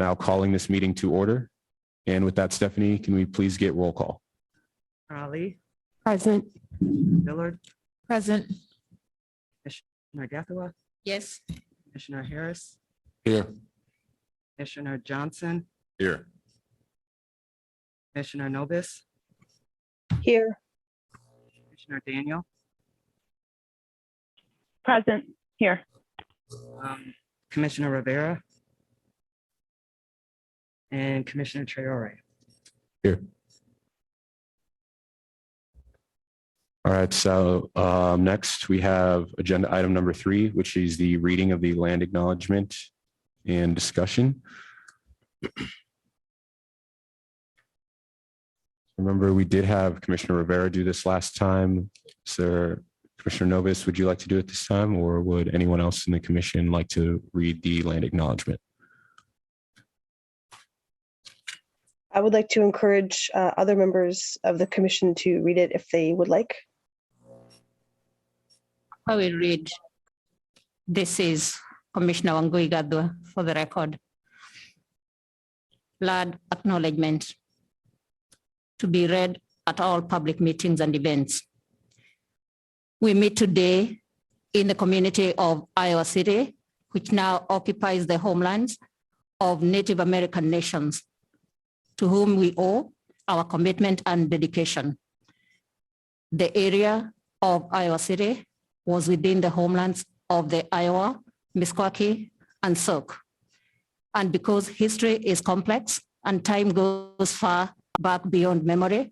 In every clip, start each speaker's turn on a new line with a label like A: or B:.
A: now calling this meeting to order. And with that, Stephanie, can we please get roll call?
B: Ali,
C: Present.
B: Dillard,
C: Present.
B: Commissioner Gathua,
C: Yes.
B: Commissioner Harris,
A: Here.
B: Commissioner Johnson,
A: Here.
B: Commissioner Nobis,
C: Here.
B: Commissioner Daniel,
C: Present. Here.
B: Commissioner Rivera, and Commissioner Traore.
A: Here. All right, so next we have agenda item number 3, which is the reading of the land acknowledgement and discussion. Remember, we did have Commissioner Rivera do this last time. Sir, Commissioner Novus, would you like to do it this time, or would anyone else in the commission like to read the land acknowledgement?
D: I would like to encourage other members of the commission to read it if they would like.
E: I will read. This is Commissioner Wangui Gadwa for the record. Land acknowledgement to be read at all public meetings and events. We meet today in the community of Iowa City, which now occupies the homelands of Native American nations, to whom we owe our commitment and dedication. The area of Iowa City was within the homelands of the Iowa, Meskwaki, and Sauk. And because history is complex and time goes far back beyond memory,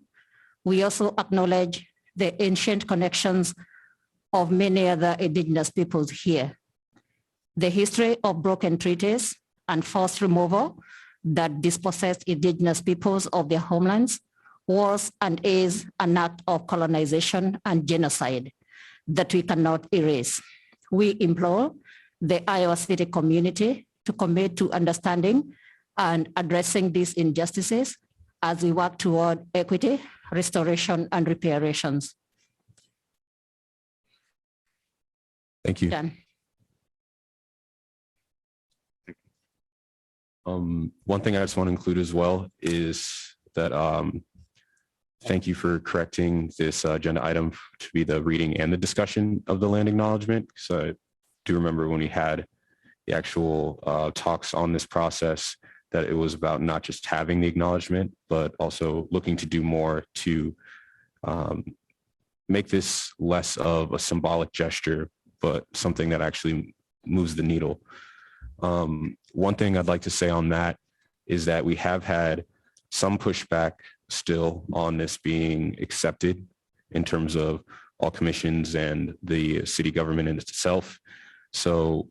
E: we also acknowledge the ancient connections of many other indigenous peoples here. The history of broken treaties and forced removal that dispossessed indigenous peoples of their homelands was and is an act of colonization and genocide that we cannot erase. We implore the Iowa City community to commit to understanding and addressing these injustices as we work toward equity, restoration, and reparations.
A: Thank you.
E: Done.
A: One thing I just want to include as well is that thank you for correcting this agenda item to be the reading and the discussion of the land acknowledgement. So I do remember when we had the actual talks on this process, that it was about not just having the acknowledgement, but also looking to do more to make this less of a symbolic gesture, but something that actually moves the needle. One thing I'd like to say on that is that we have had some pushback still on this being accepted in terms of all commissions and the city government in itself. So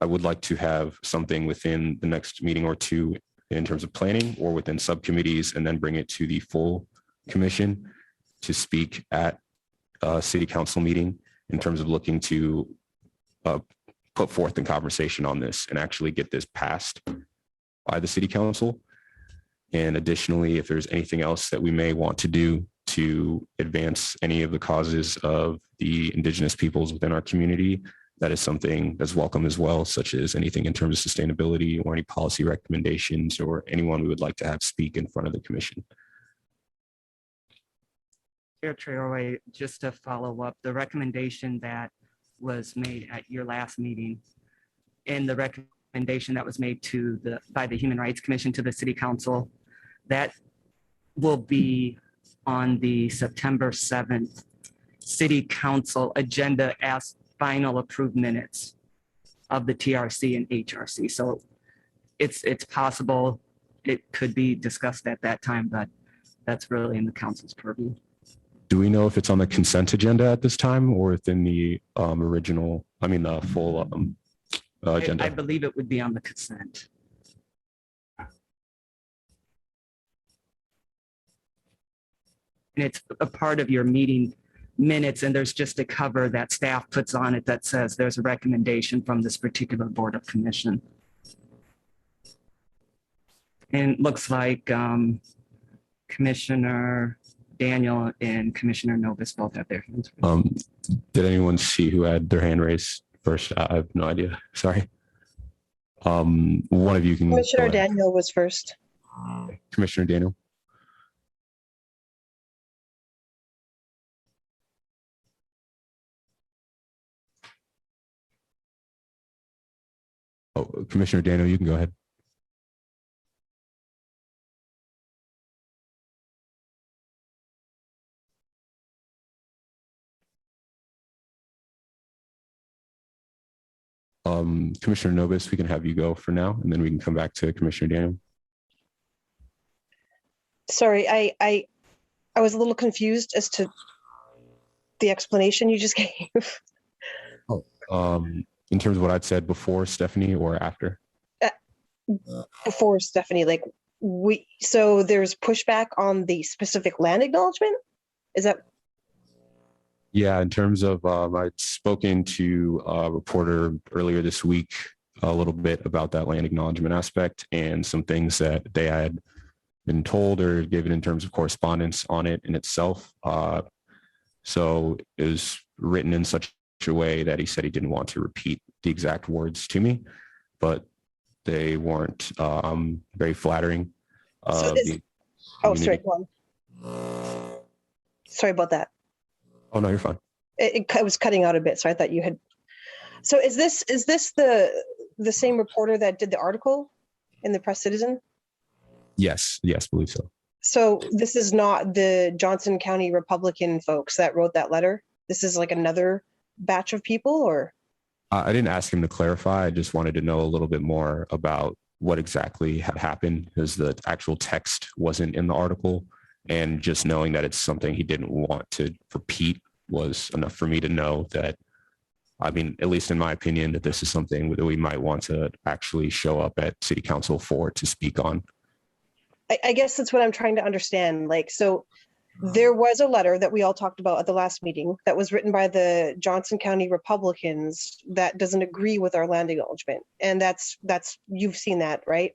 A: I would like to have something within the next meeting or two in terms of planning or within subcommittees, and then bring it to the full commission to speak at a city council meeting in terms of looking to put forth in conversation on this and actually get this passed by the city council. And additionally, if there's anything else that we may want to do to advance any of the causes of the indigenous peoples within our community, that is something that's welcome as well, such as anything in terms of sustainability or any policy recommendations or anyone we would like to have speak in front of the commission.
B: Chair Traore, just to follow up, the recommendation that was made at your last meeting and the recommendation that was made to by the Human Rights Commission to the City Council, that will be on the September 7th City Council agenda as final approved minutes of the TRC and HRC. So it's possible it could be discussed at that time, but that's really in the council's purview.
A: Do we know if it's on the consent agenda at this time or within the original, the full agenda?
B: I believe it would be on the consent. And it's a part of your meeting minutes, and there's just a cover that staff puts on it that says there's a recommendation from this particular board of commission. And it looks like Commissioner Daniel and Commissioner Novus both have their hands raised.
A: Did anyone see who had their hand raised first? I have no idea. Sorry. One of you can.
D: Commissioner
A: go ahead.
D: Daniel was first.
A: Commissioner Daniel. Oh, Commissioner Daniel, you can go ahead. Commissioner Novus, we can have you go for now, and then we can come back to Commissioner Daniel.
D: Sorry, I was a little confused as to the explanation you just gave.
A: In terms of what I'd said before, Stephanie, or after?
D: Before Stephanie, like so there's pushback on the specific land acknowledgement? Is that
A: Yeah, in terms of, I'd spoken to a reporter earlier this week a little bit about that land acknowledgement aspect and some things that they had been told or given in terms of correspondence on it in itself. So it was written in such a way that he said he didn't want to repeat the exact words to me, but they weren't very flattering.
D: So sorry, go on. Sorry about that.
A: Oh, no, you're fine.
D: It was cutting out a bit, so I thought you had. So is this the same reporter that did the article in the Press Citizen?
A: Yes, believe so.
D: So this is not the Johnson County Republican folks that wrote that letter? This is like another batch of people, or?
A: I didn't ask him to clarify. I just wanted to know a little bit more about what exactly had happened, because the actual text wasn't in the article. And just knowing that it's something he didn't want to repeat was enough for me to know that, I mean, at least in my opinion, that this is something that we might want to actually show up at City Council for to speak on.
D: I guess that's what I'm trying to understand. Like, so there was a letter that we all talked about at the last meeting that was written by the Johnson County Republicans that doesn't agree with our land acknowledgement. And that's you've seen that, right?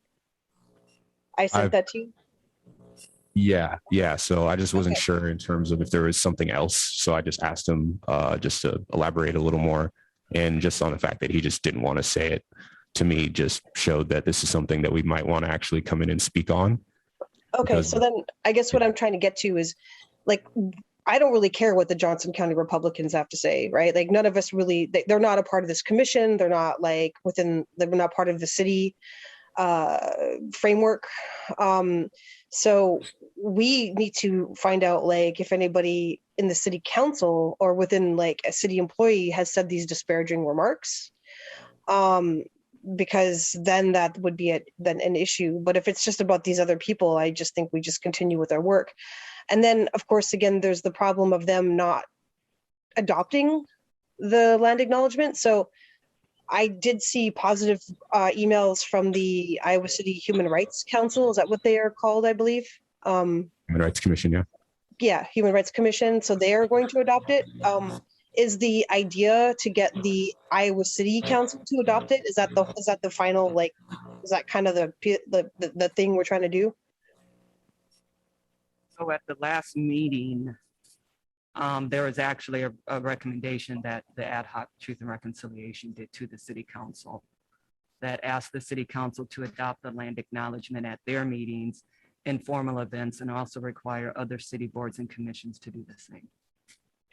D: I sent that to you.
A: Yeah. So I just wasn't
D: Okay.
A: sure in terms of if there was something else. So I just asked him just to elaborate a little more, and just on the fact that he just didn't want to say it to me just showed that this is something that we might want to actually come in and speak on.
D: Okay,
A: Because-
D: so then I guess what I'm trying to get to is, like, I don't really care what the Johnson County Republicans have to say, right? Like, none of us really, they're not a part of this commission. They're not like they're not part of the city framework. So we need to find out, like, if anybody in the city council or within like a city employee has said these disparaging remarks. Because then that would be an issue. But if it's just about these other people, I just think we just continue with our work. And then, of course, again, there's the problem of them not adopting the land acknowledgement. So I did see positive emails from the Iowa City Human Rights Council. Is that what they are called, I believe?
A: Human Rights Commission, yeah.
D: Yeah, Human Rights Commission. So they are going to adopt it. Is the idea to get the Iowa City Council to adopt it? Is that the final, like, is that kind of the thing we're trying to do?
B: So at the last meeting, there was actually a recommendation that the ad hoc Truth and Reconciliation did to the city council that asked the city council to adopt the land acknowledgement at their meetings, informal events, and also require other city boards and commissions to do the same.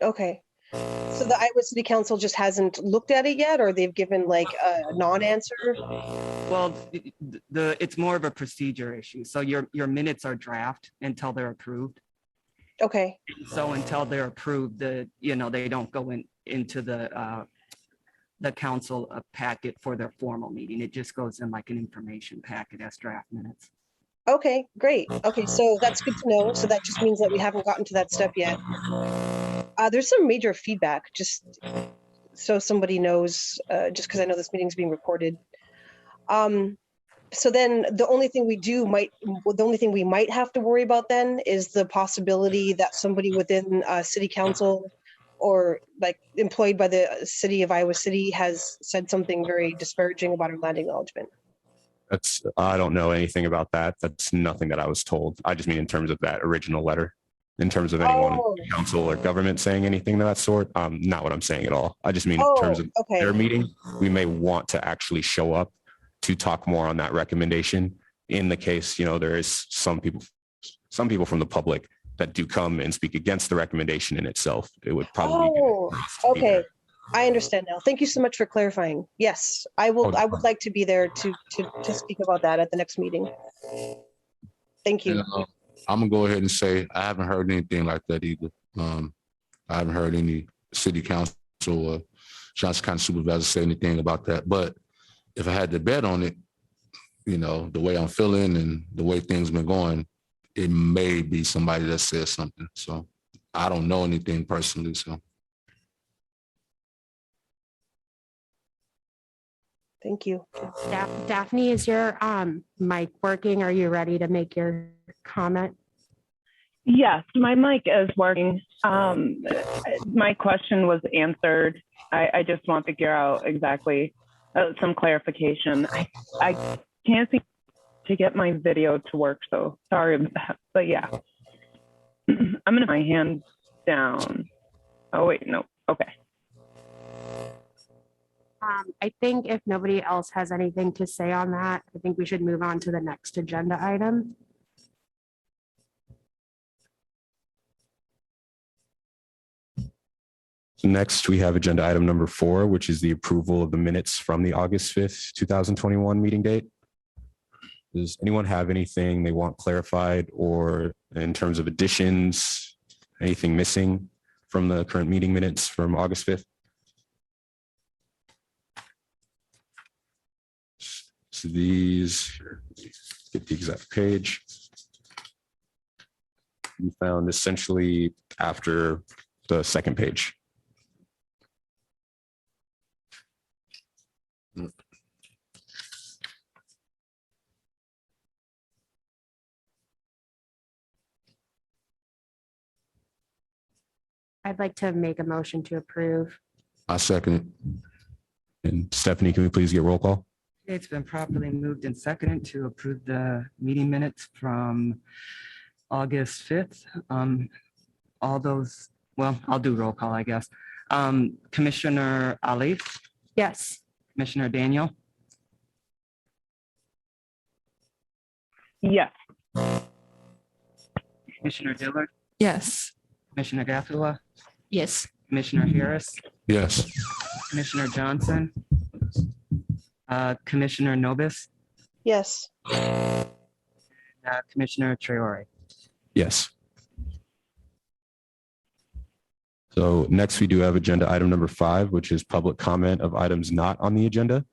D: Okay. So the Iowa City Council just hasn't looked at it yet, or they've given like a non-answer?
B: Well, it's more of a procedure issue. So your minutes are draft until they're approved.
D: Okay.
B: So until they're approved, they don't go into the council packet for their formal meeting. It just goes in like an information packet as draft minutes.
D: Okay, great. Okay, so that's good to know. So that just means that we haven't gotten to that step yet. There's some major feedback, just so somebody knows, just because I know this meeting's being recorded. So then the only thing we might have to worry about then is the possibility that somebody within city council or like employed by the city of Iowa City has said something very disparaging about our land acknowledgement.
A: I don't know anything about that. That's nothing that I was told. I just mean in terms of that original letter, in terms of anyone in the council or government saying anything of that sort. Not what I'm saying at all. I just mean in terms of
D: okay.
A: their meeting, we may want to actually show up to talk more on that recommendation in the case, you know, there is some people from the public that do come and speak against the recommendation in itself. It would probably be
D: Oh,
A: good for us to be
D: okay.
A: there.
D: I understand now. Thank you so much for clarifying. Yes, I will.
A: Oh,
D: I would like to be there to speak about that at the next meeting. Thank you.
F: And, I'm gonna go ahead and say I haven't heard anything like that either. I haven't heard any city council or Johnson County supervisor say anything about that. But if I had to bet on it, you know, the way I'm feeling and the way things been going, it may be somebody that says something. So I don't know anything personally. So
D: Thank you.
C: Daphne, is your mic working? Are you ready to make your comment?
G: Yes, my mic is working. My question was answered. I just want to figure out exactly some clarification. I can't seem to get my video to work, so sorry about that. But yeah, I'm gonna put my hand down. Oh wait, no. Okay.
C: I think if nobody else has anything to say on that, I think we should move on to the next agenda item.
A: Next, we have agenda item number 4, which is the approval of the minutes from the August 5th, 2021 meeting date. Does anyone have anything they want clarified or in terms of additions, anything missing from the current meeting minutes from August 5th? So these, get the exact page. You found essentially after the second page.
C: I'd like to make a motion to approve.
F: I second it.
A: And Stephanie, can we please get roll call?
B: It's been properly moved and seconded to approve the meeting minutes from August 5th. All those, well, I'll do roll call, I guess. Commissioner Ali,
C: Yes.
B: Commissioner Daniel,
G: Yes.
B: Commissioner Dillard,
C: Yes.
B: Commissioner Gaffula,
E: Yes.
B: Commissioner Harris,
F: Yes.
B: Commissioner Johnson, Commissioner Nobis,
D: Yes.
B: Commissioner Traore.
A: Yes. So next we do have agenda item number 5, which is public comment of items not on the agenda.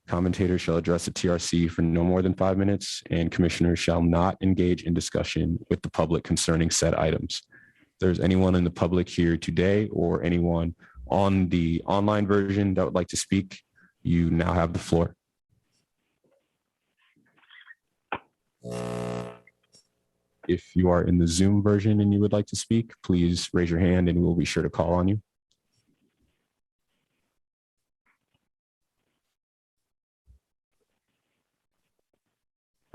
A: Commentators shall address the TRC for no more than 5 minutes, and commissioners shall not engage in discussion with the public concerning said items. If there's anyone in the public here today or anyone on the online version that would like to speak, you now have the floor. If you are in the Zoom version and you would like to speak, please raise your hand and we'll be sure to call on you.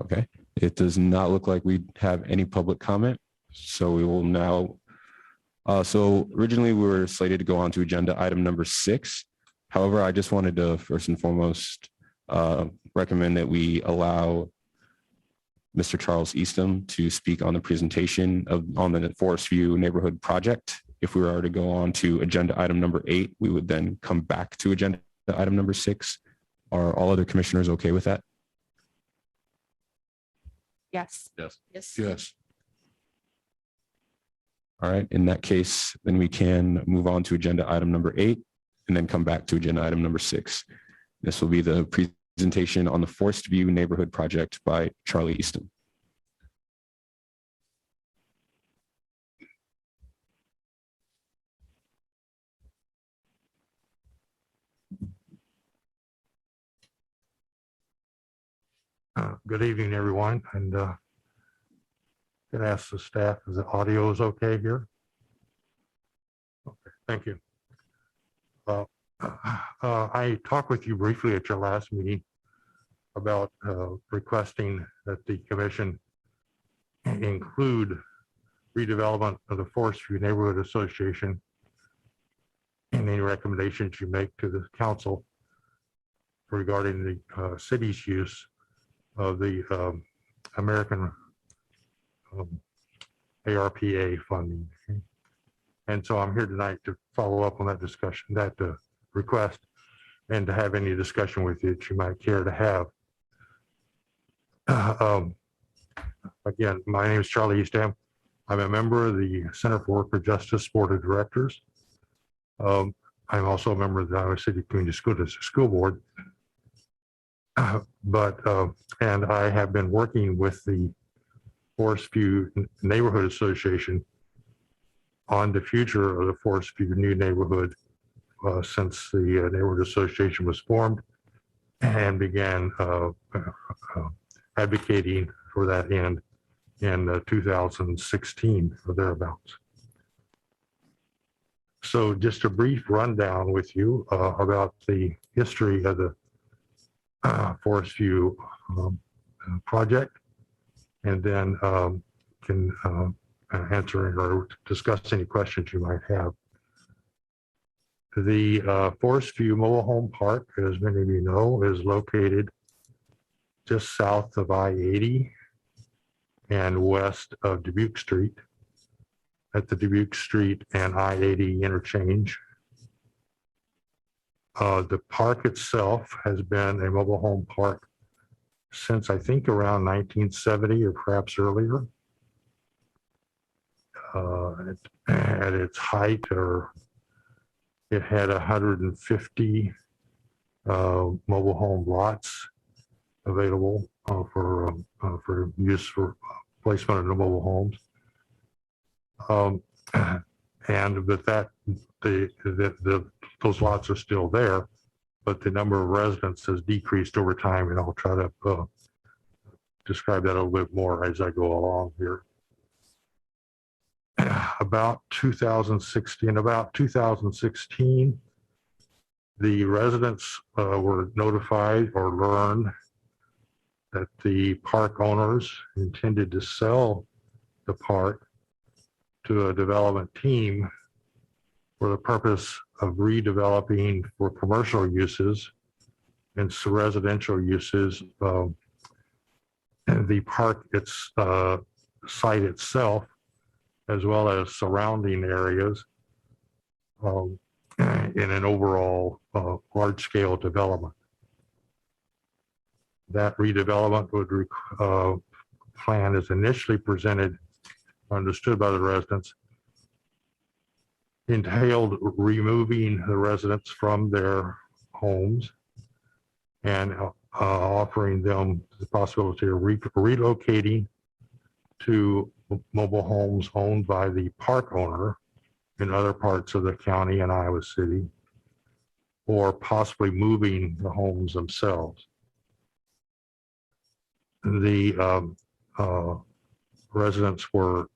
A: Okay, it does not look like we have any public comment. So we will now, so originally we were slated to go on to agenda item number 6. However, I just wanted to first and foremost recommend that we allow Mr. Charles Eastham to speak on the presentation on the Forest View neighborhood project. If we were to go on to agenda item number 8, we would then come back to agenda item number 6. Are all other commissioners okay with that?
C: Yes.
A: Yes.
E: Yes.
F: Yes.
A: All right, in that case, then we can move on to agenda item number 8 and then come back to agenda item number 6. This will be the presentation on the Forest View neighborhood project by Charlie Eastham.
H: Good evening, everyone, and can ask the staff if the audio is okay here. Okay, thank you. I talked with you briefly at your last meeting about requesting that the commission include redevelopment of the Forest View Neighborhood Association in any recommendations you make to the council. regarding the city's use of the American ARPA funding. And so I'm here tonight to follow up on that discussion, that request, and to have any discussion with you that you might care to have. Again, my name is Charlie Eastham. I'm a member of the Center for Worker Justice Board of Directors. I'm also a member of the Iowa City Community School District School Board. And I have been working with the Forest View Neighborhood Association on the future of the Forest View new neighborhood since the neighborhood association was formed, and began advocating for that end in 2016 or thereabouts. So just a brief rundown with you about the history of the Forest View project, and then can answer or discuss any questions you might have. The Forest View Mobile Home Park, as many of you know, is located just south of I-80 and west of Dubuque Street at the Dubuque Street and I-80 interchange. The park itself has been a mobile home park since I think around 1970 or perhaps earlier. At its height, it had 150 mobile home lots available for use for placement of the mobile homes. Those lots are still there, but the number of residents has decreased over time, and I'll try to describe that a little bit more as I go along here. About 2016, the residents were notified or learned that the park owners intended to sell the park to a development team for the purpose of redeveloping for commercial uses and residential uses. And the park, its site itself, as well as surrounding areas in an overall large-scale development. That redevelopment plan is initially presented, understood by the residents, entailed removing the residents from their homes and offering them the possibility of relocating to mobile homes owned by the park owner in other parts of the county and Iowa City, or possibly moving the homes themselves. The residents were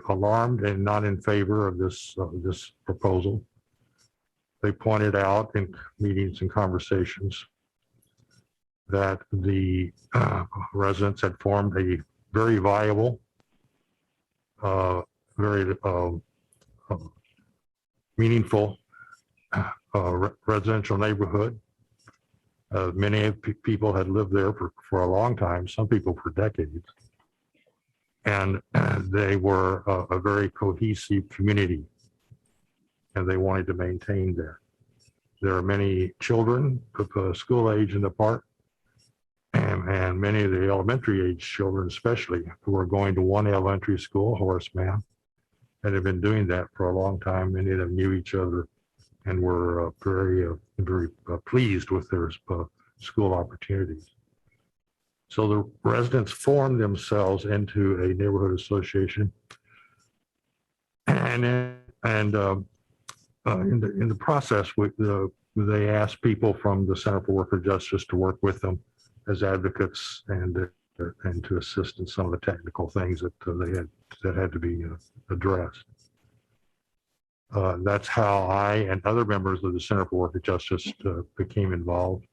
H: alarmed and not in favor of this proposal. They pointed out in meetings and conversations that the residents had formed a very viable, very meaningful residential neighborhood. Many people had lived there for a long time, some people for decades. And they were a very cohesive community, and they wanted to maintain that. There are many children of school age in the park, and many of the elementary age children especially, who are going to one elementary school, Horace Mann, and have been doing that for a long time. Many of them knew each other and were very pleased with their school opportunities. So the residents formed themselves into a neighborhood association, and in the process, they asked people from the Center for Worker Justice to work with them as advocates and to assist in some of the technical things that had to be addressed. That's how I and other members of the Center for Worker Justice became involved,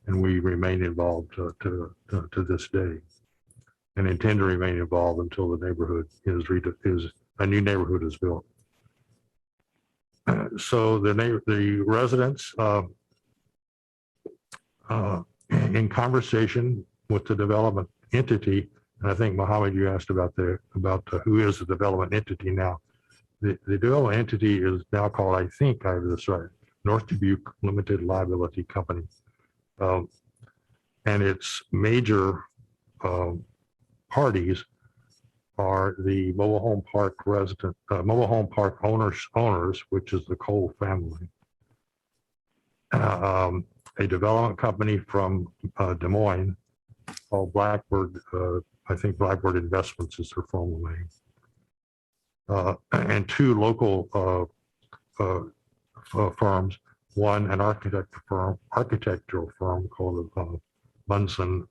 H: and we remain involved to this day, and intend to remain involved until the neighborhood a new neighborhood is built. So the residents in conversation with the development entity, and I think Mohammed, you asked about who is the development entity now. The development entity is now called, I think I have this right, North Dubuque Limited Liability Company. And its major parties are the mobile home park owners, which is the Cole family. A development company from Des Moines called Blackbird, I think Blackbird Investments is their formal name. And two local firms, one an architectural firm called Bunsen.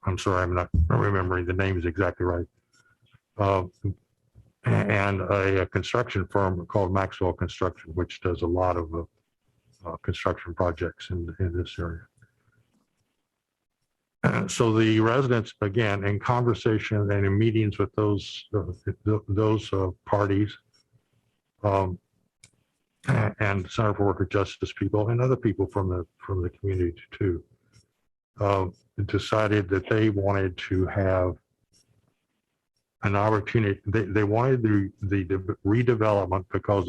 H: I'm sorry, I'm not remembering the names exactly right. And a construction firm called Maxwell Construction, which does a lot of construction projects in this area. So the residents, again, in conversation and in meetings with those parties, and Center for Worker Justice people and other people from the community too, decided that they wanted to have an opportunity. They wanted the redevelopment because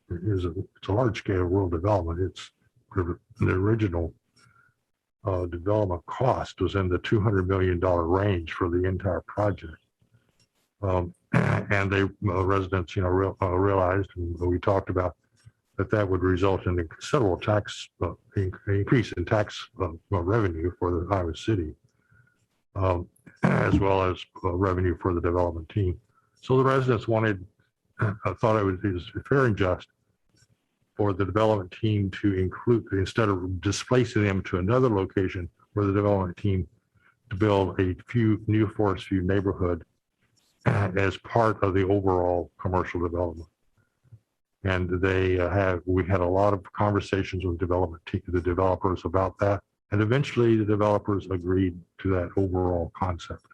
H: it's a large scale rural development. It's the original development cost was in the $200 million range for the entire project. And they residents, realized, and we talked about that would result in a considerable tax increase in tax revenue for the Iowa City, as well as revenue for the development team. So the residents thought it was fair and just for the development team to include, instead of displacing them to another location, for the development team to build a new Forest View neighborhood as part of the overall commercial development. And we had a lot of conversations with the developers about that. And eventually the developers agreed to that overall concept.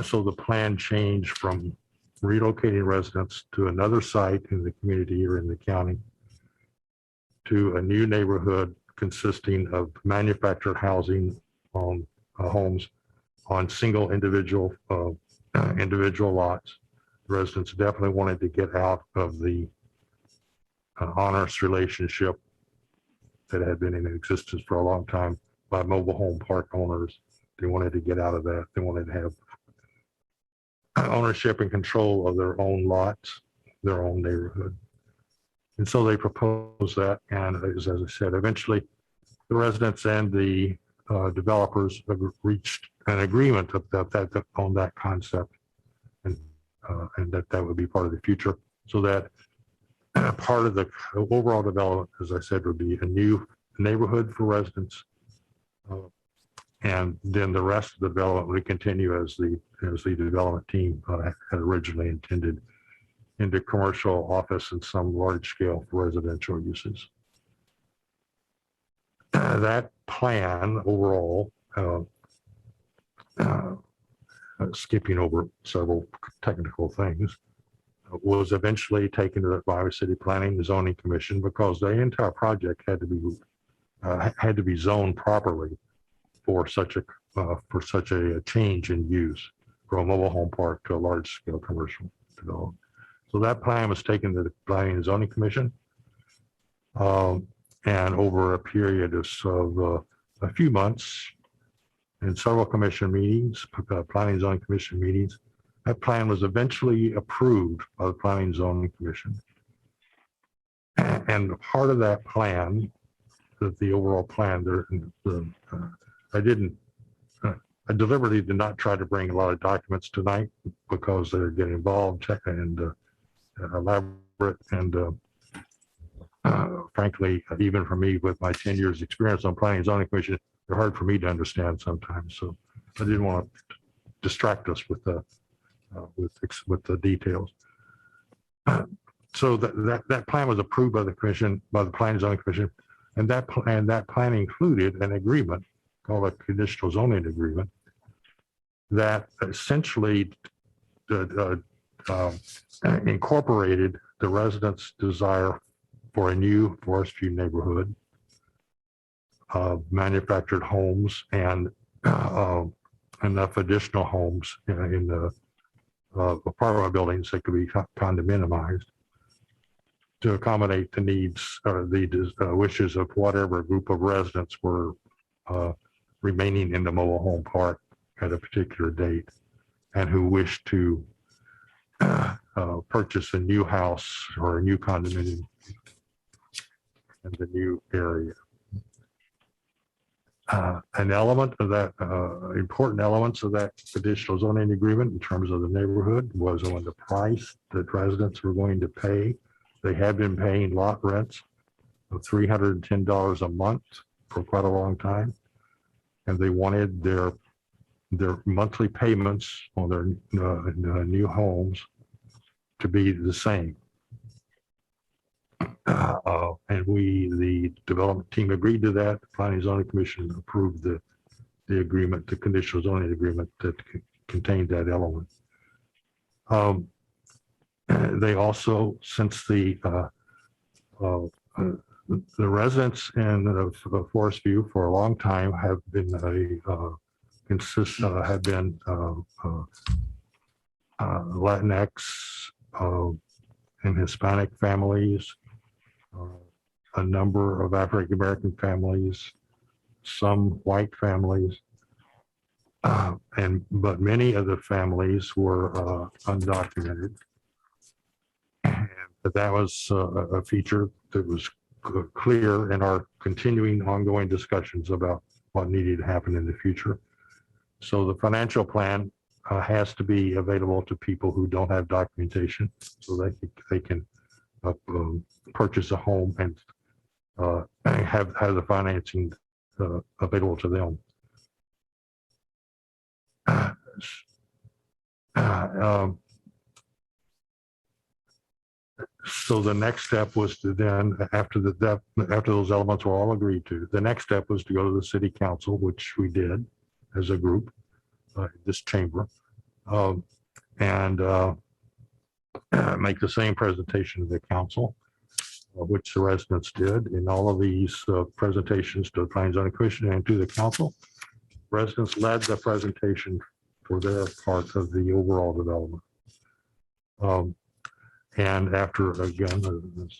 H: So the plan changed from relocating residents to another site in the community or in the county to a new neighborhood consisting of manufactured housing on homes on single individual lots. The residents definitely wanted to get out of the onerous relationship that had been in existence for a long time by mobile home park owners. They wanted to get out of that. They wanted to have ownership and control of their own lots, their own neighborhood. And so they proposed that. And as I said, eventually the residents and the developers reached an agreement on that concept, and that would be part of the future. So that part of the overall development, as I said, would be a new neighborhood for residents. And then the rest of the development would continue as the development team had originally intended, into commercial, office, and some large scale residential uses. That plan overall, skipping over several technical things, was eventually taken to the Iowa City Planning and Zoning Commission because the entire project had to be zoned properly for such a change in use from a mobile home park to a large scale commercial development. So that plan was taken to the Planning and Zoning Commission, and over a period of a few months in several commission meetings, Planning and Zoning Commission meetings, that plan was eventually approved by the Planning and Zoning Commission. And part of that plan, the overall plan, I deliberately did not try to bring a lot of documents tonight because they're getting involved and elaborate, and frankly, even for me with my 10 years experience on Planning and Zoning Commission, they're hard for me to understand sometimes. So I didn't want to distract us with the details. So that plan was approved by the commission, by the Planning and Zoning Commission, and that plan included an agreement called a conditional zoning agreement that essentially incorporated the residents' desire for a new Forest View neighborhood, manufactured homes, and enough additional homes in the apartment buildings that could be condominiumized to accommodate the needs or the wishes of whatever group of residents were remaining in the mobile home park at a particular date and who wished to purchase a new house or a new condominium in the new area. An element of that, important elements of that conditional zoning agreement in terms of the neighborhood was on the price that residents were going to pay. They had been paying lot rents of $310 a month for quite a long time. And they wanted their monthly payments on their new homes to be the same. And the development team agreed to that. The Planning and Zoning Commission approved the agreement, the conditional zoning agreement that contained that element. They also, since the residents in the Forest View for a long time have been Latinx and Hispanic families, a number of African American families, some white families, but many of the families were undocumented. But that was a feature that was clear in our continuing ongoing discussions about what needed to happen in the future. So the financial plan has to be available to people who don't have documentation, so they can purchase a home and have the financing available to them. So the next step was to then, after those elements were all agreed to, the next step was to go to the city council, which we did as a group, this chamber, and make the same presentation to the council, which the residents did. In all of these presentations to the Planning and Zoning Commission and to the council, residents led the presentation for their part of the overall development. And after, again,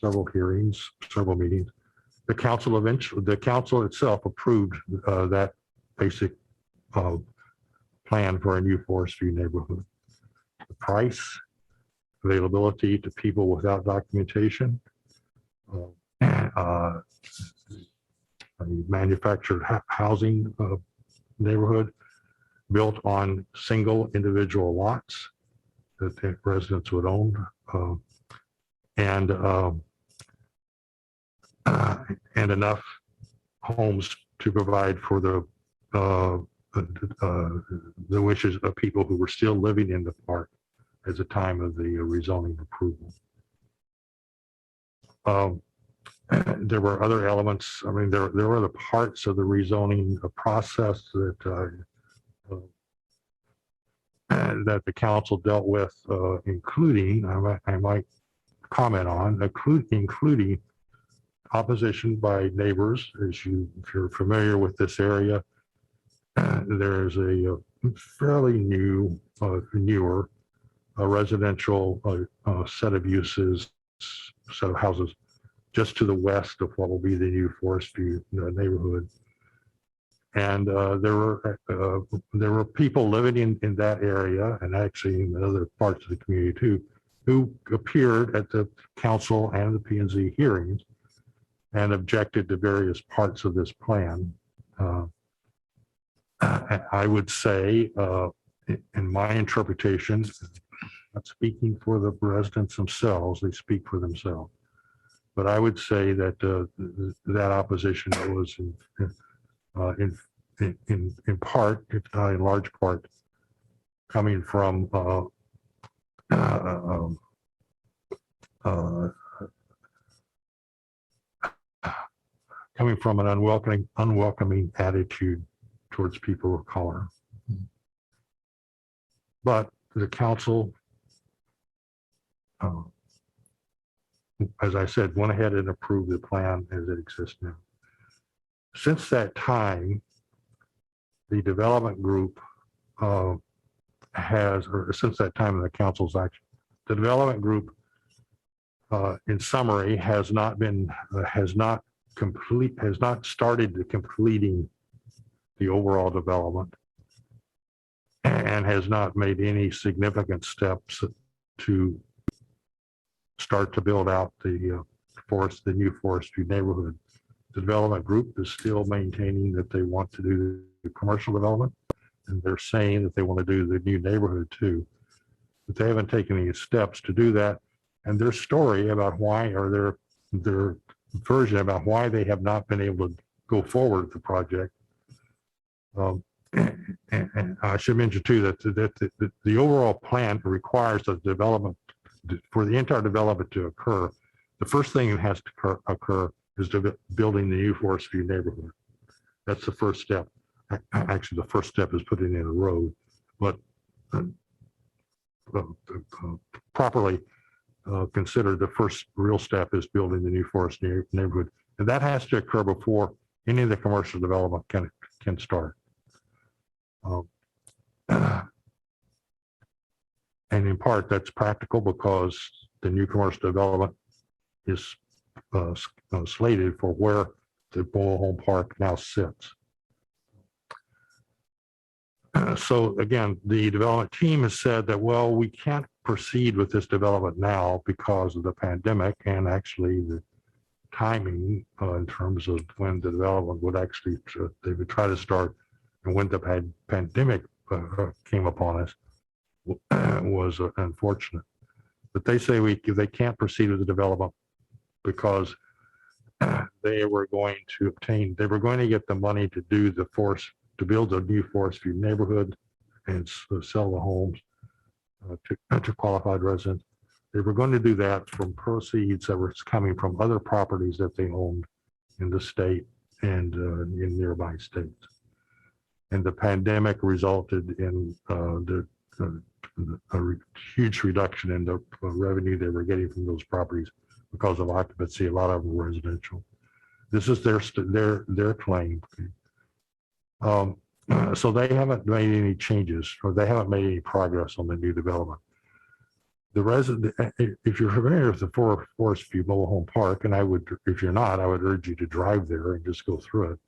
H: several hearings, several meetings, the council itself approved that basic plan for a new Forest View neighborhood. The price, availability to people without documentation, a manufactured housing neighborhood built on single individual lots that the residents would own, and enough homes to provide for the wishes of people who were still living in the park at the time of the rezoning approval. There were other elements. I mean, there were other parts of the rezoning process that the council dealt with, including, I might comment on, including opposition by neighbors. If you're familiar with this area, there's a fairly newer residential set of uses, set of houses just to the west of what will be the new Forest View neighborhood. And there were people living in that area, and actually in other parts of the community too, who appeared at the council and the P&Z hearings and objected to various parts of this plan. I would say, in my interpretation, not speaking for the residents themselves, they speak for themselves. But I would say that that opposition was in part, if not in large part, coming from an unwelcoming attitude towards people of color. But the council as I said, went ahead and approved the plan as it exists now. Since that time, the development group since that time in the council's action, the development group, in summary, has not started the completing the overall development and has not made any significant steps to start to build out the new forestry neighborhood. The development group is still maintaining that they want to do the commercial development, and they're saying that they want to do the new neighborhood too. But they haven't taken any steps to do that. And their story about why, or their version about why they have not been able to go forward with the project. And I should mention too that the overall plan requires the development, for the entire development to occur. The first thing that has to occur is building the new forestry neighborhood. That's the first step. Actually, the first step is putting in a road, but properly considered, the first real step is building the new forest neighborhood, and that has to occur before any of the commercial development can start. And in part, that's practical because the new commercial development is slated for where the mobile home park now sits. So again, the development team has said that, well, we can't proceed with this development now because of the pandemic and actually the timing in terms of when the development would actually, they would try to start, and when the pandemic came upon us was unfortunate. But they say they can't proceed with the development because they were going to get the money to do to build a new forestry neighborhood and sell the homes to qualified residents. They were going to do that from proceeds that were coming from other properties that they owned in the state and in nearby states. And the pandemic resulted in a huge reduction in the revenue they were getting from those properties because of occupancy. A lot of them were residential. This is their claim. So they haven't made any changes, or they haven't made any progress on the new development. The resident, if you're familiar with the Forest View Mobile Home Park, and if you're not, I would urge you to drive there and just go through it.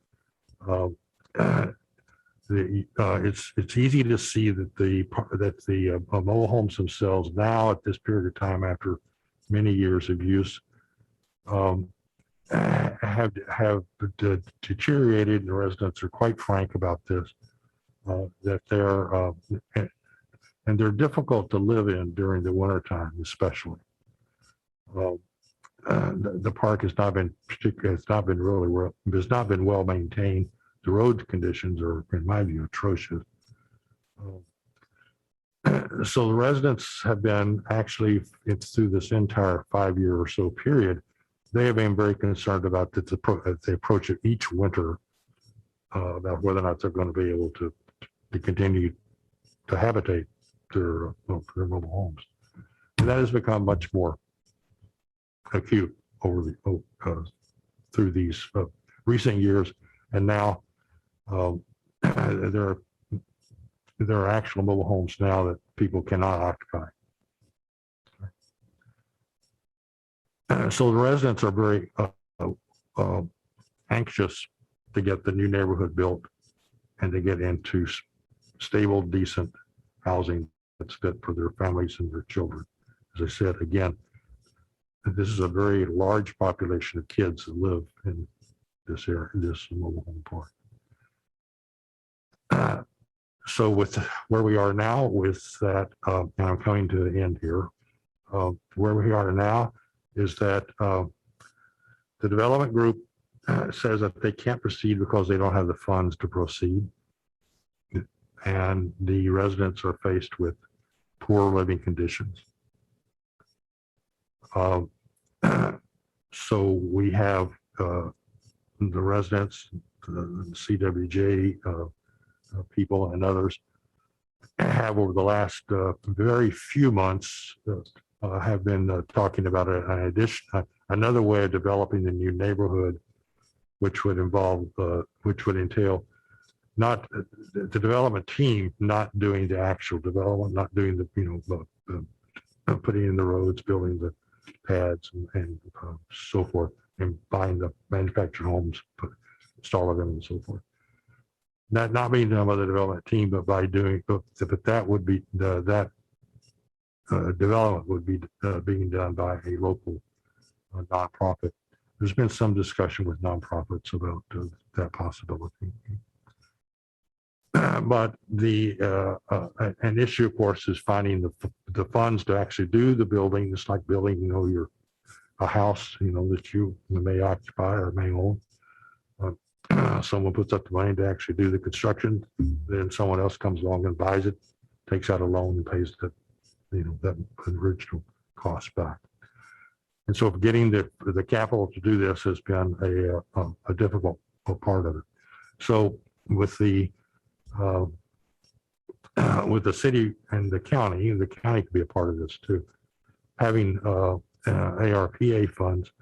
H: It's easy to see that the mobile homes themselves now, at this period of time, after many years of use, have deteriorated, and the residents are quite frank about this, that they're difficult to live in during the wintertime, especially. The park has not been well maintained. The road conditions are, in my view, atrocious. So the residents have been through this entire 5-year or so period, they have been very concerned about the approach of each winter about whether or not they're going to be able to continue to habitate their mobile homes. And that has become much more acute through these recent years. And now there are actual mobile homes now that people cannot occupy. So the residents are very anxious to get the new neighborhood built and to get into stable, decent housing that's fit for their families and their children. As I said, again, this is a very large population of kids that live in this area, this mobile home park. So with where we are now with that, and I'm coming to the end here, where we are now is that the development group says that they can't proceed because they don't have the funds to proceed. And the residents are faced with poor living conditions. So we have the residents, the CWJ people and others have over the last very few months have been talking about another way of developing the new neighborhood, which would involve, which would entail not the development team, not doing the actual development, not doing the, putting in the roads, building the pads and so forth, and buying the manufactured homes, install them and so forth. Not being done by the development team, but by doing, but that would be that development would be being done by a local nonprofit. There's been some discussion with nonprofits about that possibility. But an issue, of course, is finding the funds to actually do the building. It's like building, a house, that you may occupy or may own. Someone puts up the money to actually do the construction, then someone else comes along and buys it, takes out a loan and pays that original cost back. And so getting the capital to do this has been a difficult part of it. So with the city and the county could be a part of this too. Having ARPA funds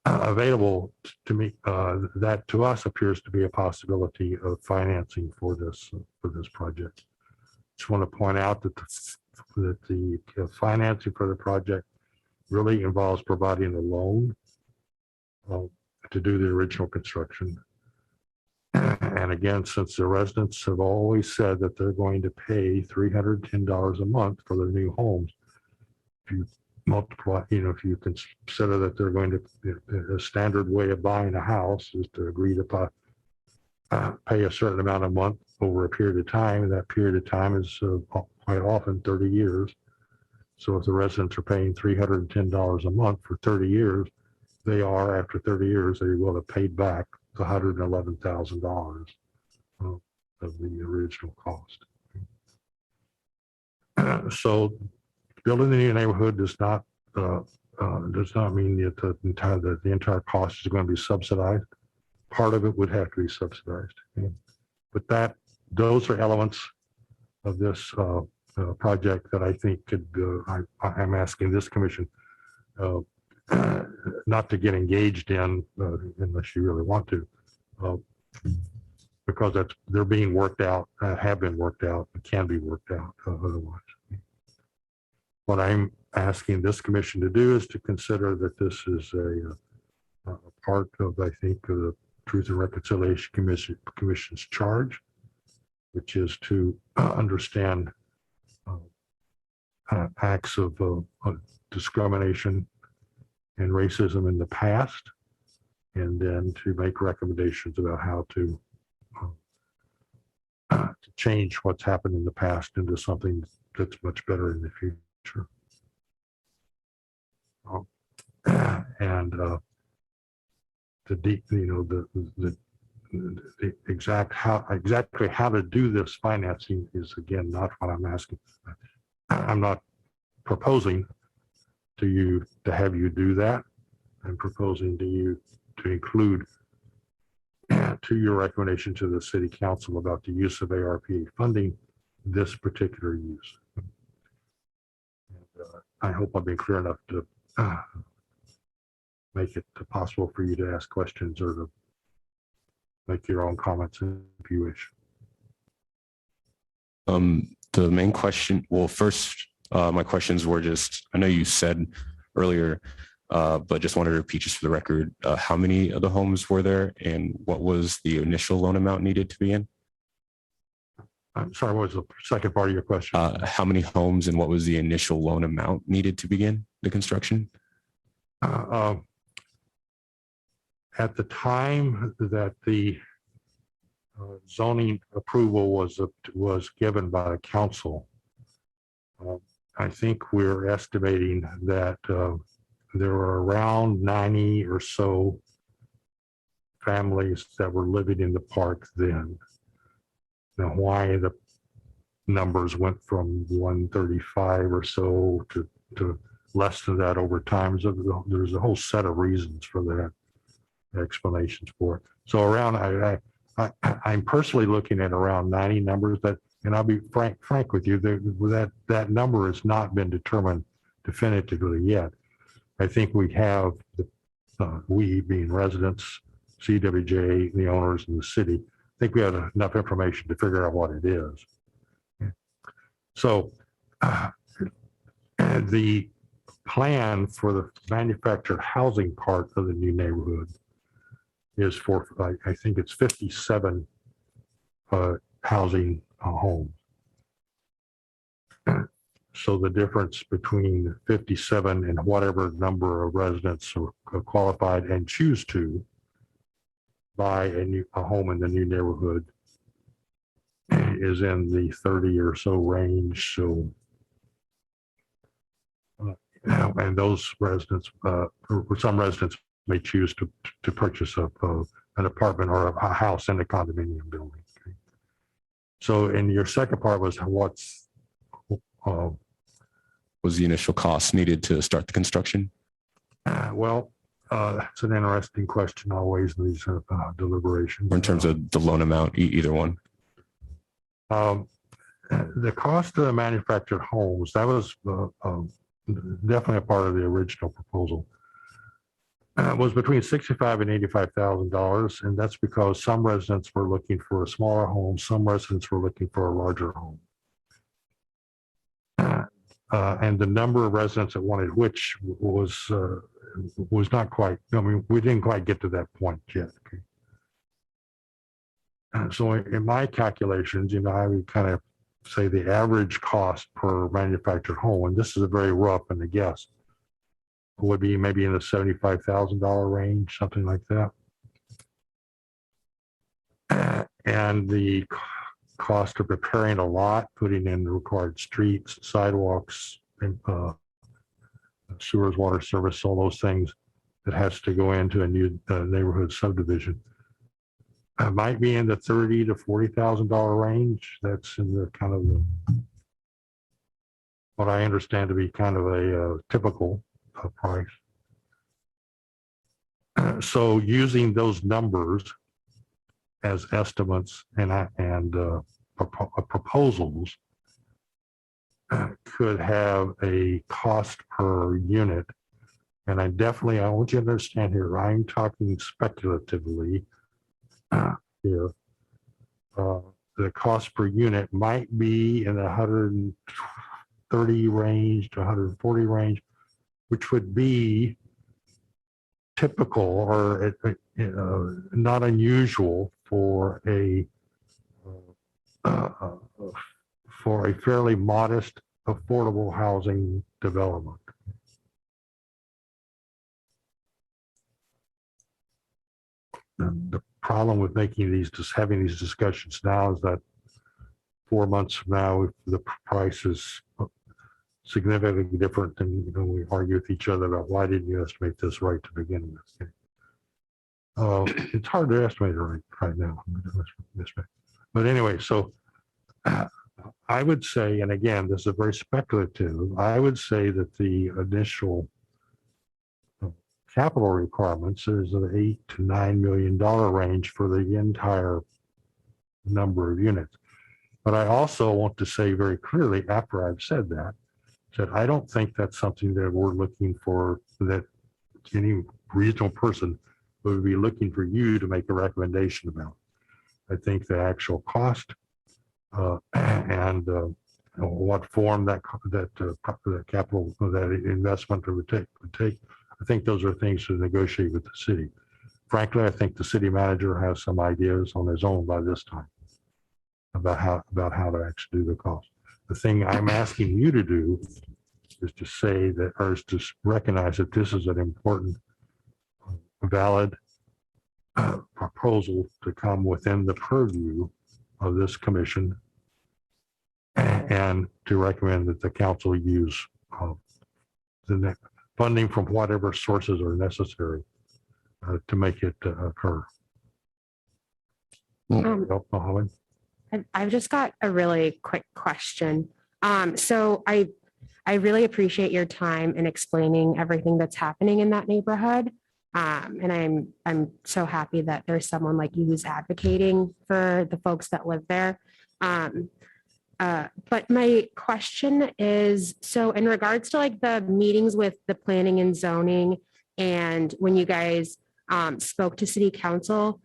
H: available to me, that to us appears to be a possibility of financing for this project. Just want to point out that the financing for the project really involves providing a loan to do the original construction. And again, since the residents have always said that they're going to pay $310 a month for their new homes, if you multiply, if you consider that they're going to, a standard way of buying a house is to agree to pay a certain amount a month over a period of time, and that period of time is quite often 30 years. So if the residents are paying $310 a month for 30 years, they are, after 30 years, they will have paid back the $111,000 of the original cost. So building the new neighborhood does not mean that the entire cost is going to be subsidized. Part of it would have to be subsidized. Okay? But those are elements of this project that I think could, I'm asking this commission not to get engaged in unless you really want to, because they're being worked out, have been worked out, and can be worked out otherwise. What I'm asking this commission to do is to consider that this is a part of, I think, the Truth and Reconciliation Commission's charge, which is to understand acts of discrimination and racism in the past, and then to make recommendations about how to change what's happened in the past into something that's much better in the future. And exactly how to do this financing is, again, not what I'm asking. I'm not proposing to have you do that. I'm proposing to you to include to your recommendation to the city council about the use of ARPA funding, this particular use. And, I hope I've been clear enough to make it possible for you to ask questions or to make your own comments if you wish.
A: The main question, well, first, my questions were just, I know you said earlier, but just wanted to repeat just for the record, how many of the homes were there and what was the initial loan amount needed to begin?
H: I'm sorry, what was the second part of your question?
A: How many homes and what was the initial loan amount needed to begin the construction? At the time that the zoning approval was given by the council, I think we're estimating that there were around 90 or so families that were living in the park then. Now, why the numbers went from 135 or so to less than that over time, there's a whole set of reasons for that, explanations for it. So around, I'm personally looking at around 90 numbers. That
H: And I'll be frank with you, that number has not been determined definitively yet. I think we have, we being residents, CWJ, the owners in the city, I think we have enough information to figure out what it is. So the plan for the manufactured housing part of the new neighborhood is for, I think it's 57 housing homes. So the difference between 57 and whatever number of residents are qualified and choose to buy a home in the new neighborhood is in the 30 or so range. So, and those residents, or some residents may choose to purchase an apartment or a house in a condominium building. So, and your second part was what's
A: Was the initial cost needed to start the construction?
H: well, it's an interesting question always in these deliberations.
A: Or in terms of the loan amount, either one?
H: The cost of the manufactured homes, that was definitely a part of the original proposal, was between $65,000 and $85,000. And that's because some residents were looking for a smaller home, some residents were looking for a larger home. And the number of residents that wanted which was not quite, I mean, we didn't quite get to that point yet. Okay. So in my calculations, I would kind of say the average cost per manufactured home, and this is a very rough and a guess, would be maybe in the $75,000 range, something like that. And the cost of preparing a lot, putting in the required streets, sidewalks, and sewers, water service, all those things that has to go into a new neighborhood subdivision. Might be in the $30,000 to $40,000 range. That's in the kind of what I understand to be kind of a typical price. So using those numbers as estimates and proposals could have a cost per unit. And I want you to understand here, I'm talking speculatively here. The cost per unit might be in the 130 range to 140 range, which would be typical or not unusual for a fairly modest, affordable housing development. The problem with having these discussions now is that 4 months from now, the price is significantly different, and we argue with each other about why didn't you estimate this right to begin with. It's hard to estimate it right now. But anyway, so I would say, and again, this is very speculative, I would say that the initial capital requirements is an $8 to $9 million range for the entire number of units. But I also want to say very clearly, after I've said that I don't think that's something that we're looking for, that any reasonable person would be looking for you to make a recommendation about. I think the actual cost and what form that capital, that investment would take, I think those are things to negotiate with the city. Frankly, I think the city manager has some ideas on his own by this time about how to actually do the cost. The thing I'm asking you to do is to say that, or is to recognize that this is an important, valid proposal to come within the purview of this commission, and to recommend that the council use the funding from whatever sources are necessary to make it occur. Mohammed?
C: I've just got a really quick question. So I really appreciate your time in explaining everything that's happening in that neighborhood. And I'm so happy that there's someone like you who's advocating for the folks that live there. But my question is, so in regards to like the meetings with the planning and zoning, and when you guys spoke to city council,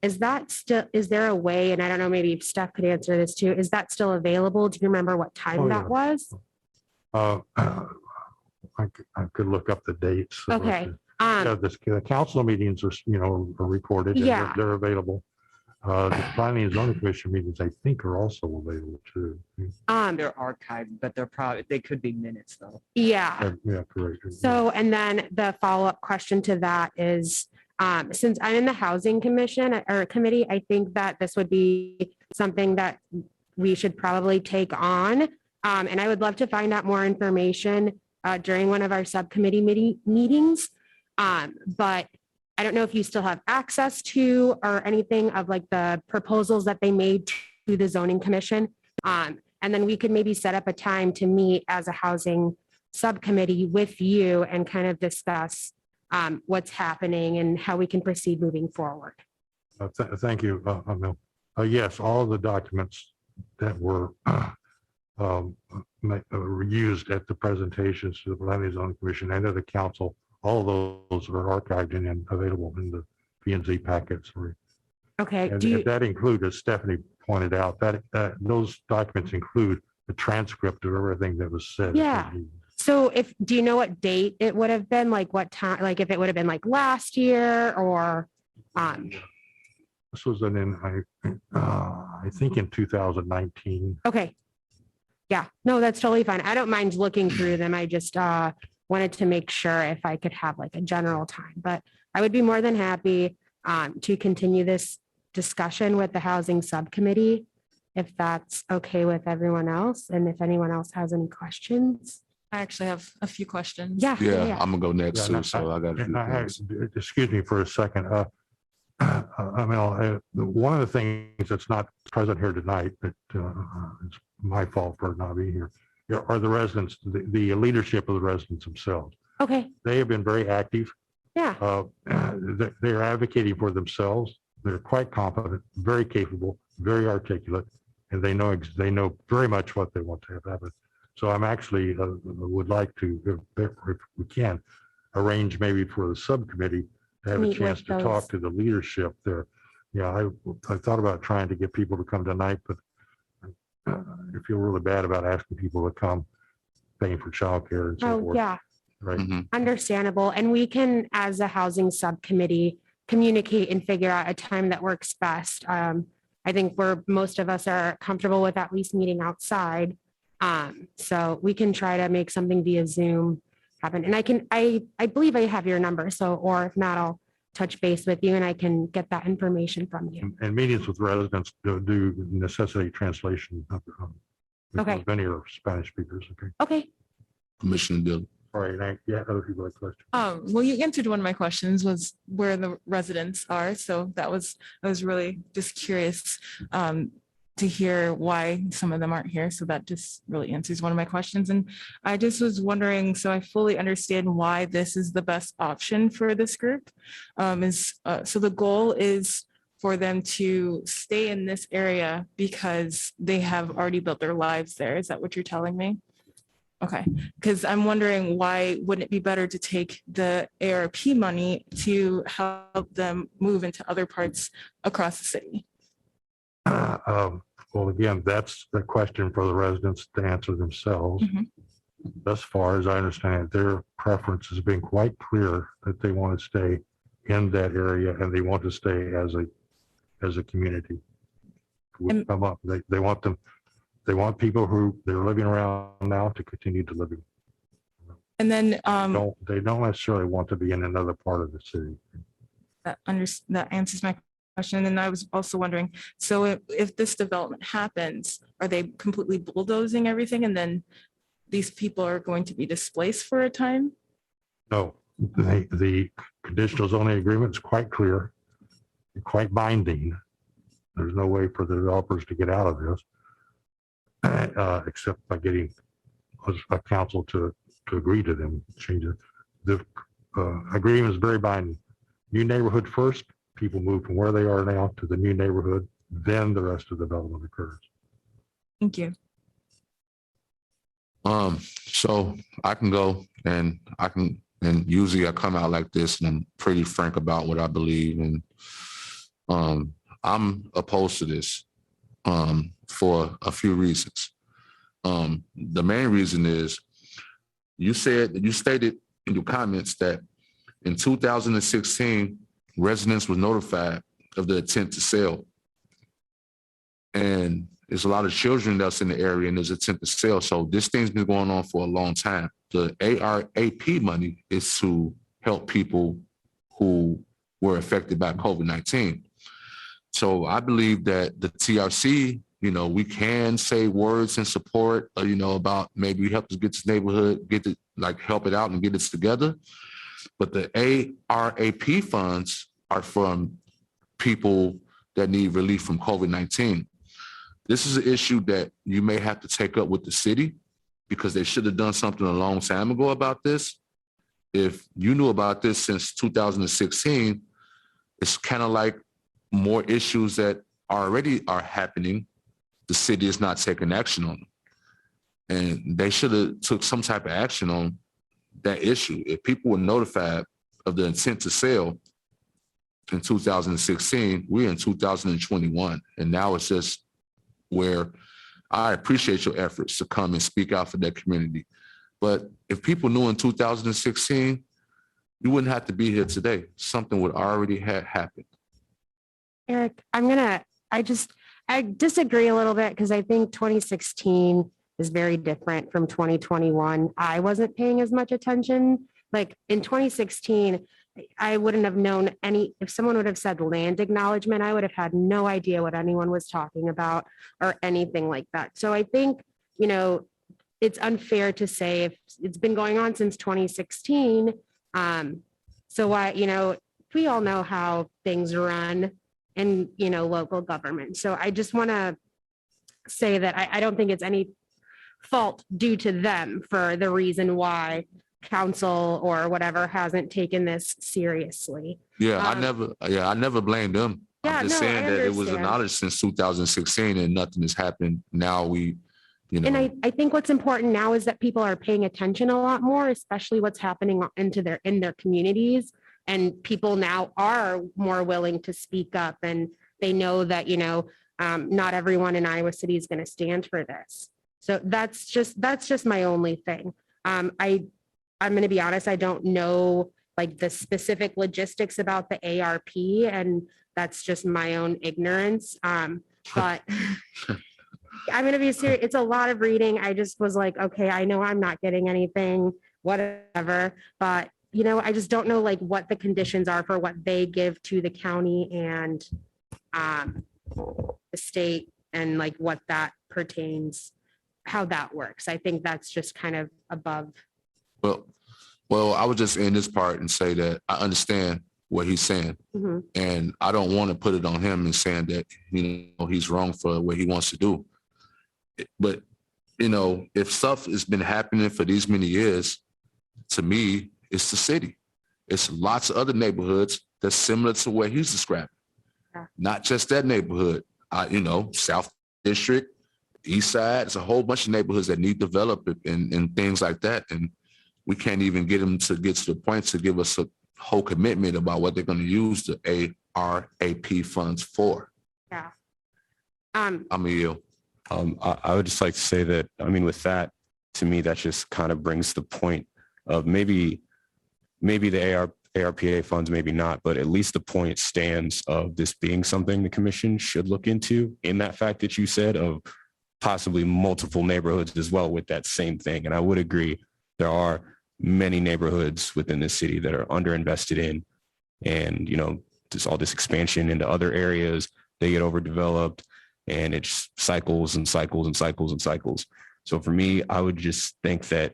C: is there a way, and I don't know, maybe if Steph could answer this too, is that still available? Do you remember what time
H: Oh,
C: that
H: yeah.
C: was?
H: I could look up the dates.
C: Okay.
H: Yeah, the council meetings are, are recorded. And
C: Yeah.
H: they're available. The planning and zoning commission meetings, I think, are also available too.
B: They're archived, but they could be minutes though.
C: Yeah.
H: Yeah, correct.
C: So, and then the follow-up question to that is, since I'm in the housing commission or committee, I think that this would be something that we should probably take on. And I would love to find out more information during one of our subcommittee meetings. But I don't know if you still have access to or anything of like the proposals that they made to the zoning commission. And then we could maybe set up a time to meet as a housing subcommittee with you and kind of discuss what's happening and how we can proceed moving forward.
H: Thank you, Emil. Yes, all of the documents that were used at the presentations to the planning and zoning commission and to the council, all of those are archived and available in the P&Z packets.
C: Okay.
H: And
C: Do you,
H: that include, as Stephanie pointed out, that those documents include a transcript of everything that was said.
C: Yeah. So do you know what date it would have been? Like what time, like if it would have been like last year or?
H: This was I think in 2019.
C: Okay. Yeah, no, that's totally fine. I don't mind looking through them. I just wanted to make sure if I could have like a general time, but I would be more than happy to continue this discussion with the housing subcommittee, if that's okay with everyone else. And if anyone else has any questions.
I: I actually have a few questions.
C: Yeah.
F: Yeah, I'm gonna go next
H: Yeah,
F: too,
H: no,
F: so I got a few things.
H: Excuse me for a second. One of the things that's not present here tonight, that it's my fault for not being here, are the residents, the leadership of the residents themselves.
C: Okay.
H: They have been very active.
C: Yeah.
H: They're advocating for themselves. They're quite competent, very capable, very articulate, and they know very much what they want to have happen. So I'm actually would like to, if we can, arrange maybe for the subcommittee to have a
C: Meet
H: chance
C: with
H: to
C: those.
H: talk to the leadership there. Yeah, I thought about trying to get people to come tonight, but I feel really bad about asking people to come, paying for childcare and so
C: Oh,
H: forth.
C: yeah.
H: Right.
F: Mhm.
C: Understandable. And we can, as a housing subcommittee, communicate and figure out a time that works best. I think most of us are comfortable with at least meeting outside. So we can try to make something via Zoom happen. And I believe I have your number. So, or if not, I'll touch base with you and I can get that information from you.
H: And meetings with residents do necessitate translation of
C: Okay.
H: many are Spanish speakers. Okay.
C: Okay.
F: Commissioner Dillon.
H: All right. Yeah, other people have questions.
I: Well, you answered one of my questions was where the residents are. So I was really just curious to hear why some of them aren't here. So that just really answers one of my questions. And I just was wondering, so I fully understand why this is the best option for this group. So the goal is for them to stay in this area because they have already built their lives there. Is that what you're telling me? Okay, because I'm wondering why wouldn't it be better to take the ARP money to help them move into other parts across the city?
H: Well, again, that's the question for the residents to answer themselves.
I: Mhm.
H: Thus far as I understand it, their preference has been quite clear that they want to stay in that area and they want to stay as a community.
I: And-
H: Come up, they want people who they're living around now to continue to live.
I: And then
H: They don't necessarily want to be in another part of the city.
I: that answers my question. And I was also wondering, so if this development happens, are they completely bulldozing everything and then these people are going to be displaced for a time?
H: No, the conditional zoning agreement is quite clear, quite binding. There's no way for the developers to get out of this, except by getting a council to agree to them, change it. The agreement is very binding. New neighborhood first, people move from where they are now to the new neighborhood, then the rest of the development occurs.
I: Thank you.
F: So I can go and usually I come out like this and I'm pretty frank about what I believe. And I'm opposed to this for a few reasons. The main reason is you stated in your comments that in 2016, residents were notified of the intent to sell. And there's a lot of children that's in the area and there's intent to sell. So this thing's been going on for a long time. The ARAP money is to help people who were affected by COVID-19. So I believe that the TRC, we can say words in support, about maybe help us get this neighborhood, help it out and get it together. But the ARAP funds are from people that need relief from COVID-19. This is an issue that you may have to take up with the city because they should have done something a long time ago about this. If you knew about this since 2016, it's kind of like more issues that already are happening. The city is not taking action on them. And they should have took some type of action on that issue. If people were notified of the intent to sell in 2016, we're in 2021. And now it's just where I appreciate your efforts to come and speak out for that community. But if people knew in 2016, you wouldn't have to be here today. Something would already have happened.
C: Eric, I disagree a little bit because I think 2016 is very different from 2021. I wasn't paying as much attention. Like in 2016, I wouldn't have known if someone would have said land acknowledgement, I would have had no idea what anyone was talking about or anything like that. So I think, it's unfair to say if it's been going on since 2016. We all know how things run in, local government. So I just want to say that I don't think it's any fault due to them for the reason why council or whatever hasn't taken this seriously.
F: I never blamed them. I'm just saying that it was acknowledged since 2016 and nothing has happened. Now And
C: I think what's important now is that people are paying attention a lot more, especially what's happening in their communities. And people now are more willing to speak up and they know that, not everyone in Iowa City is going to stand for this. So that's just my only thing. I'm going to be honest, I don't know the specific logistics about the ARP, and that's just my own ignorance. But I'm going to be serious. It's a lot of reading. I just was like, okay, I know I'm not getting anything, whatever, but I just don't know what the conditions are for what they give to the county and the state and what that pertains, how that works. I think that's just kind of above.
F: Well, I would just end this part and say that I understand what he's saying.
C: Mm-hmm.
F: And I don't want to put it on him and saying that, he's wrong for what he wants to do. But, if stuff has been happening for these many years, to me, it's the city. It's lots of other neighborhoods that's similar to what he's describing. Yeah. Not just that neighborhood, South District, East Side. It's a whole bunch of neighborhoods that need development and things like that. And we can't even get them to get to the point to give us a whole commitment about what they're going to use the ARAP funds for.
C: Yeah.
F: I'm a yield.
A: I would just like to say that, with that, to me, that just kind of brings the point of maybe the ARPA funds, maybe not, but at least the point stands of this being something the commission should look into, in that fact that you said of possibly multiple neighborhoods as well with that same thing. And I would agree, there are many neighborhoods within the city that are underinvested in, and, just all this expansion into other areas, they get overdeveloped. And it just cycles and cycles and cycles and cycles. So for me, I would just think that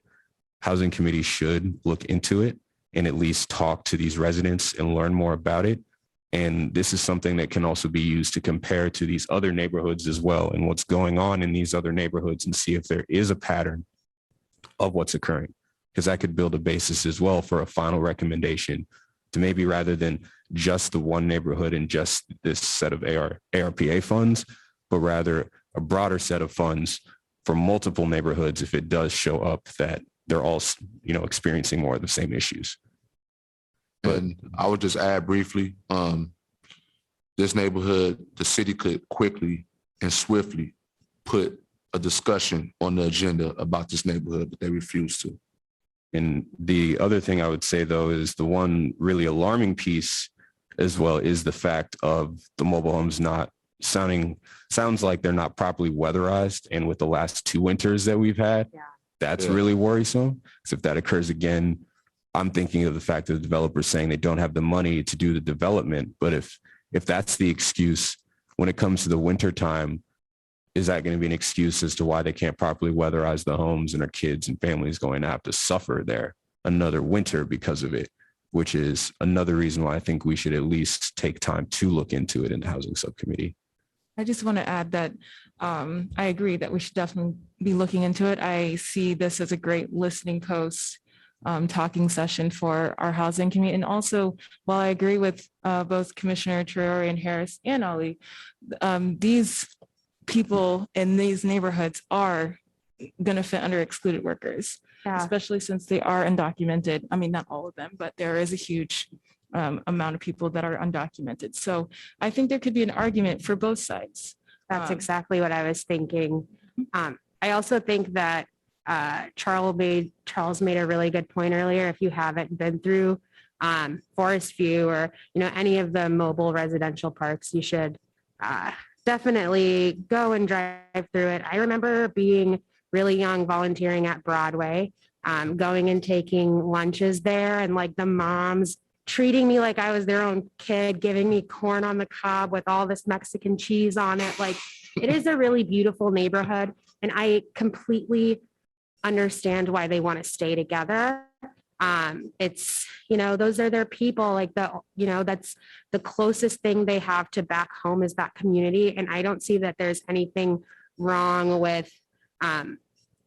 A: housing committee should look into it and at least talk to these residents and learn more about it. And this is something that can also be used to compare to these other neighborhoods as well and what's going on in these other neighborhoods and see if there is a pattern of what's occurring, because that could build a basis as well for a final recommendation to maybe, rather than just the one neighborhood and just this set of ARPA funds, but rather a broader set of funds for multiple neighborhoods if it does show up that they're all, experiencing more of the same issues. But
F: And I would just add briefly, this neighborhood, the city could quickly and swiftly put a discussion on the agenda about this neighborhood, but they refuse to.
A: And the other thing I would say, though, is the one really alarming piece as well is the fact of the mobile homes not sounds like they're not properly weatherized. And with the last 2 winters that we've had, that's really worrisome. Because if that occurs again, I'm thinking of the fact that the developers saying they don't have the money to do the development. But if that's the excuse when it comes to the winter time, is that going to be an excuse as to why they can't properly weatherize the homes and our kids and families going to have to suffer there another winter because of it, which is another reason why I think we should at least take time to look into it in the housing subcommittee.
I: I just want to add that I agree that we should definitely be looking into it. I see this as a great listening post, talking session for our housing community. And also, while I agree with both Commissioner Traore and Harris and Ali, these people in these neighborhoods are going to fit under excluded workers, especially since they are undocumented. I mean, not all of them, but there is a huge amount of people that are undocumented. So I think there could be an argument for both sides.
C: That's exactly what I was thinking. I also think that Charles made a really good point earlier. If you haven't been through Forest View or any of the mobile residential parks, you should definitely go and drive through it. I remember being really young, volunteering at Broadway, going and taking lunches there, and like the moms treating me like I was their own kid, giving me corn on the cob with all this Mexican cheese on it. Like, it is a really beautiful neighborhood, and I completely understand why they want to stay together. It's, those are their people, like that's the closest thing they have to back home is that community. And I don't see that there's anything wrong with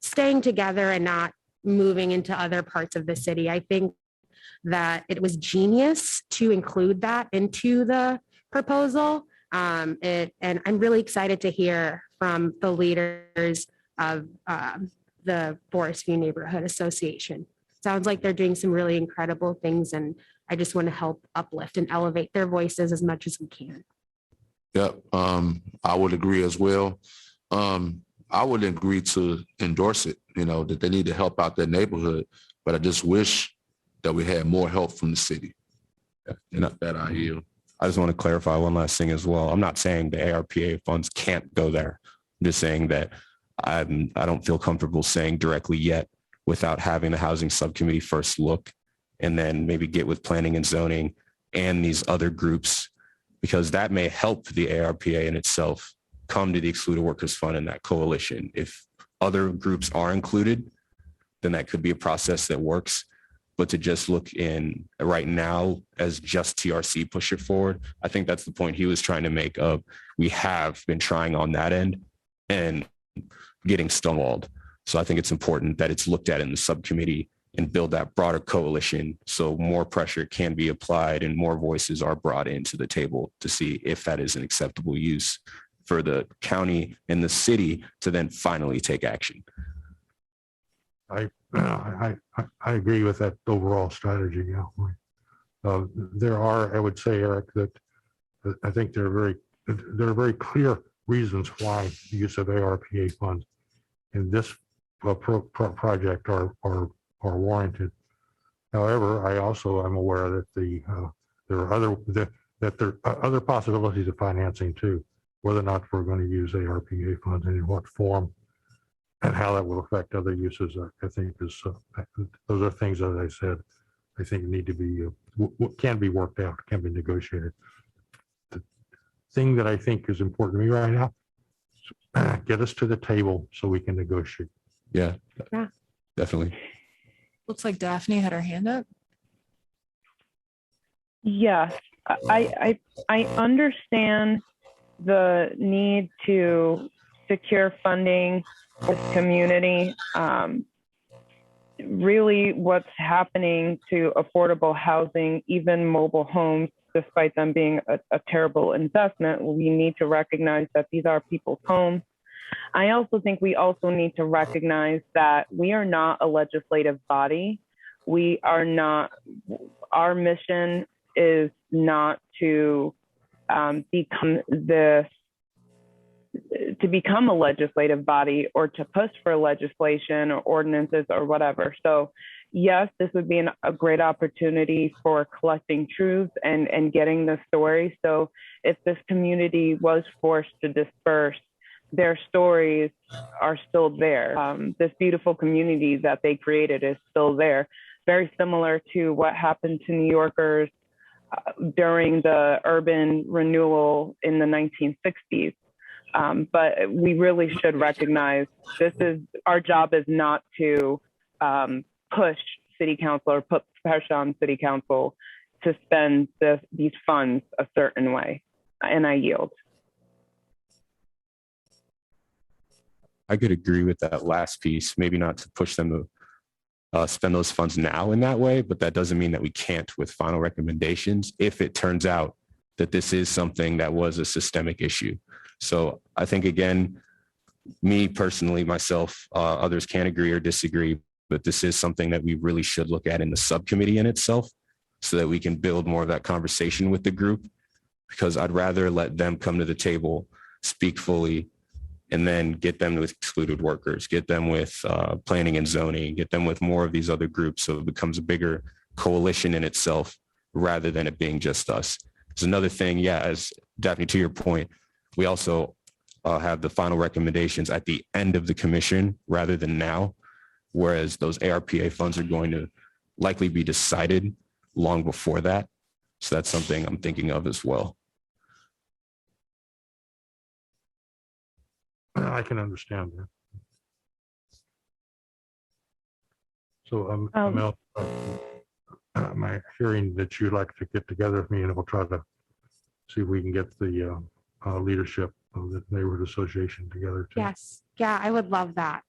C: staying together and not moving into other parts of the city. I think that it was genius to include that into the proposal. And I'm really excited to hear from the leaders of the Forest View Neighborhood Association. Sounds like they're doing some really incredible things, and I just want to help uplift and elevate their voices as much as we can.
F: Yep, I would agree as well. I would agree to endorse it, that they need to help out their neighborhood, but I just wish that we had more help from the city. That I yield.
A: I just want to clarify one last thing as well. I'm not saying the ARPA funds can't go there. I'm just saying that I don't feel comfortable saying directly yet without having the housing subcommittee first look and then maybe get with planning and zoning and these other groups, because that may help the ARPA in itself come to the Excluded Workers Fund and that coalition. If other groups are included, then that could be a process that works. But to just look in right now as just TRC push it forward, I think that's the point he was trying to make of we have been trying on that end and getting stonewalled. So I think it's important that it's looked at in the subcommittee and build that broader coalition so more pressure can be applied and more voices are brought into the table to see if that is an acceptable use for the county and the city to then finally take action.
H: I agree with that overall strategy. There are, I would say, Eric, that I think there are very clear reasons why the use of ARPA funds in this project are warranted. However, I also am aware that there are other possibilities of financing too, whether or not we're going to use ARPA funds and in what form and how that will affect other uses. I think those are things, as I said, I think need to be can be worked out, can be negotiated. The thing that I think is important to me right now, get us to the table so we can negotiate.
A: Yeah, definitely.
I: Looks like Daphne had her hand up.
G: Yes, I understand the need to secure funding with community. Really what's happening to affordable housing, even mobile homes, despite them being a terrible investment, we need to recognize that these are people's homes. I also think we also need to recognize that we are not a legislative body. We are not, our mission is not to become a legislative body or to push for legislation or ordinances or whatever. So yes, this would be a great opportunity for collecting truth and getting the story. So if this community was forced to disperse, their stories are still there. This beautiful community that they created is still there. Very similar to what happened to New Yorkers during the urban renewal in the 1960s. But we really should recognize our job is not to push city council or put pressure on city council to spend these funds a certain way. And I yield.
A: I could agree with that last piece, maybe not to push them to spend those funds now in that way, but that doesn't mean that we can't with final recommendations if it turns out that this is something that was a systemic issue. So I think, again, me personally, myself, others can agree or disagree, but this is something that we really should look at in the subcommittee in itself so that we can build more of that conversation with the group, because I'd rather let them come to the table, speak fully, and then get them with excluded workers, get them with planning and zoning, get them with more of these other groups so it becomes a bigger coalition in itself rather than it being just us. There's another thing, yeah, as Daphne, to your point, we also have the final recommendations at the end of the commission rather than now, whereas those ARPA funds are going to likely be decided long before that. So that's something I'm thinking of as well.
H: I can understand that. So am I hearing that you'd like to get together with me and we'll try to see if we can get the leadership of the neighborhood association together too?
C: Yes. Yeah, I would love that.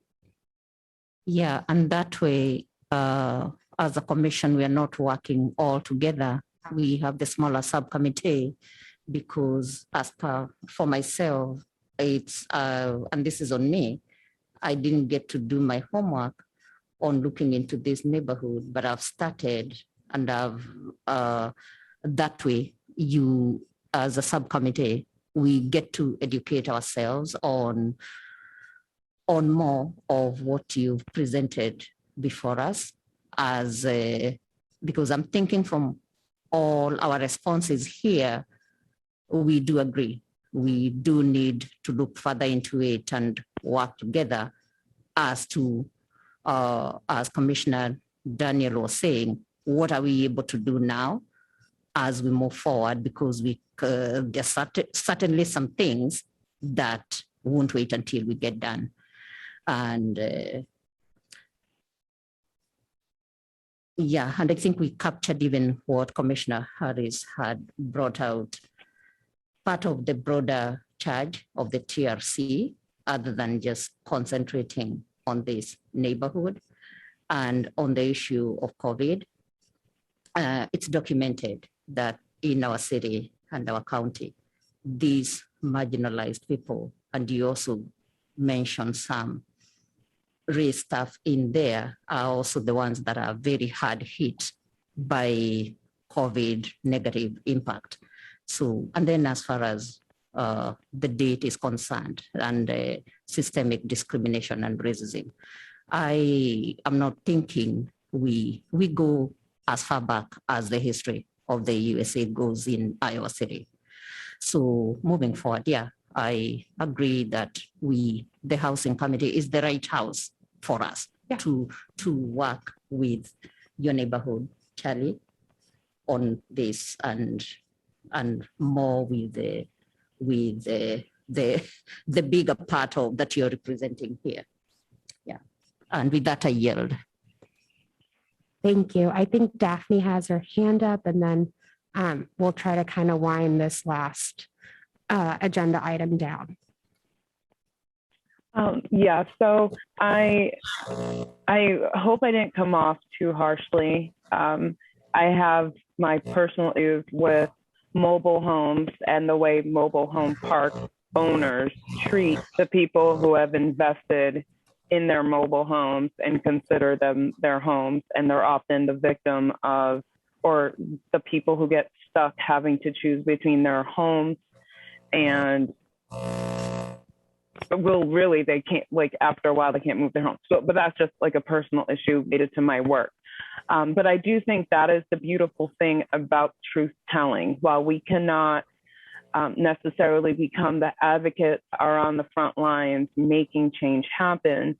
E: Yeah, and that way, as a commission, we are not working all together. We have the smaller subcommittee because for myself, it's, and this is on me, I didn't get to do my homework on looking into this neighborhood, but I've started and that way you, as a subcommittee, we get to educate ourselves on more of what you've presented before us because I'm thinking from all our responses here, we do agree. We do need to look further into it and work together as Commissioner Daniel was saying, what are we able to do now as we move forward? Because there's certainly some things that won't wait until we get done. And yeah, and I think we captured even what Commissioner Harris had brought out, part of the broader charge of the TRC, other than just concentrating on this neighborhood and on the issue of COVID. It's documented that in our city and our county, these marginalized people, and you also mentioned some race stuff in there, are also the ones that are very hard hit by COVID negative impact. So, and then as far as the date is concerned and systemic discrimination and racism, I am not thinking we go as far back as the history of the USA goes in Iowa City. So moving forward, yeah, I agree that the housing committee is the right house for us to work with your neighborhood, Charlie, on this and more with the bigger part of that you're representing here. Yeah, and with that I yield.
C: Thank you. I think Daphne has her hand up, and then we'll try to kind of wind this last agenda item down.
G: Yeah, so I hope I didn't come off too harshly. I have my personal issues with mobile homes and the way mobile home parks owners treat the people who have invested in their mobile homes and consider them their homes, and they're often the victim of, or the people who get stuck having to choose between their homes and, well, really, they can't, like, after a while, they can't move their homes. So, but that's just like a personal issue related to my work. But I do think that is the beautiful thing about truth telling. While we cannot necessarily become the advocates are on the front lines making change happen,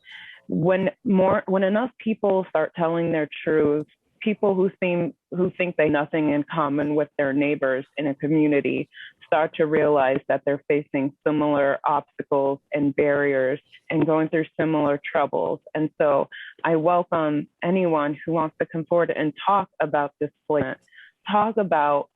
G: when enough people start telling their truth, people who think they have nothing in common with their neighbors in a community start to realize that they're facing similar obstacles and barriers and going through similar troubles. And so I welcome anyone who wants to come forward and talk about displacement, talk about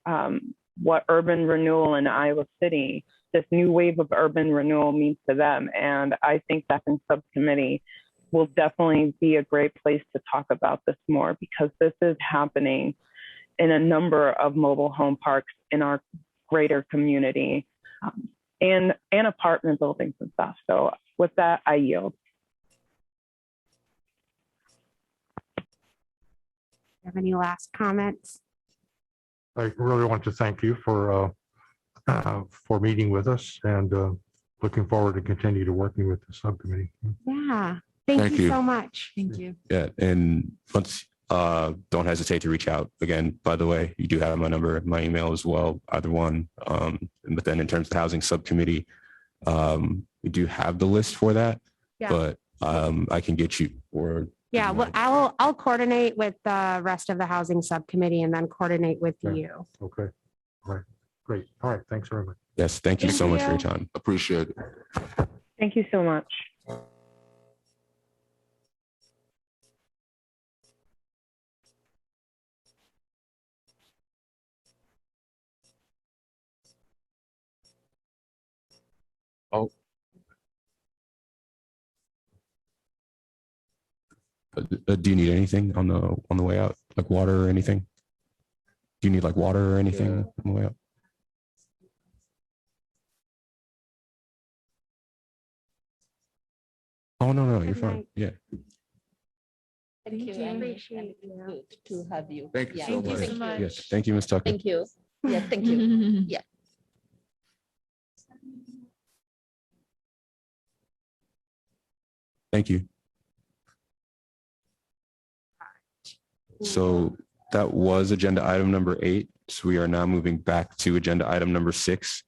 G: what urban renewal in Iowa City, this new wave of urban renewal means to them. And I think that in subcommittee will definitely be a great place to talk about this more, because this is happening in a number of mobile home parks in our greater community, and apartment buildings and stuff. So with that, I yield.
C: Have any last comments?
H: I really want to thank you for meeting with us, and looking forward to continue to working with the subcommittee.
C: Yeah, thank you so much.
I: Thank you.
A: Yeah, and once, don't hesitate to reach out. Again, by the way, you do have my number, my email as well, either one. But then in terms of the housing subcommittee, we do have the list for that,
C: Yeah.
A: but I can get you, or
C: Yeah, well, I'll coordinate with the rest of the housing subcommittee and then coordinate with
H: Okay.
C: you.
H: Okay, all right, great. All right, thanks very much.
A: yes, thank you
C: Thank
A: so much for
C: you.
A: your time.
F: Appreciate it.
G: Thank you so much.
A: Oh. Do you need anything on the way out, like water or anything? Do you need like water or anything on the way out? Oh, no, you're
C: Good
A: fine.
C: night.
A: Yeah.
E: Thank you.
C: you.
E: and
C: Appreciate you.
E: good to have you.
F: Thank you
E: Yeah,
F: so
I: Thank you
F: much.
I: so much.
A: Yes. Thank you, Ms. Tucker.
E: Thank you. Yeah, thank you. Yeah.
A: Thank you. So that was agenda item number 8. So we are now moving back to agenda item number 6,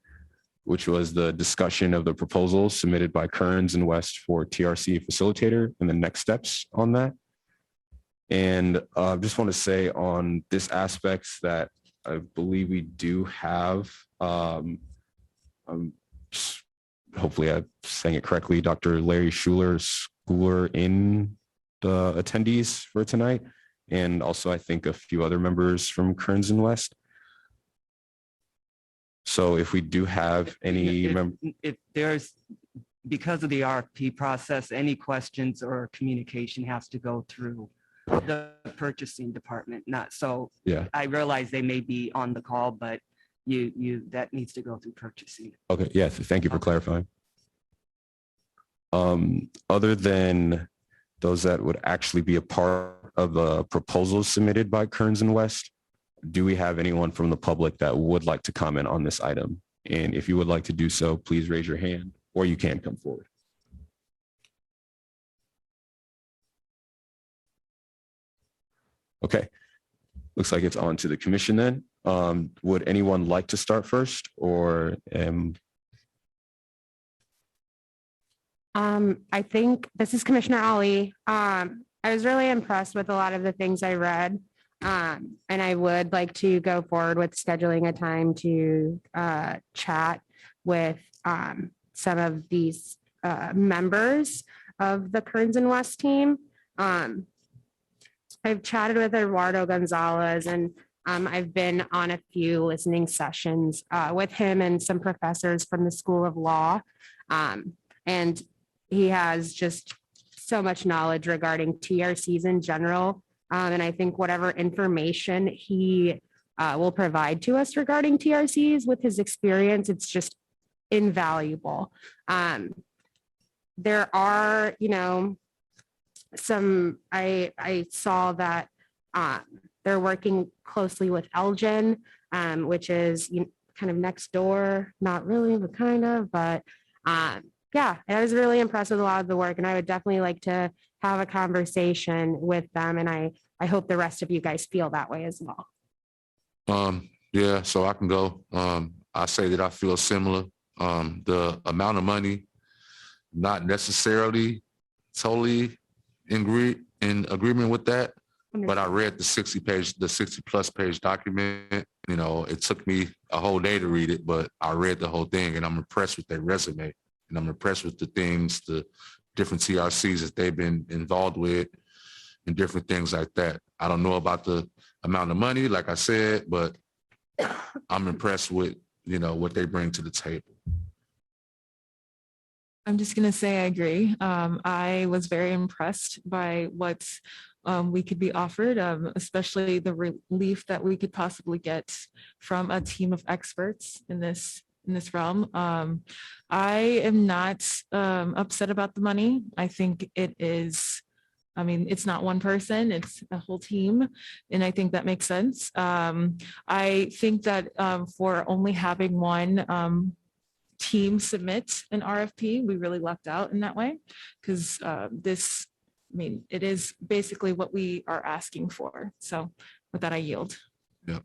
A: which was the discussion of the proposals submitted by Kearns and West for TRC facilitator and the next steps on that. And I just want to say on this aspect that I believe we do have, hopefully I'm saying it correctly, Dr. Larry Schooler in the attendees for tonight. And also, I think a few other members from Kearns and West. So if we do have any,
B: If there's, because of the RFP process, any questions or communication has to go through the purchasing department, not so.
A: yeah,
B: I realize they may be on the call, but that needs to go through purchasing.
A: okay, yeah, thank you for clarifying. Other than those that would actually be a part of the proposals submitted by Kearns and West, do we have anyone from the public that would like to comment on this item? And if you would like to do so, please raise your hand, or you can come forward. Okay, looks like it's on to the commission then. Would anyone like to start first, or
C: I think this is Commissioner Ali. I was really impressed with a lot of the things I read. And I would like to go forward with scheduling a time to chat with some of these members of the Kearns and West team. I've chatted with Eduardo Gonzalez, and I've been on a few listening sessions with him and some professors from the School of Law. And he has just so much knowledge regarding TRCs in general. And I think whatever information he will provide to us regarding TRCs with his experience, it's just invaluable. There are, I saw that they're working closely with Elgin, which is kind of next door, not really, but kind of, but yeah, I was really impressed with a lot of the work, and I would definitely like to have a conversation with them. And I hope the rest of you guys feel that way as well.
F: Yeah, so I can go. I say that I feel similar. The amount of money, not necessarily totally in agreement with that, but I read the 60+ page document. It took me a whole day to read it, but I read the whole thing, and I'm impressed with their resume, and I'm impressed with the different TRCs that they've been involved with and different things like that. I don't know about the amount of money, like I said, but I'm impressed with, what they bring to the table.
I: I'm just going to say I agree. I was very impressed by what we could be offered, especially the relief that we could possibly get from a team of experts in this realm. I am not upset about the money. I think it's not one person, it's a whole team. And I think that makes sense. I think that for only having one team submit an RFP, we really lucked out in that way, because it is basically what we are asking for. So with that, I yield.
F: Yeah.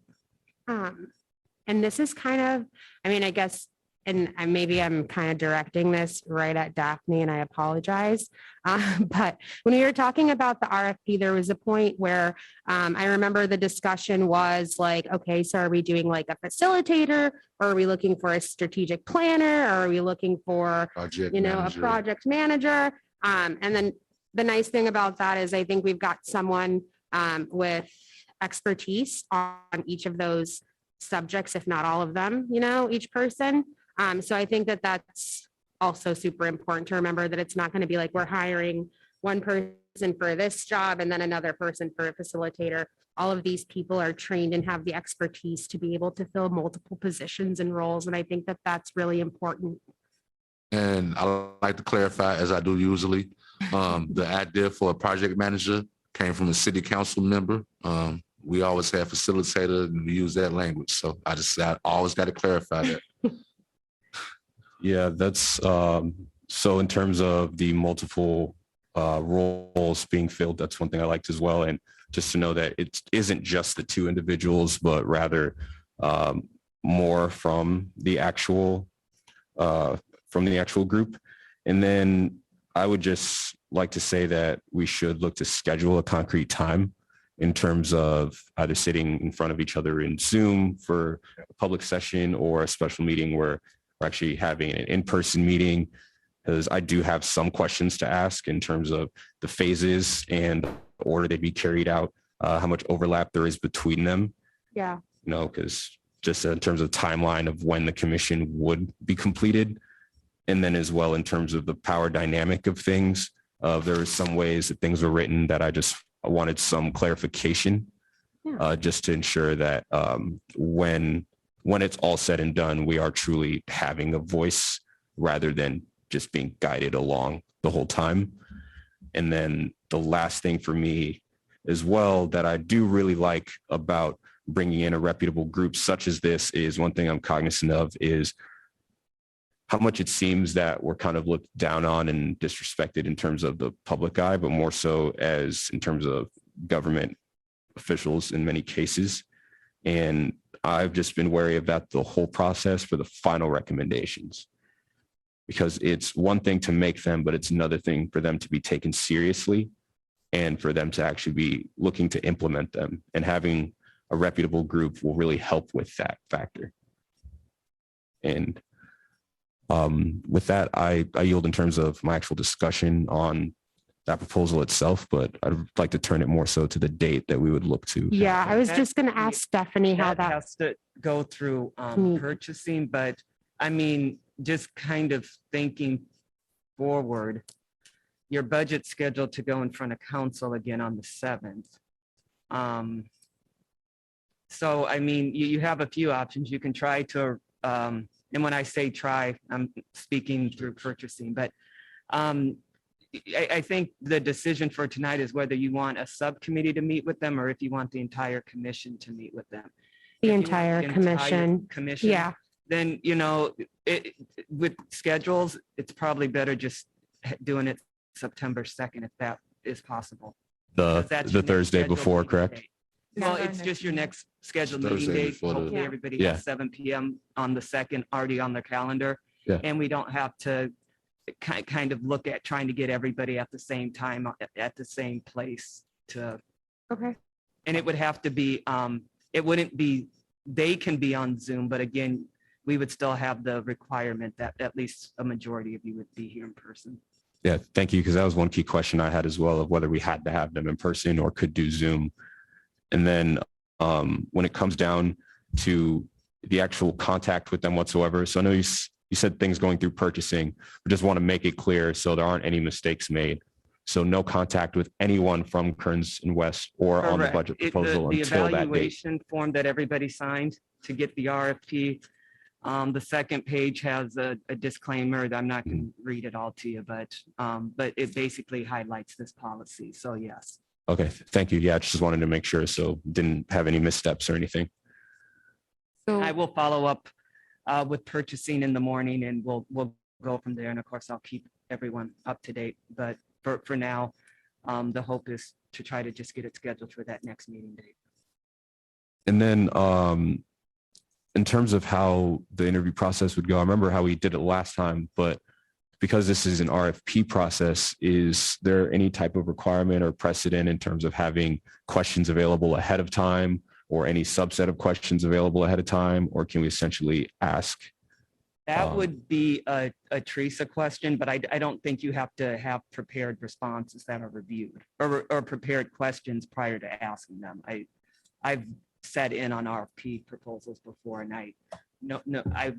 C: And this is kind of, I guess, and maybe I'm kind of directing this right at Daphne, and I apologize. But when we were talking about the RFP, there was a point where I remember the discussion was like, okay, so are we doing like a facilitator, or are we looking for a strategic planner, or are we looking for, a project manager? And then the nice thing about that is I think we've got someone with expertise on each of those subjects, if not all of them, each person. So I think that that's also super important to remember, that it's not going to be like we're hiring one person for this job and then another person for a facilitator. All of these people are trained and have the expertise to be able to fill multiple positions and roles. And I think that that's really important.
F: And I like to clarify, as I do usually, the idea for a project manager came from a city council member. We always have facilitator, and we use that language. So I always got to clarify that.
A: Yeah, that's so in terms of the multiple roles being filled, that's one thing I liked as well. And just to know that it isn't just the two individuals, but rather more from the actual group. And then I would just like to say that we should look to schedule a concrete time in terms of either sitting in front of each other in Zoom for a public session, or a special meeting where we're actually having an in-person meeting, because I do have some questions to ask in terms of the phases and the order they be carried out, how much overlap there is between them.
C: Yeah.
A: Because just in terms of timeline of when the commission would be completed. And then as well, in terms of the power dynamic of things, there are some ways that things were written that I wanted some clarification, just to ensure that when it's all said and done, we are truly having a voice rather than just being guided along the whole time. And then the last thing for me as well that I do really like about bringing in a reputable group such as this is, one thing I'm cognizant of is how much it seems that we're kind of looked down on and disrespected in terms of the public eye, but more so as in terms of government officials in many cases. And I've just been wary of that the whole process for the final recommendations, because it's one thing to make them, but it's another thing for them to be taken seriously and for them to actually be looking to implement them. And having a reputable group will really help with that factor. And with that, I yield in terms of my actual discussion on that proposal itself, but I'd like to turn it more so to the date that we would look to.
C: Yeah, I was just going to ask Stephanie how that
B: has to go through purchasing, but just kind of thinking forward, your budget's scheduled to go in front of council again on the 7th. So, you have a few options. You can try to and when I say try, I'm speaking through purchasing, but I think the decision for tonight is whether you want a subcommittee to meet with them or if you want the entire commission to meet with them.
C: The
B: If you want
C: entire commission.
B: Commission.
C: Yeah.
B: Then, with schedules, it's probably better just doing it September 2nd, if that is possible.
A: The
B: That's your next
A: Thursday
B: scheduled
A: before,
B: meeting
A: correct?
B: date. Well,
I: Yeah.
B: it's just your next scheduled meeting
F: Thursday
B: date.
F: before the-
B: Hopefully
C: Yeah.
B: everybody
A: Yeah.
B: has 7 PM on the 2nd already on their calendar.
A: Yeah.
B: And we don't have to kind of look at trying to get everybody at the same time, at the same place to,
C: Okay.
B: and it would have to be, it wouldn't be, they can be on Zoom, but again, we would still have the requirement that at least a majority of you would be here in person.
A: Yeah, thank you, because that was one key question I had as well of whether we had to have them in person or could do Zoom. And then when it comes down to the actual contact with them whatsoever, so I know you said things going through purchasing, but just want to make it clear so there aren't any mistakes made. So no contact with anyone from Kearns and West or on the
B: Correct.
A: budget
B: The
A: proposal until that date.
B: evaluation form that everybody signed to get the RFP. The second page has a disclaimer that I'm not going to read it all to you, but it basically highlights this policy. So yes.
A: Okay, thank you. Yeah, I just wanted to make sure so didn't have any missteps or anything.
I: So
B: I will follow up with purchasing in the morning and we'll go from there. And of course, I'll keep everyone up to date. But for now, the hope is to try to just get it scheduled for that next meeting date.
A: And then in terms of how the interview process would go, I remember how we did it last time, but because this is an RFP process, is there any type of requirement or precedent in terms of having questions available ahead of time or any subset of questions available ahead of time? Or can we essentially ask?
B: That would be a Teresa question, but I don't think you have to have prepared responses that are reviewed or prepared questions prior to asking them. I've sat in on RFP proposals before and I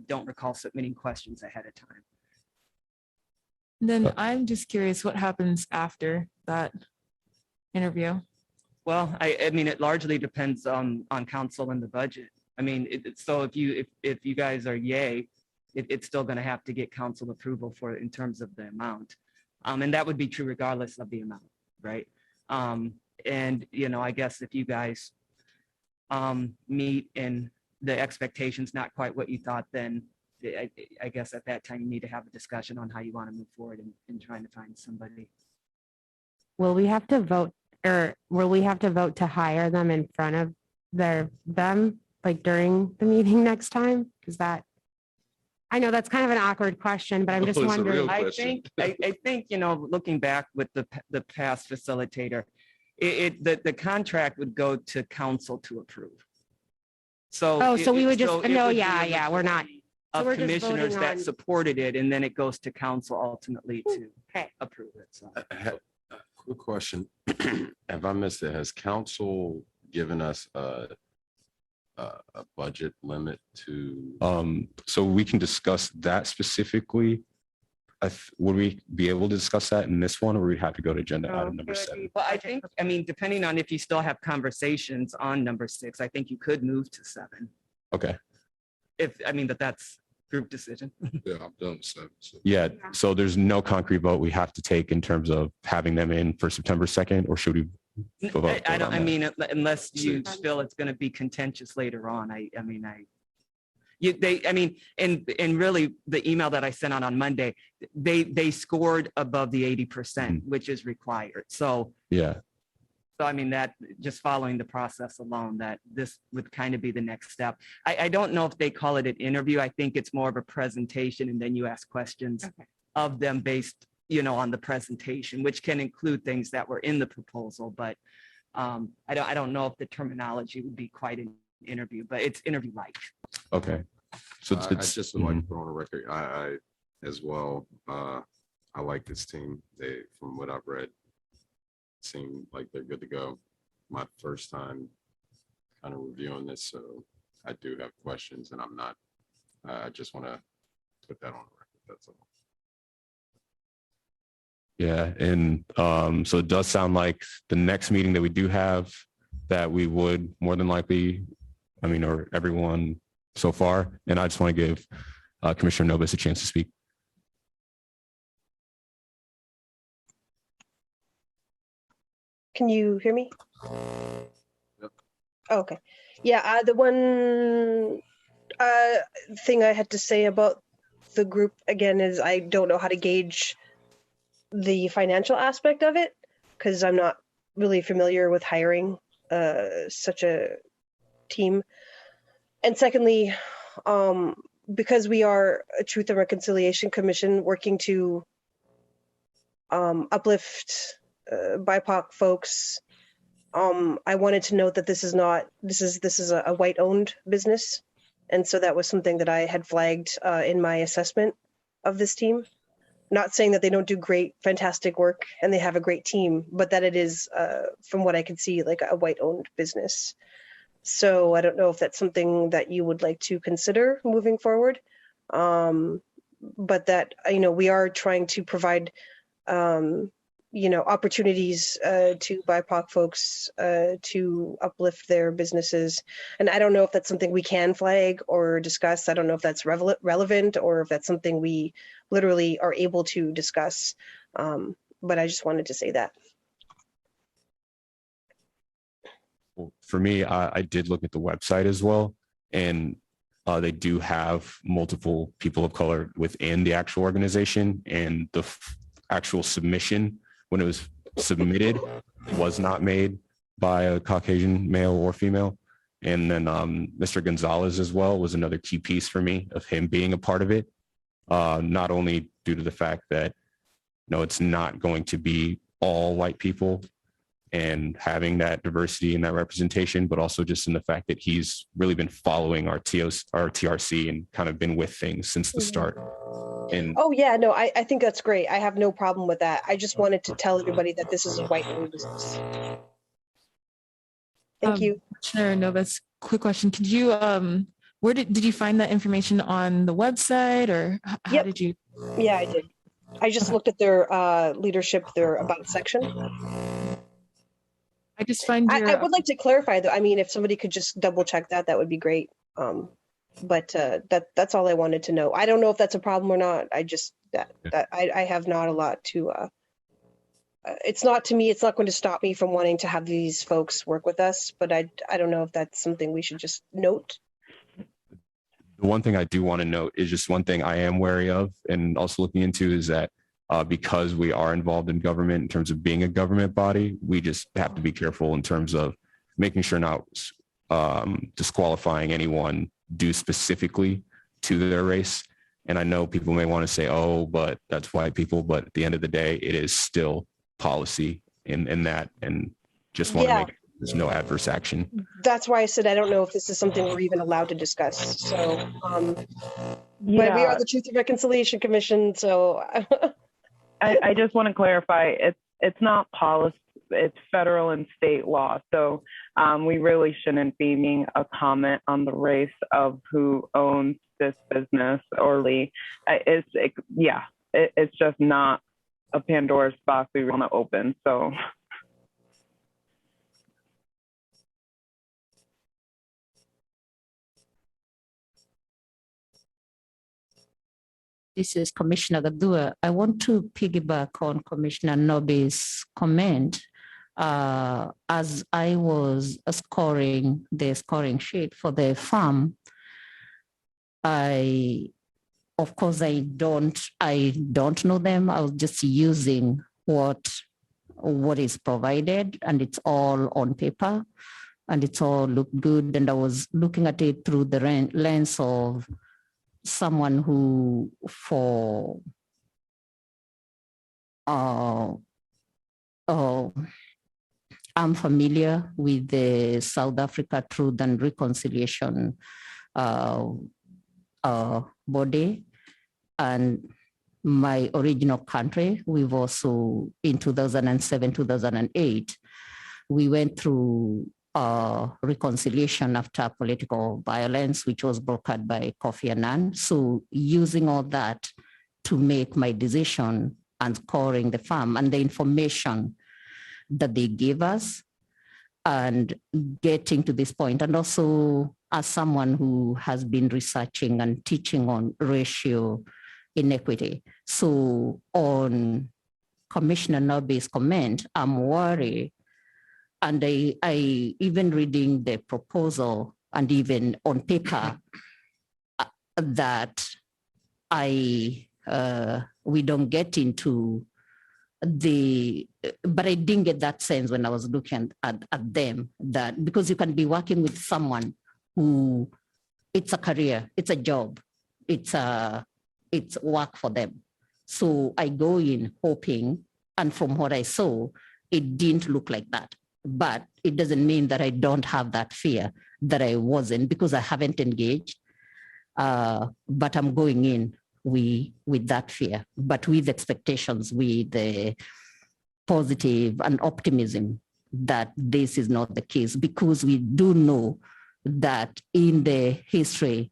B: don't recall submitting questions ahead of time.
I: then I'm just curious, what happens after that interview?
B: Well, I mean, it largely depends on council and the budget. I mean, so if you guys are yay, it's still going to have to get council approval for in terms of the amount. And that would be true regardless of the amount, right? And, I guess if you guys meet and the expectations not quite what you thought, then I guess at that time you need to have a discussion on how you want to move forward in trying to find somebody.
C: Will we have to vote or will we have to vote to hire them in front of them like during the meeting next time? Is that, I know that's kind of an awkward question, but I'm just
F: Oh, it's a
C: wondering.
F: real
B: I
F: question.
B: think, looking back with the past facilitator, the contract would go to council to approve. So.
C: Oh, so we would just,
B: so it
C: no,
B: would be a
C: yeah, we're not.
B: majority
C: So
B: Of
C: we're just
B: commissioners
C: voting
B: that
C: on-
B: supported it, and then it goes to council ultimately to
C: Okay.
B: approve it. So.
J: Quick question. Have I missed it? Has council given us a budget limit to?
A: So we can discuss that specifically. Would we be able to discuss that in this one, or we'd have to go to agenda item number 7?
B: Well, I mean, depending on if you still have conversations on number 6, I think you could move to 7.
A: Okay.
B: But that's group decision.
F: Yeah, I'm done with 7. So.
A: Yeah. So there's no concrete vote we have to take in terms of having them in for September 2nd, or should we? vote
B: I don't,
A: on
B: I
A: that?
B: mean, unless you feel it's going to be contentious later on, and really the email that I sent out on Monday, they scored above the 80%, which is required. So,
A: Yeah.
B: I mean, that just following the process alone, that this would kind of be the next step. I don't know if they call it an interview. I think it's more of a presentation and then you ask questions of them based, on the presentation, which can include things that were in the proposal. But I don't know if the terminology would be quite an interview, but it's interview-like.
A: Okay. So
J: I just would like to put on a record, I as well, I like this team. They, from what I've read, seem like they're good to go. My first time kind of reviewing this, so I do have questions and I'm not, I just want to put that on the record. That's all.
A: Yeah. And so it does sound like the next meeting that we do have, that we would more than likely, or everyone so far. And I just want to give Commissioner Novus a chance to speak.
D: Can you hear me? Okay. Yeah, the one thing I had to say about the group again is I don't know how to gauge the financial aspect of it because I'm not really familiar with hiring such a team. And secondly, because we are a Truth and Reconciliation Commission working to uplift BIPOC folks, I wanted to note that this is a white-owned business, and so that was something that I had flagged in my assessment of this team. Not saying that they don't do great, fantastic work, and they have a great team, but that it is, from what I can see, like a white-owned business. So I don't know if that's something that you would like to consider moving forward, but that we are trying to provide opportunities to BIPOC folks to uplift their businesses. And I don't know if that's something we can flag or discuss. I don't know if that's relevant or if that's something we literally are able to discuss. But I just wanted to say that.
A: Well, for me, I did look at the website as well, and they do have multiple people of color within the actual organization, and the actual submission when it was submitted was not made by a Caucasian male or female. And then Mr. Gonzalez as well was another key piece for me of him being a part of it, not only due to the fact that, it's not going to be all white people and having that diversity and that representation, but also just in the fact that he's really been following our TRC and kind of been with things since the start. And
D: oh yeah, no, I think that's great. I have no problem with that. I just wanted to tell everybody that this is a white-owned business. Thank you.
I: Commissioner Novus, quick question. Could you, where did you find that information on the website, or how did you?
D: Yeah, I did. I just looked at their leadership, their about section.
I: I just find
D: I would like to clarify though. I mean, if somebody could just double check that, that would be great. But that's all I wanted to know. I don't know if that's a problem or not. I just I have not a lot to. It's not to me. It's not going to stop me from wanting to have these folks work with us. But I don't know if that's something we should just note.
A: the one thing I do want to note is just one thing I am wary of and also looking into is that because we are involved in government in terms of being a government body, we just have to be careful in terms of making sure not disqualifying anyone due specifically to their race. And I know people may want to say, oh, but that's white people. But at the end of the day, it is still policy in that. And just want to make there's no adverse action.
D: That's why I said I don't know if this is something we're even allowed to discuss. So, but we are the Truth and Reconciliation Commission. So
G: I just want to clarify, it's not policy, it's federal and state law. So we really shouldn't be making a comment on the race of who owns this business or Lee. It's just not a Pandora's box we want to open. So.
E: This is Commissioner Gadua. I want to piggyback on Commissioner Nobi's comment. As I was scoring the scoring sheet for the farm, of course, I don't know them. I was just using what is provided, and it's all on paper, and it's all looked good. And I was looking at it through the lens of someone who I'm familiar with the South Africa Truth and Reconciliation body, and my original country. We've also, in 2007, 2008, we went through reconciliation after political violence, which was brokered by Kofi Annan. So using all that to make my decision and scoring the farm and the information that they gave us, and getting to this point, and also as someone who has been researching and teaching on racial inequity. So on Commissioner Nobi's comment, I'm worried, and I even reading the proposal and even on paper that we don't get into but I didn't get that sense when I was looking at them, that because you can be working with someone who it's a career, it's a job, it's work for them. So I go in hoping, and from what I saw, it didn't look like that. But it doesn't mean that I don't have that fear, that I wasn't, because I haven't engaged. But I'm going in with that fear, but with expectations, with the positive and optimism that this is not the case, because we do know that in the history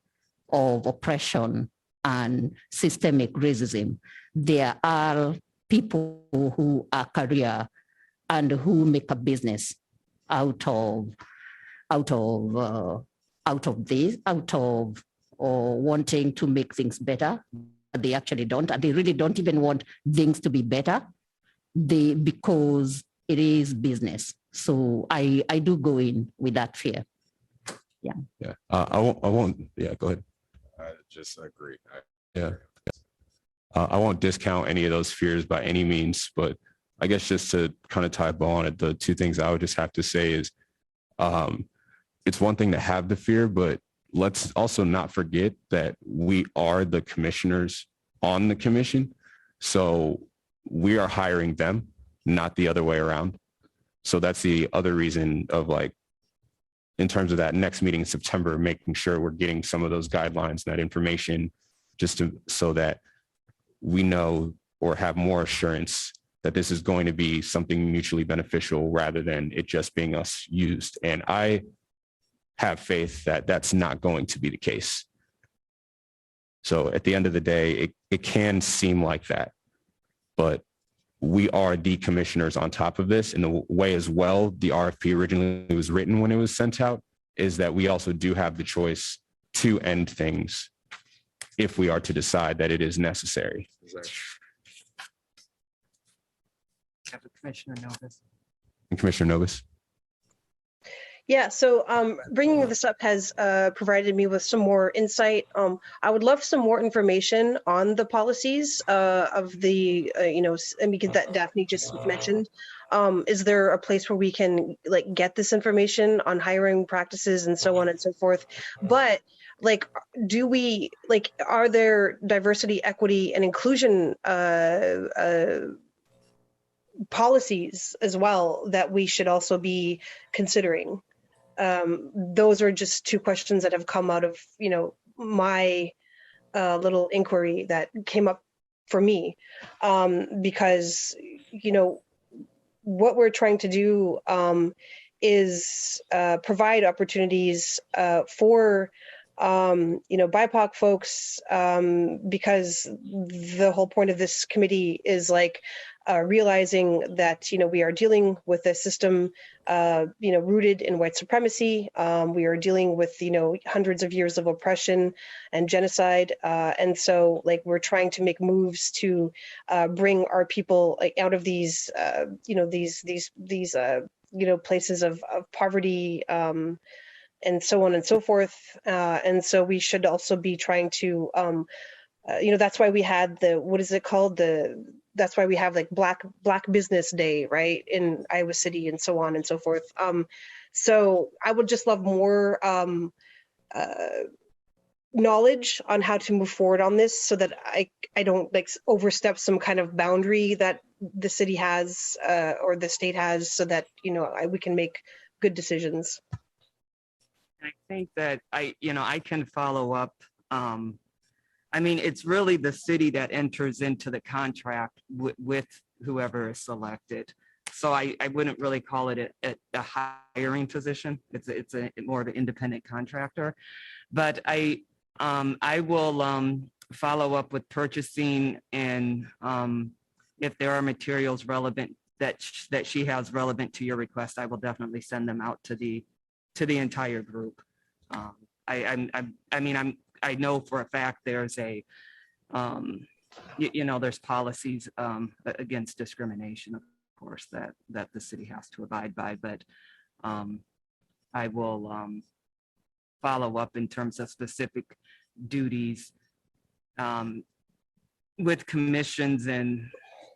E: of oppression and systemic racism, there are people who are career and who make a business out of or wanting to make things better. They actually don't, and they really don't even want things to be better. Because it is business. So I do go in with that fear. Yeah.
A: Yeah. I won't. Yeah. Go ahead.
J: I just agree.
A: Yeah. I won't discount any of those fears by any means, but I guess just to kind of tie a bow on it, the two things I would just have to say is, it's one thing to have the fear, but let's also not forget that we are the commissioners on the commission. So we are hiring them, not the other way around. So that's the other reason of, like, in terms of that next meeting in September, making sure we're getting some of those guidelines, that information, so that we know or have more assurance that this is going to be something mutually beneficial rather than it just being us used. And I have faith that that's not going to be the case. So at the end of the day, it can seem like that, but we are the commissioners on top of this. And the way as well the RFP originally was written when it was sent out is that we also do have the choice to end things if we are to decide that it is necessary.
B: Commissioner Novus.
A: And Commissioner Novus.
D: Yeah, so bringing this up has provided me with some more insight. I would love some more information on the policies of the, that Daphne just mentioned. Is there a place where we can get this information on hiring practices and so on and so forth? But are there diversity, equity, and inclusion policies as well that we should also be considering? Those are just two questions that have come out of, my little inquiry that came up for me, because, what we're trying to do is provide opportunities for, BIPOC folks, because the whole point of this committee is realizing that, we are dealing with a system, rooted in white supremacy. We are dealing with, hundreds of years of oppression and genocide. And so we're trying to make moves to bring our people out of these, these places of poverty, and so on and so forth. And so we should also be trying to, that's why we had what is it called? That's why we have Black Business Day, right, in Iowa City and so on and so forth. So I would just love more knowledge on how to move forward on this so that I don't overstep some kind of boundary that the city has or the state has, so that, we can make good decisions.
B: I think that I can follow up. It's really the city that enters into the contract with whoever is selected. So I wouldn't really call it a hiring position. It's more of an independent contractor. But I will follow up with purchasing, and if there are materials relevant that she has relevant to your request, I will definitely send them out to the entire group. I know for a fact there's a, there's policies against discrimination, of course, that the city has to abide by, but I will follow up in terms of specific duties with commissions and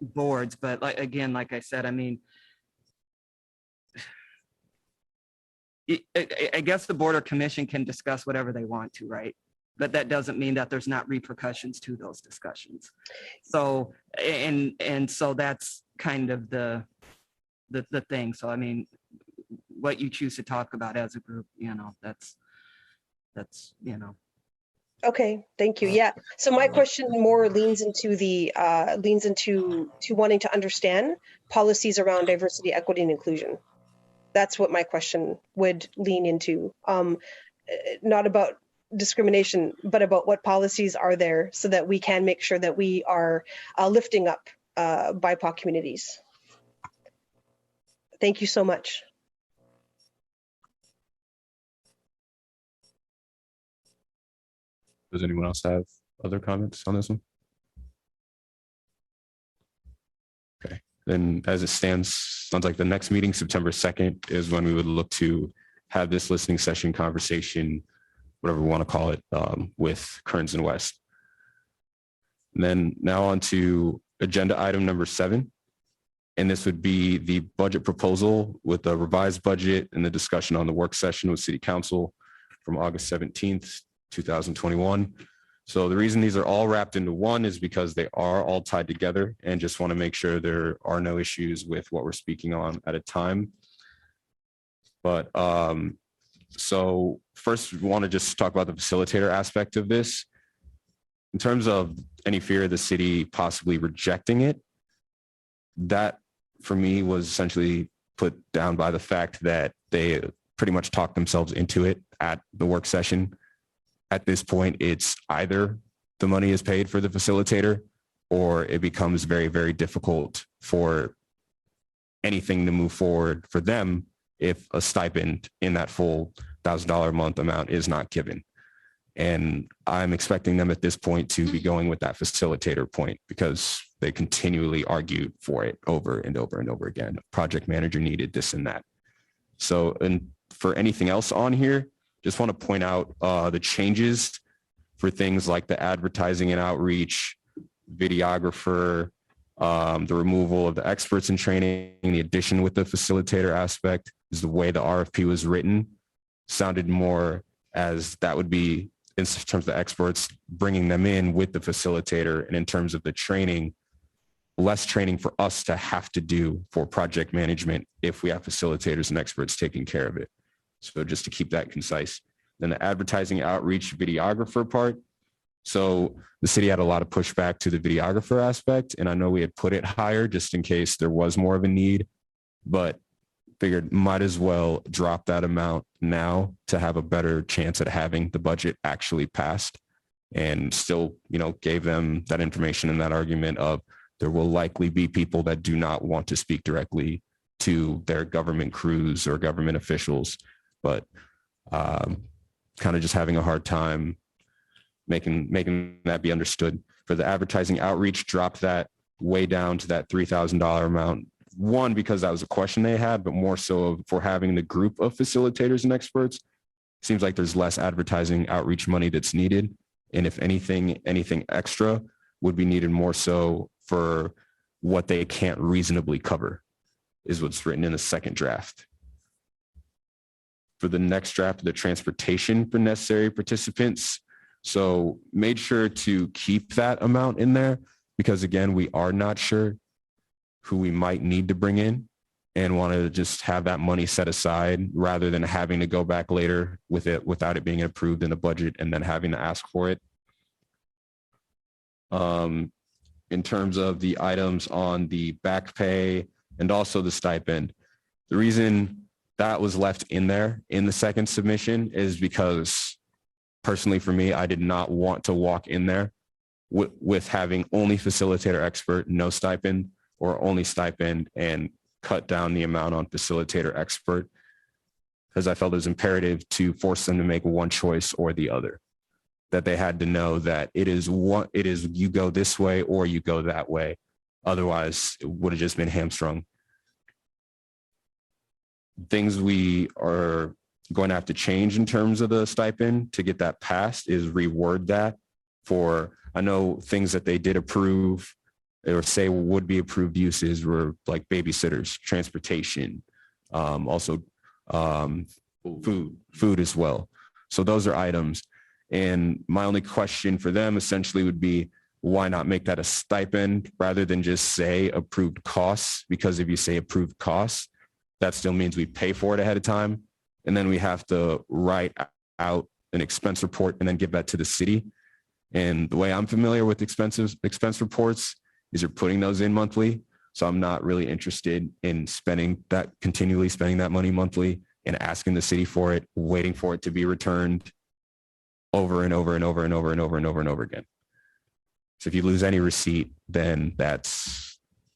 B: boards. But like I said, I mean, I guess the board or commission can discuss whatever they want to, right? But that doesn't mean that there's not repercussions to those discussions. So, and so that's kind of the thing. So, I mean, what you choose to talk about as a group, that's,
D: Okay, thank you. Yeah. So my question more leans into wanting to understand policies around diversity, equity, and inclusion. That's what my question would lean into. Not about discrimination, but about what policies are there so that we can make sure that we are lifting up BIPOC communities. Thank you so much.
A: Does anyone else have other comments on this one? Okay, then as it stands, sounds like the next meeting, September 2nd, is when we would look to have this listening session conversation, whatever we want to call it, with Kearns and West. And then now on to agenda item number 7. And this would be the budget proposal with the revised budget and the discussion on the work session with City Council from August 17th, 2021. So the reason these are all wrapped into one is because they are all tied together, and just want to make sure there are no issues with what we're speaking on at a time. But so first we want to just talk about the facilitator aspect of this. In terms of any fear of the city possibly rejecting it, that for me was essentially put down by the fact that they pretty much talked themselves into it at the work session. At this point, it's either the money is paid for the facilitator or it becomes very, very difficult for anything to move forward for them if a stipend in that full $1,000 a month amount is not given. And I'm expecting them at this point to be going with that facilitator point because they continually argued for it over and over and over again. Project manager needed this and that. So, and for anything else on here, just want to point out the changes for things like the advertising and outreach, videographer, the removal of the experts in training, the addition with the facilitator aspect is the way the RFP was written sounded more as that would be in terms of the experts, bringing them in with the facilitator, and in terms of the training, less training for us to have to do for project management if we have facilitators and experts taking care of it. So just to keep that concise. Then the advertising outreach videographer part. So the city had a lot of pushback to the videographer aspect, and I know we had put it higher just in case there was more of a need, but figured might as well drop that amount now to have a better chance at having the budget actually passed, and still, gave them that information and that argument of there will likely be people that do not want to speak directly to their government crews or government officials, but kind of just having a hard time making that be understood. For the advertising outreach, drop that way down to that $3,000 amount. One, because that was a question they had, but more so for having the group of facilitators and experts. Seems like there's less advertising outreach money that's needed. And if anything extra would be needed more so for what they can't reasonably cover is what's written in the second draft. For the next draft, the transportation for necessary participants. So made sure to keep that amount in there because again, we are not sure who we might need to bring in and want to just have that money set aside rather than having to go back later with it without it being approved in the budget and then having to ask for it. In terms of the items on the back pay and also the stipend, the reason that was left in there in the second submission is because personally for me, I did not want to walk in there with having only facilitator expert, no stipend, or only stipend and cut down the amount on facilitator expert, because I felt it was imperative to force them to make one choice or the other, that they had to know that it is you go this way or you go that way. Otherwise, it would have just been hamstrung. Things we are going to have to change in terms of the stipend to get that passed is reword that for, I know things that they did approve or say would be approved uses were like babysitters, transportation, also food as well. So those are items. And my only question for them essentially would be, why not make that a stipend rather than just say approved costs? Because if you say approved costs, that still means we pay for it ahead of time. And then we have to write out an expense report and then give that to the city. And the way I'm familiar with expense reports is you're putting those in monthly. So I'm not really interested in continually spending that money monthly and asking the city for it, waiting for it to be returned over and over and over and over and over and over and over again. So if you lose any receipt, then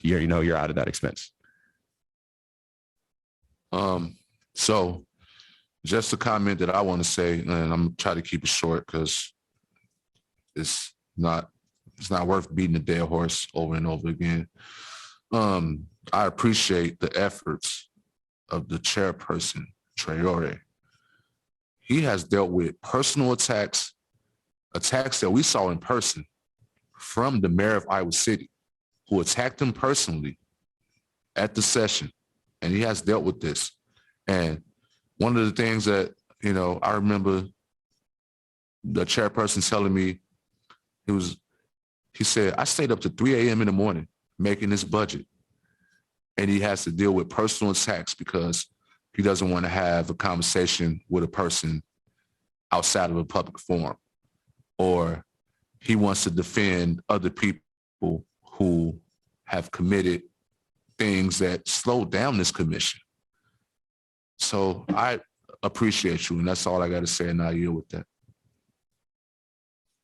A: you're out of that expense.
F: So just a comment that I want to say, and I'm trying to keep it short because it's not worth beating a dead horse over and over again. I appreciate the efforts of the chairperson, Traore. He has dealt with personal attacks that we saw in person from the mayor of Iowa City, who attacked him personally at the session. And he has dealt with this. And one of the things that, I remember the chairperson telling me, he said, I stayed up to 3 a.m. in the morning making this budget. And he has to deal with personal attacks because he doesn't want to have a conversation with a person outside of a public forum, or he wants to defend other people who have committed things that slowed down this commission. So I appreciate you, and that's all I got to say, and I yield with that.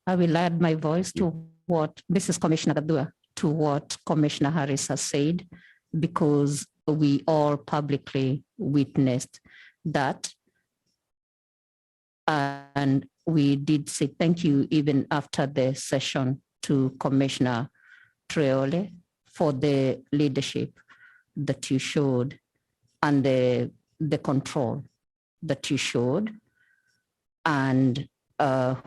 E: I will add my voice to what, this is Commissioner Gadua, to what Commissioner Harris has said, because we all publicly witnessed that. And we did say thank you even after the session to Commissioner Traore for the leadership that you showed and the control that you showed, and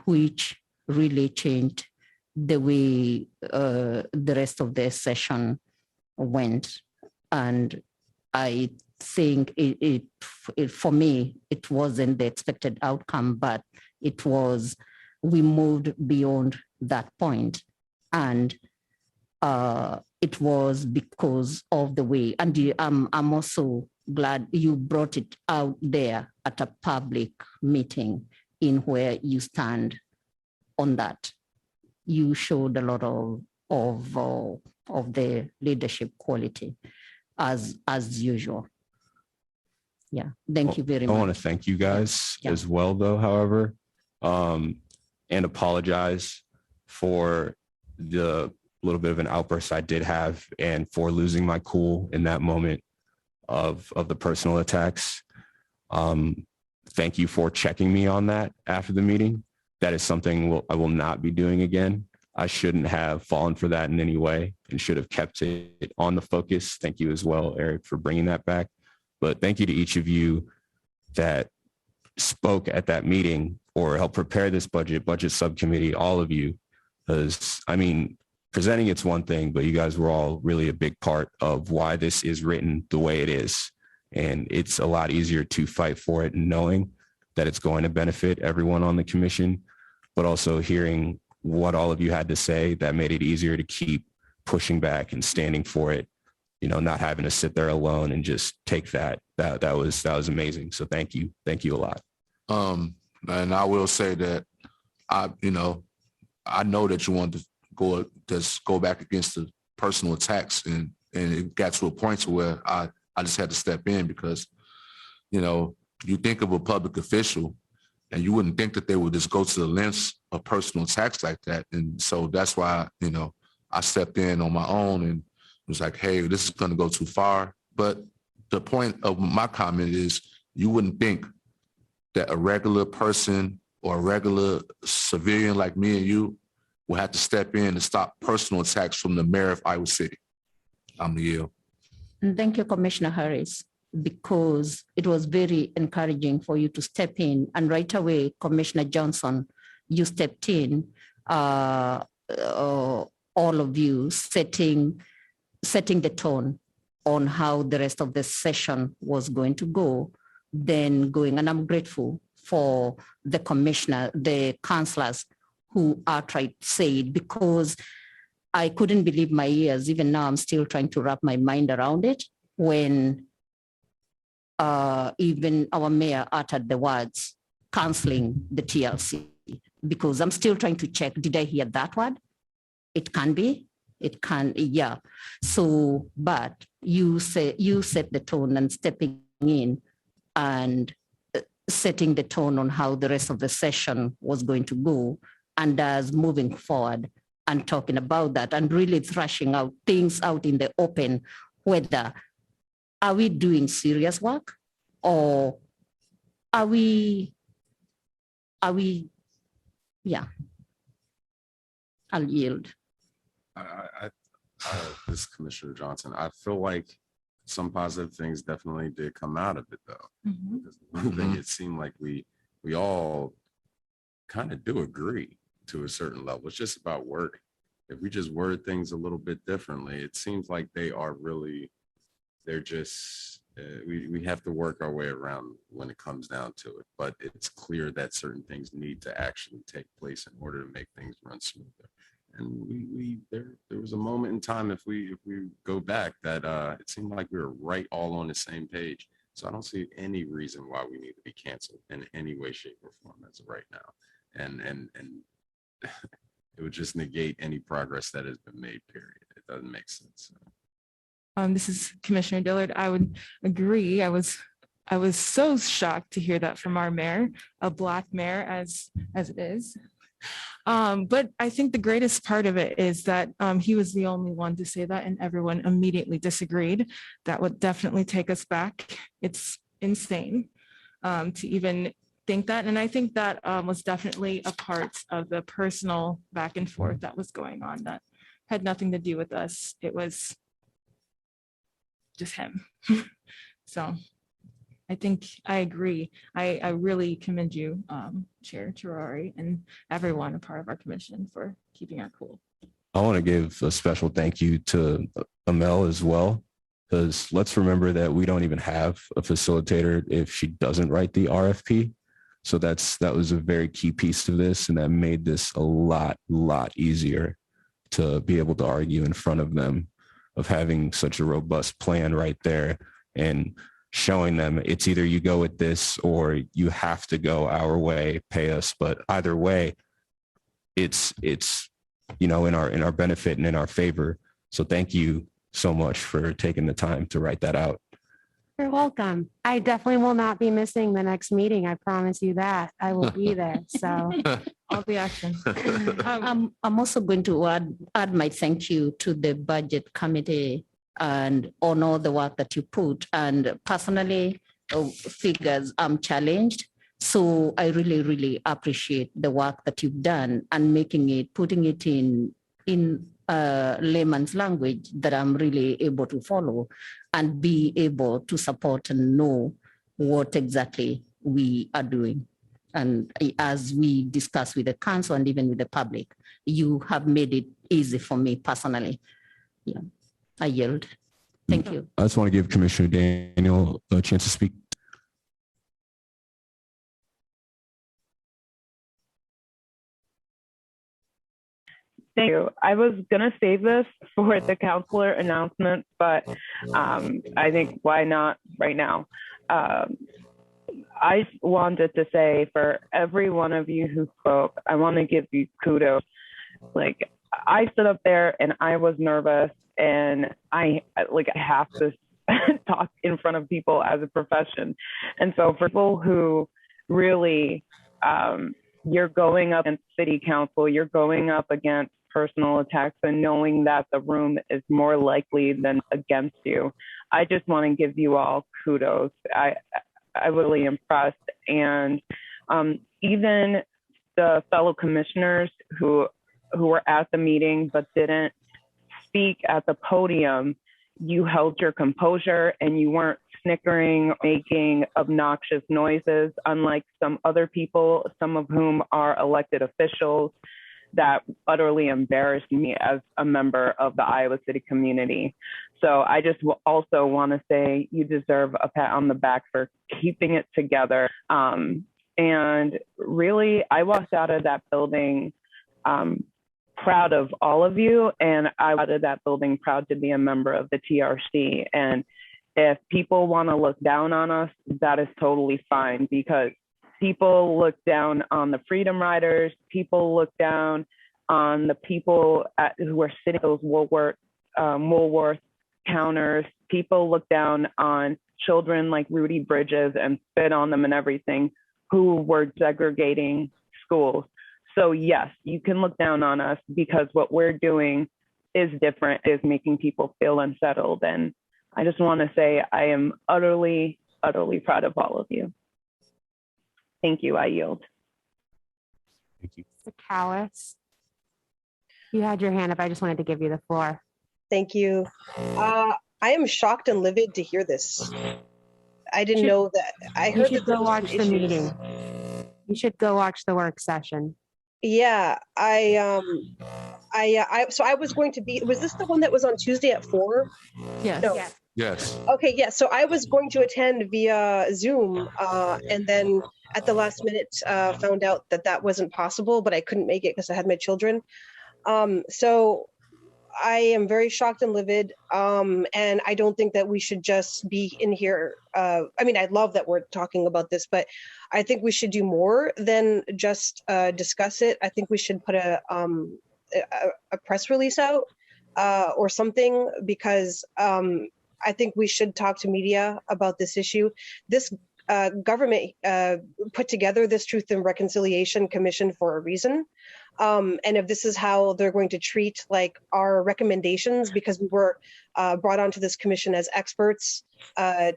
E: which really changed the way the rest of the session went. And I think it for me, it wasn't the expected outcome, but we moved beyond that point. And it was because of the way, and I'm also glad you brought it out there at a public meeting in where you stand on that. You showed a lot of the leadership quality as usual. Yeah, thank you very much.
A: I want to thank you guys as well, though, however, and apologize for the little bit of an outburst I did have and for losing my cool in that moment of the personal attacks. Thank you for checking me on that after the meeting. That is something I will not be doing again. I shouldn't have fallen for that in any way and should have kept it on the focus. Thank you as well, Eric, for bringing that back. But thank you to each of you that spoke at that meeting or helped prepare this budget subcommittee, all of you. Because, I mean, presenting it's one thing, but you guys were all really a big part of why this is written the way it is. And it's a lot easier to fight for it knowing that it's going to benefit everyone on the commission, but also hearing what all of you had to say that made it easier to keep pushing back and standing for it, not having to sit there alone and just take that. That was amazing. So thank you a lot.
F: And I will say that I know that you want to go back against the personal attacks, and it got to a point to where I just had to step in because, you think of a public official and you wouldn't think that they would just go to the lengths of personal attacks like that. And so that's why, I stepped in on my own and, was like, hey, this is going to go too far. But the point of my comment is you wouldn't think that a regular person or a regular civilian like me and you will have to step in and stop personal attacks from the mayor of Iowa City. I'm the yield.
E: And thank you, Commissioner Harris, because it was very encouraging for you to step in. And right away, Commissioner Johnson, you stepped in, all of you setting the tone on how the rest of the session was going to go, then going. And I'm grateful for the commissioner, the councillors who outright said, because I couldn't believe my ears. Even now, I'm still trying to wrap my mind around it when even our mayor uttered the words canceling the TLC, because I'm still trying to check, did I hear that word? It can be, it can, yeah. So, but you set the tone and stepping in and setting the tone on how the rest of the session was going to go, and as moving forward and talking about that and really thrashing out things out in the open, whether are we doing serious work or are we, yeah, I'll yield.
J: This is Commissioner Johnson. I feel like some positive things definitely did come out of it, though. Because one thing, it seemed like we all kind of do agree to a certain level. It's just about wording. If we just word things a little bit differently, it seems like they're just, we have to work our way around when it comes down to it. But it's clear that certain things need to actually take place in order to make things run smoother. And there was a moment in time, if we go back, that it seemed like we were right all on the same page. So I don't see any reason why we need to be canceled in any way, shape, or form as of right now. And it would just negate any progress that has been made, period. It doesn't make sense.
I: This is Commissioner Dillard. I would agree. I was so shocked to hear that from our mayor, a Black mayor as it is. But I think the greatest part of it is that he was the only one to say that, and everyone immediately disagreed. That would definitely take us back. It's insane to even think that. And I think that was definitely a part of the personal back and forth that was going on that had nothing to do with us. It was just him. So I think I agree. I really commend you, Chair Chirari, and everyone a part of our commission for keeping our cool.
A: I want to give a special thank you to Amel as well, because let's remember that we don't even have a facilitator if she doesn't write the RFP. So that was a very key piece of this, and that made this a lot easier to be able to argue in front of them, of having such a robust plan right there and showing them it's either you go with this or you have to go our way, pay us. But either way, it's in our benefit and in our favor. So thank you so much for taking the time to write that out.
C: You're welcome. I definitely will not be missing the next meeting. I promise you that. I will be there. So
I: All the action.
E: I'm also going to add my thank you to the budget committee and on all the work that you put. And personally, figures, I'm challenged. So I really appreciate the work that you've done and putting it in layman's language that I'm really able to follow and be able to support and know what exactly we are doing. And as we discuss with the council and even with the public, you have made it easy for me personally. Yeah, I yield. Thank you.
A: I just want to give Commissioner Daniel a chance to speak.
G: Thank you. I was going to save this for the counselor announcement, but I think why not right now? I wanted to say for every one of you who spoke, I want to give you kudos. Like, I stood up there and I was nervous, and I have to talk in front of people as a profession. And so for people who really, you're going up against city council, you're going up against personal attacks and knowing that the room is more likely than against you. I just want to give you all kudos. I really impressed. And even the fellow commissioners who were at the meeting but didn't speak at the podium, you held your composure and you weren't snickering, making obnoxious noises, unlike some other people, some of whom are elected officials, that utterly embarrassed me as a member of the Iowa City community. So I just also want to say you deserve a pat on the back for keeping it together. And really, I walked out of that building proud of all of you, and I walked out of that building proud to be a member of the TRC. And if people want to look down on us, that is totally fine, because people look down on the Freedom Riders, people look down on the people who are sitting at those Woolworth counters, people look down on children like Rudy Bridges and spit on them and everything, who were segregating schools. So yes, you can look down on us because what we're doing is different, is making people feel unsettled. And I just want to say I am utterly, utterly proud of all of you. Thank you. I yield.
A: Thank you.
C: Mr. Callis, you had your hand up. I just wanted to give you the floor.
D: Thank you. I am shocked and livid to hear this. I didn't know that. I heard
C: You should go watch the meeting. You should go watch the work session.
D: Yeah, so I was going to be, was this the one that was on Tuesday at 4?
I: Yes.
D: No.
C: Yes.
F: Yes.
D: Okay, yeah, so I was going to attend via Zoom, and then at the last minute found out that that wasn't possible, but I couldn't make it because I had my children. So I am very shocked and livid, and I don't think that we should just be in here. I mean, I love that we're talking about this, but I think we should do more than just discuss it. I think we should put a press release out or something, because I think we should talk to media about this issue. This government put together this Truth and Reconciliation Commission for a reason. And if this is how they're going to treat like our recommendations, because we were brought onto this commission as experts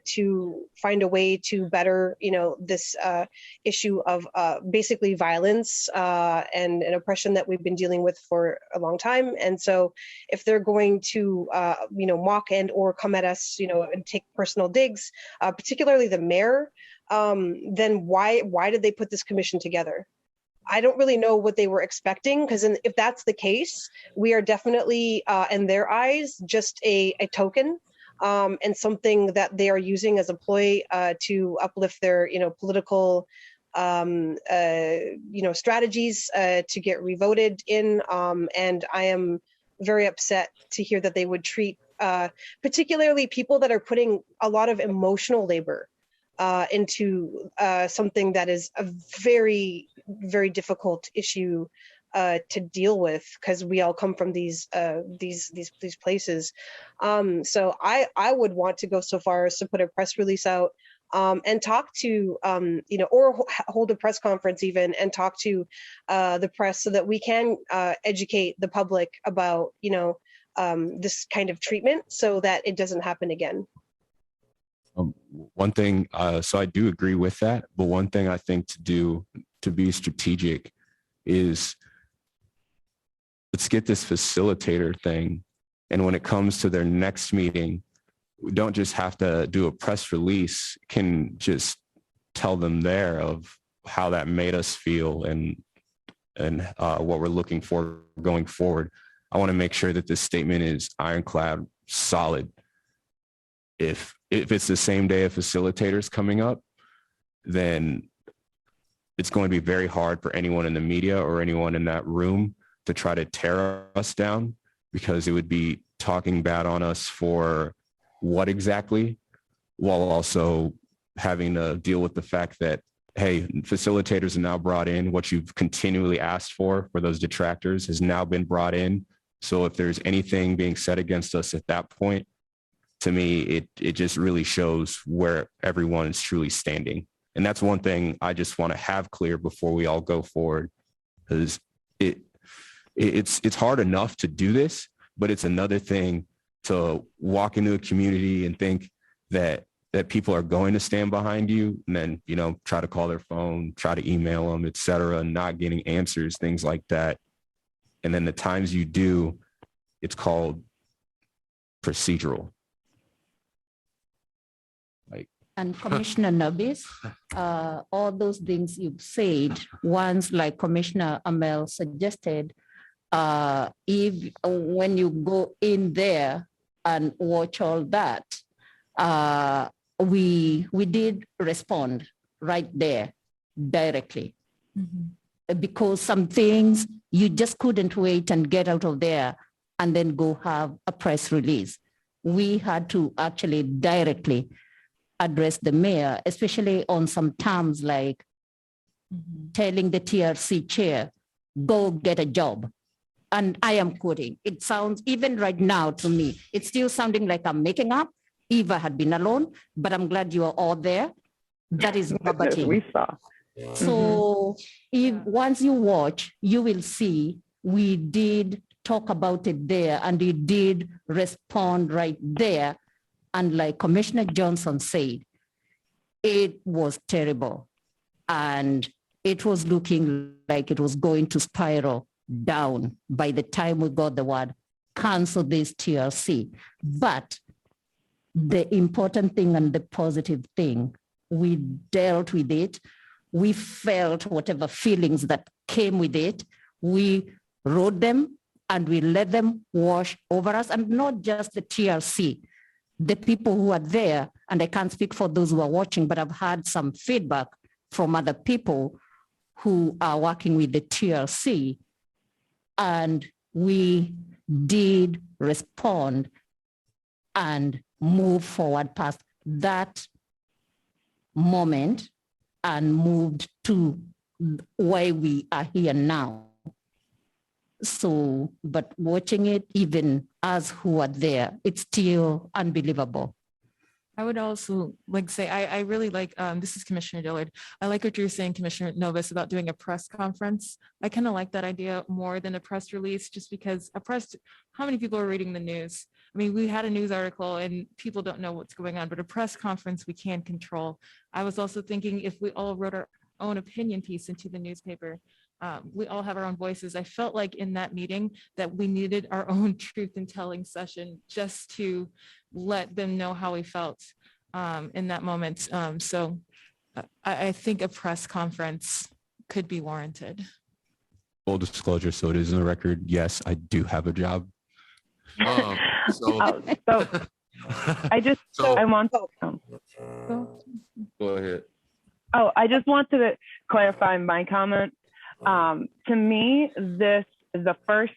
D: to find a way to better, this issue of basically violence and oppression that we've been dealing with for a long time. And so if they're going to, mock and or come at us, and take personal digs, particularly the mayor, then why did they put this commission together? I don't really know what they were expecting, because if that's the case, we are definitely, in their eyes, just a token and something that they are using as a ploy to uplift their, political, strategies to get revoted in. And I am very upset to hear that they would treat particularly people that are putting a lot of emotional labor into something that is a very, very difficult issue to deal with, because we all come from these places. So I would want to go so far as to put a press release out and talk to, or hold a press conference even, and talk to the press so that we can educate the public about, this kind of treatment so that it doesn't happen again.
A: One thing, so I do agree with that, but one thing I think to be strategic is let's get this facilitator thing. And when it comes to their next meeting, we don't just have to do a press release, can just tell them there of how that made us feel and what we're looking for going forward. I want to make sure that this statement is ironclad, solid. If it's the same day a facilitator's coming up, then it's going to be very hard for anyone in the media or anyone in that room to try to tear us down, because it would be talking bad on us for what exactly, while also having to deal with the fact that, hey, facilitators are now brought in. What you've continually asked for those detractors has now been brought in. So if there's anything being said against us at that point, to me, it just really shows where everyone is truly standing. And that's one thing I just want to have clear before we all go forward, because it's hard enough to do this, but it's another thing to walk into a community and think that people are going to stand behind you, and then, you know, try to call their phone, try to email them, et cetera, not getting answers, things like that. And then the times you do, it's called procedural.
E: And Commissioner Nubis, all those things you've said, once like Commissioner Amel suggested, if when you go in there and watch all that, we did respond right there directly. Because some things you just couldn't wait and get out of there and then go have a press release. We had to actually directly address the mayor, especially on some terms like telling the TRC chair, go get a job. And I am quoting. It sounds, even right now to me, it's still sounding like I'm making up. Eva had been alone, but I'm glad you are all there. That is verbatim.
G: We saw.
E: So if once you watch, you will see we did talk about it there and we did respond right there. And like Commissioner Johnson said, it was terrible. And it was looking like it was going to spiral down by the time we got the word, cancel this TRC. But the important thing and the positive thing, we dealt with it. We felt whatever feelings that came with it. We wrote them and we let them wash over us, and not just the TRC. The people who are there, and I can't speak for those who are watching, but I've had some feedback from other people who are working with the TRC, and we did respond and move forward past that moment and moved to where we are here now. So, but watching it, even us who are there, it's still unbelievable.
I: I would also like to say, I really like, this is Commissioner Dillard. I like what you're saying, Commissioner Novus, about doing a press conference. I kind of like that idea more than a press release, just because how many people are reading the news? I mean, we had a news article and people don't know what's going on, but a press conference we can control. I was also thinking if we all wrote our own opinion piece into the newspaper, we all have our own voices. I felt like in that meeting that we needed our own truth and telling session just to let them know how we felt in that moment. So I think a press conference could be warranted.
A: Full disclosure, so it is in the record. Yes, I do have a job.
G: So I just, I want to.
F: Go ahead.
G: Oh, I just want to clarify my comment. To me, this is the first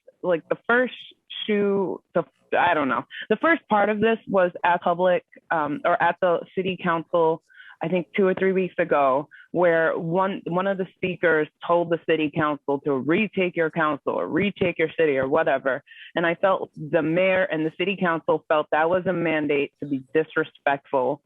G: part of this was at public or at the city council, I think 2 or 3 weeks ago, where one of the speakers told the city council to retake your council or retake your city or whatever. And I felt the mayor and the city council felt that was a mandate to be disrespectful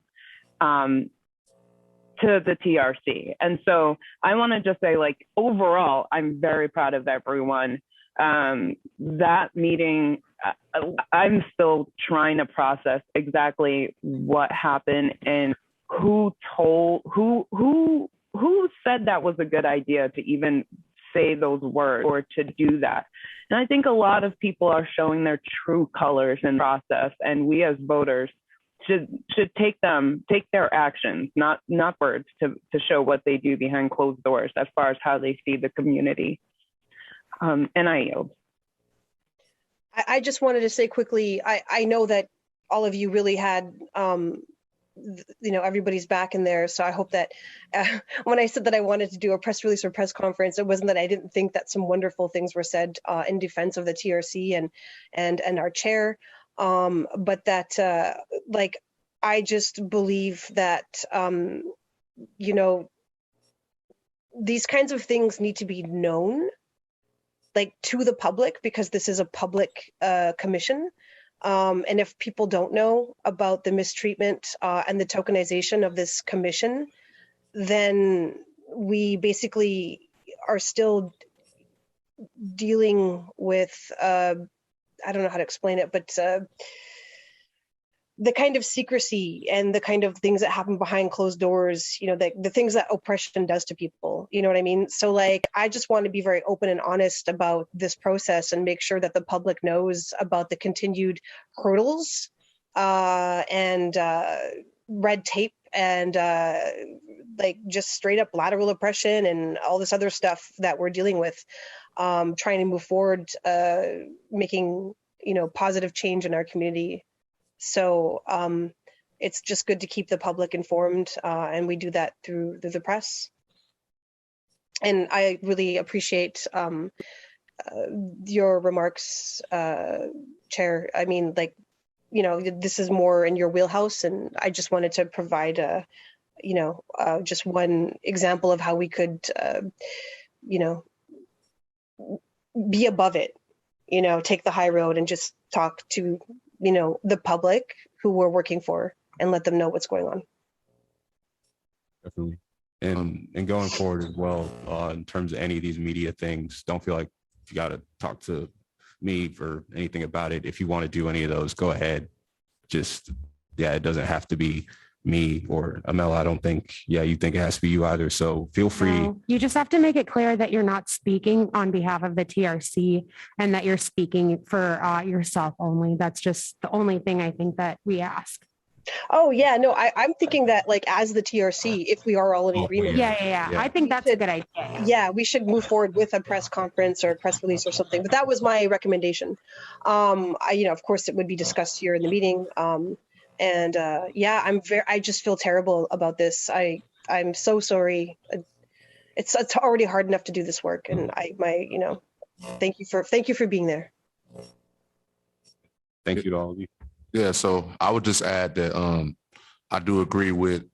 G: to the TRC. And so I want to just say, like, overall, I'm very proud of everyone. That meeting, I'm still trying to process exactly what happened and who said that was a good idea to even say those words or to do that. And I think a lot of people are showing their true colors in process, and we as voters should take their actions, not words, to show what they do behind closed doors as far as how they see the community. And I yield.
D: I just wanted to say quickly, I know that all of you really had, everybody's back in there. So I hope that when I said that I wanted to do a press release or press conference, it wasn't that I didn't think that some wonderful things were said in defense of the TRC and our chair. But that, I just believe that, these kinds of things need to be known, to the public, because this is a public commission. And if people don't know about the mistreatment and the tokenization of this commission, then we basically are still dealing with, I don't know how to explain it, but the kind of secrecy and the kind of things that happen behind closed doors, the things that oppression does to people, you know what I mean? So like, I just want to be very open and honest about this process and make sure that the public knows about the continued hurdles and red tape and like just straight up lateral oppression and all this other stuff that we're dealing with, trying to move forward, making, positive change in our community. So it's just good to keep the public informed, and we do that through the press. And I really appreciate your remarks, Chair. I mean, like, this is more in your wheelhouse, and I just wanted to provide just one example of how we could, be above it, take the high road and just talk to the public who we're working for and let them know what's going on.
A: Definitely. And going forward as well, in terms of any of these media things, don't feel like you got to talk to me for anything about it. If you want to do any of those, go ahead. Just, it doesn't have to be me or Amela. I don't think, you think it has to be you either. So feel free.
C: No, you just have to make it clear that you're not speaking on behalf of the TRC and that you're speaking for yourself only. That's just the only thing I think that we ask.
D: Oh yeah, no, I'm thinking that like as the TRC, if we are all in agreement.
C: Yeah. I think that's a good idea.
D: Yeah, we should move forward with a press conference or a press release or something. But that was my recommendation. Of course, it would be discussed here in the meeting. I just feel terrible about this. I'm so sorry. It's already hard enough to do this work, and thank you for being there.
A: Thank you to all of you.
F: Yeah, so I would just add that I do agree with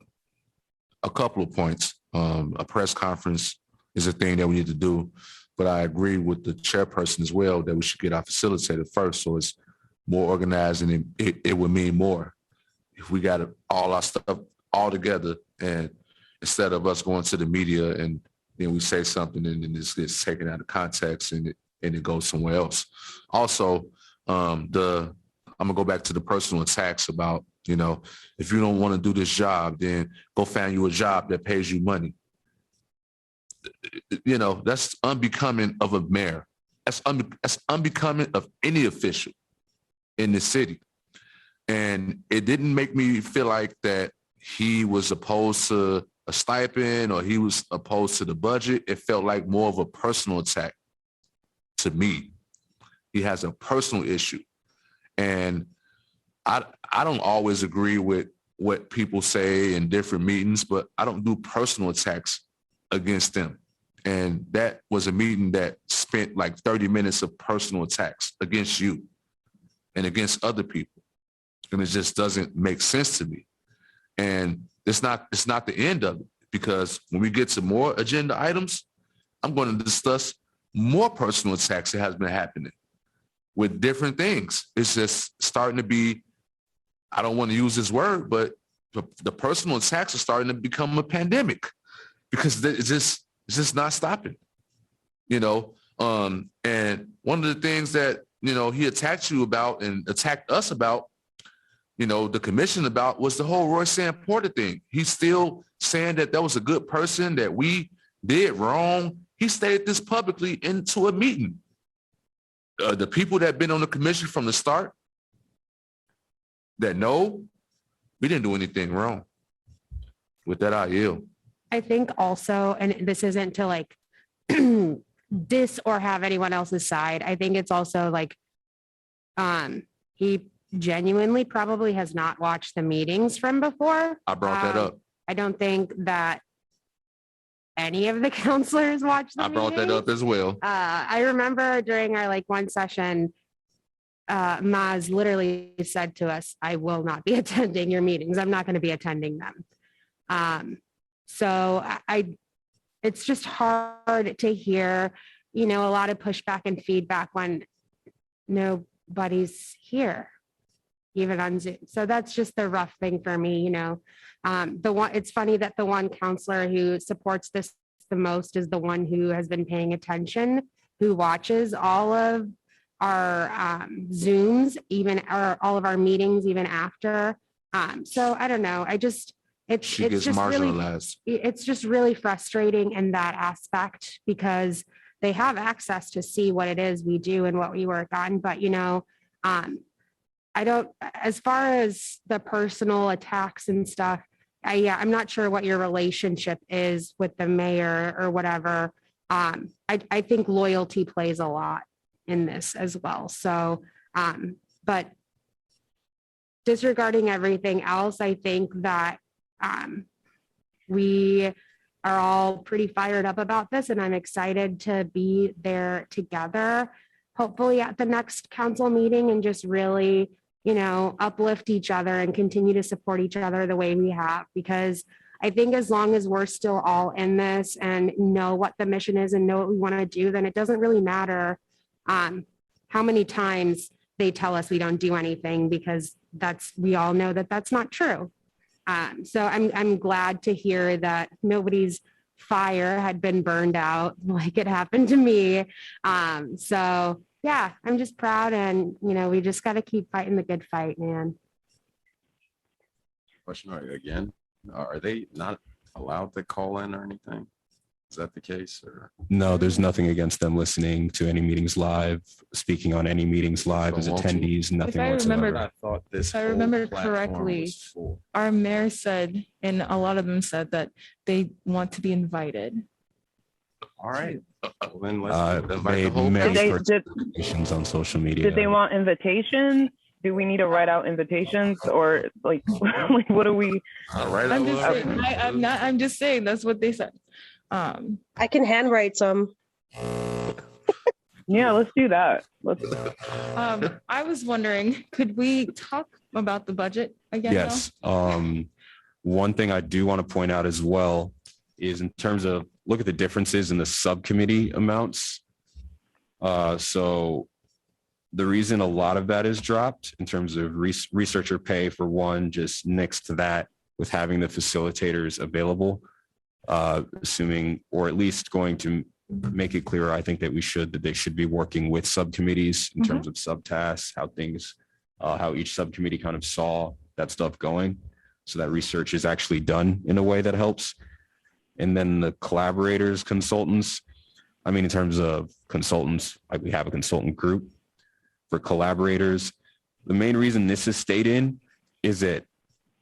F: a couple of points. A press conference is a thing that we need to do, but I agree with the chairperson as well that we should get our facilitator first, so it's more organized and it would mean more if we got all our stuff all together, and instead of us going to the media and then we say something and then this gets taken out of context and it goes somewhere else. Also, I'm gonna go back to the personal attacks about, if you don't want to do this job, then go find you a job that pays you money. That's unbecoming of a mayor. That's unbecoming of any official in the city. And it didn't make me feel like that he was opposed to a stipend or he was opposed to the budget. It felt like more of a personal attack to me. He has a personal issue. And I don't always agree with what people say in different meetings, but I don't do personal attacks against them. And that was a meeting that spent like 30 minutes of personal attacks against you and against other people. And it just doesn't make sense to me. And it's not the end of it, because when we get to more agenda items, I'm going to discuss more personal attacks that has been happening with different things. It's just starting to be, I don't want to use this word, but the personal attacks are starting to become a pandemic because it's just not stopping, and one of the things that, he attacked you about and attacked us about, the commission about, was the whole Roy Sam Porter thing. He's still saying that was a good person, that we did wrong. He stated this publicly into a meeting. The people that have been on the commission from the start that know we didn't do anything wrong. With that, I yield.
C: I think also, and this isn't to like diss or have anyone else's side. I think it's also like he genuinely probably has not watched the meetings from before.
F: I brought that up.
C: I don't think that any of the counselors watched the
F: I brought that up as well.
C: I remember during our one session, Maz literally said to us, I will not be attending your meetings. I'm not going to be attending them. So it's just hard to hear, a lot of pushback and feedback when nobody's here, even on Zoom. So that's just the rough thing for me, it's funny that the one counselor who supports this the most is the one who has been paying attention who watches all of our Zooms, even or all of our meetings, even after. So I don't know.
F: She gets marginalized.
C: It's just really frustrating in that aspect because they have access to see what it is we do and what we work on. But, I don't, as far as the personal attacks and stuff, I'm not sure what your relationship is with the mayor or whatever. I think loyalty plays a lot in this as well. So, but disregarding everything else, I think that we are all pretty fired up about this, and I'm excited to be there together, hopefully at the next council meeting, and just really, uplift each other and continue to support each other the way we have, because I think as long as we're still all in this and know what the mission is and know what we want to do, then it doesn't really matter how many times they tell us we don't do anything, because we all know that that's not true. So I'm glad to hear that nobody's fire had been burned out like it happened to me. So yeah, I'm just proud, and we just got to keep fighting the good fight, man.
J: Question again, are they not allowed to call in or anything? Is that the case, or?
A: No, there's nothing against them listening to any meetings live, speaking on any meetings live as attendees, nothing
I: I
A: whatsoever.
I: remember-
J: I thought this.
I: If I
J: whole
I: remember
J: platform
I: correctly,
J: was full.
I: our mayor said, and a lot of them said that they want to be invited.
J: All right. Well, then let's
A: Made
G: Did
A: many
G: they,
A: presentations on social media.
G: did they want invitations? Do we need to write out invitations, or like what do we?
F: All right.
I: I'm just saying, I'm just saying that's what they said.
D: I can handwrite some.
G: Yeah, let's do that.
I: I was wondering, could we talk about the budget again? now?
A: Yes. One thing I do want to point out as well is in terms of look at the differences in the subcommittee amounts. So the reason a lot of that is dropped in terms of researcher pay, for one, just next to that with having the facilitators available, assuming, or at least going to make it clearer, I think that they should be working with subcommittees in terms of subtasks, how each subcommittee kind of saw that stuff going. So that research is actually done in a way that helps. And then the collaborators, consultants, in terms of consultants, like we have a consultant group. For collaborators, the main reason this is stayed in is that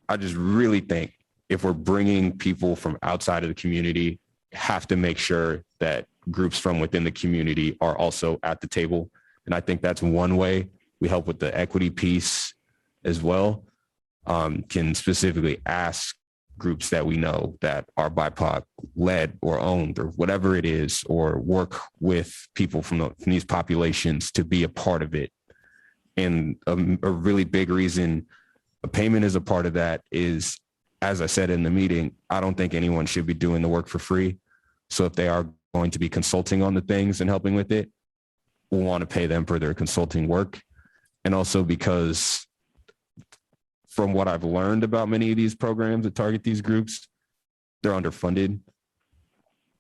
A: I just really think if we're bringing people from outside of the community, have to make sure that groups from within the community are also at the table. And I think that's one way we help with the equity piece as well. Can specifically ask groups that we know that are BIPOC led or owned or whatever it is, or work with people from these populations to be a part of it. And a really big reason a payment is a part of that is, as I said in the meeting, I don't think anyone should be doing the work for free. So if they are going to be consulting on the things and helping with it, we'll want to pay them for their consulting work. And also because from what I've learned about many of these programs that target these groups, they're underfunded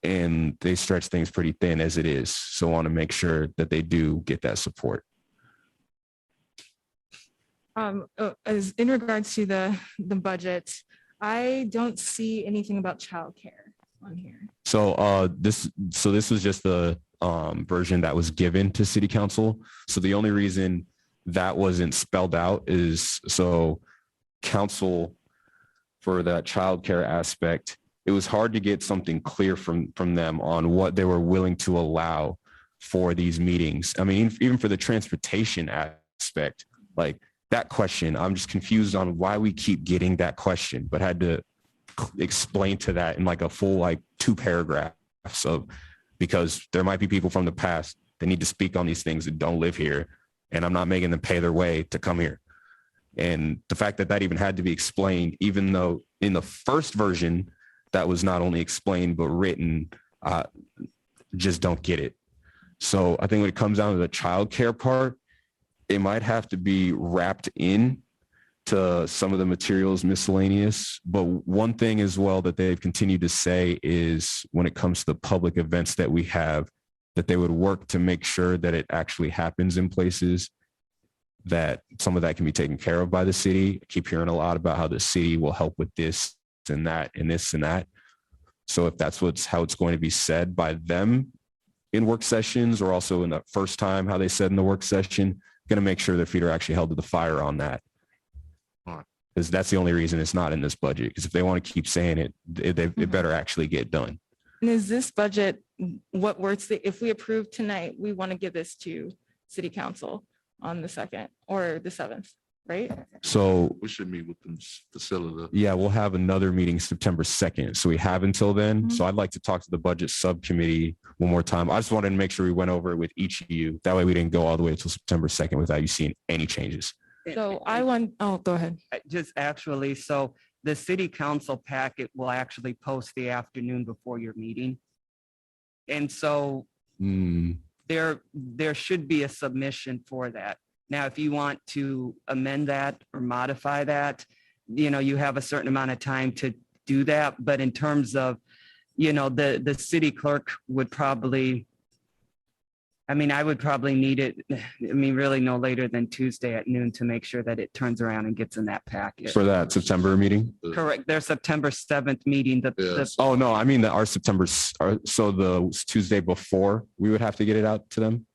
A: and they stretch things pretty thin as it is. So I want to make sure that they do get that support.
I: As in regards to the budget, I don't see anything about childcare on here.
A: So this was just the version that was given to City Council. So the only reason that wasn't spelled out is so council, for that childcare aspect, it was hard to get something clear from them on what they were willing to allow for these meetings. Even for the transportation aspect, like that question, I'm just confused on why we keep getting that question, but had to explain to that in like a full 2 paragraphs of, because there might be people from the past that need to speak on these things that don't live here, and I'm not making them pay their way to come here. And the fact that even had to be explained, even though in the first version that was not only explained but written, just don't get it. So I think when it comes down to the childcare part, it might have to be wrapped in to some of the materials miscellaneous. But one thing as well that they've continued to say is when it comes to the public events that we have, that they would work to make sure that it actually happens in places, that some of that can be taken care of by the city. I keep hearing a lot about how the city will help with this and that and this and that. So if that's how it's going to be said by them in work sessions, or also in the first time how they said in the work session, going to make sure their feet are actually held to the fire on that. Because that's the only reason it's not in this budget. Because if they want to keep saying it, it better actually get done.
I: And is this budget what works? If we approve tonight, we want to give this to city council on the 2nd or the 7th, right?
A: So
F: We should meet with them facility.
A: yeah, we'll have another meeting September 2nd. So we have until then.
I: Mhm.
A: So I'd like to talk to the budget subcommittee one more time. I just wanted to make sure we went over it with each of you. That way we didn't go all the way until September 2nd without you seeing any changes.
I: So go ahead.
B: Just actually, so the city council packet will actually post the afternoon before your meeting. And so there should be a submission for that. Now, if you want to amend that or modify that, you have a certain amount of time to do that. But in terms of, the city clerk would probably, I would probably need it, really no later than Tuesday at noon to make sure that it turns around and gets in that packet.
A: For that September meeting?
B: Correct. Their September 7th meeting,
F: Yes.
A: Oh, no, I mean that our September, so the Tuesday before, we would have to get it out to them?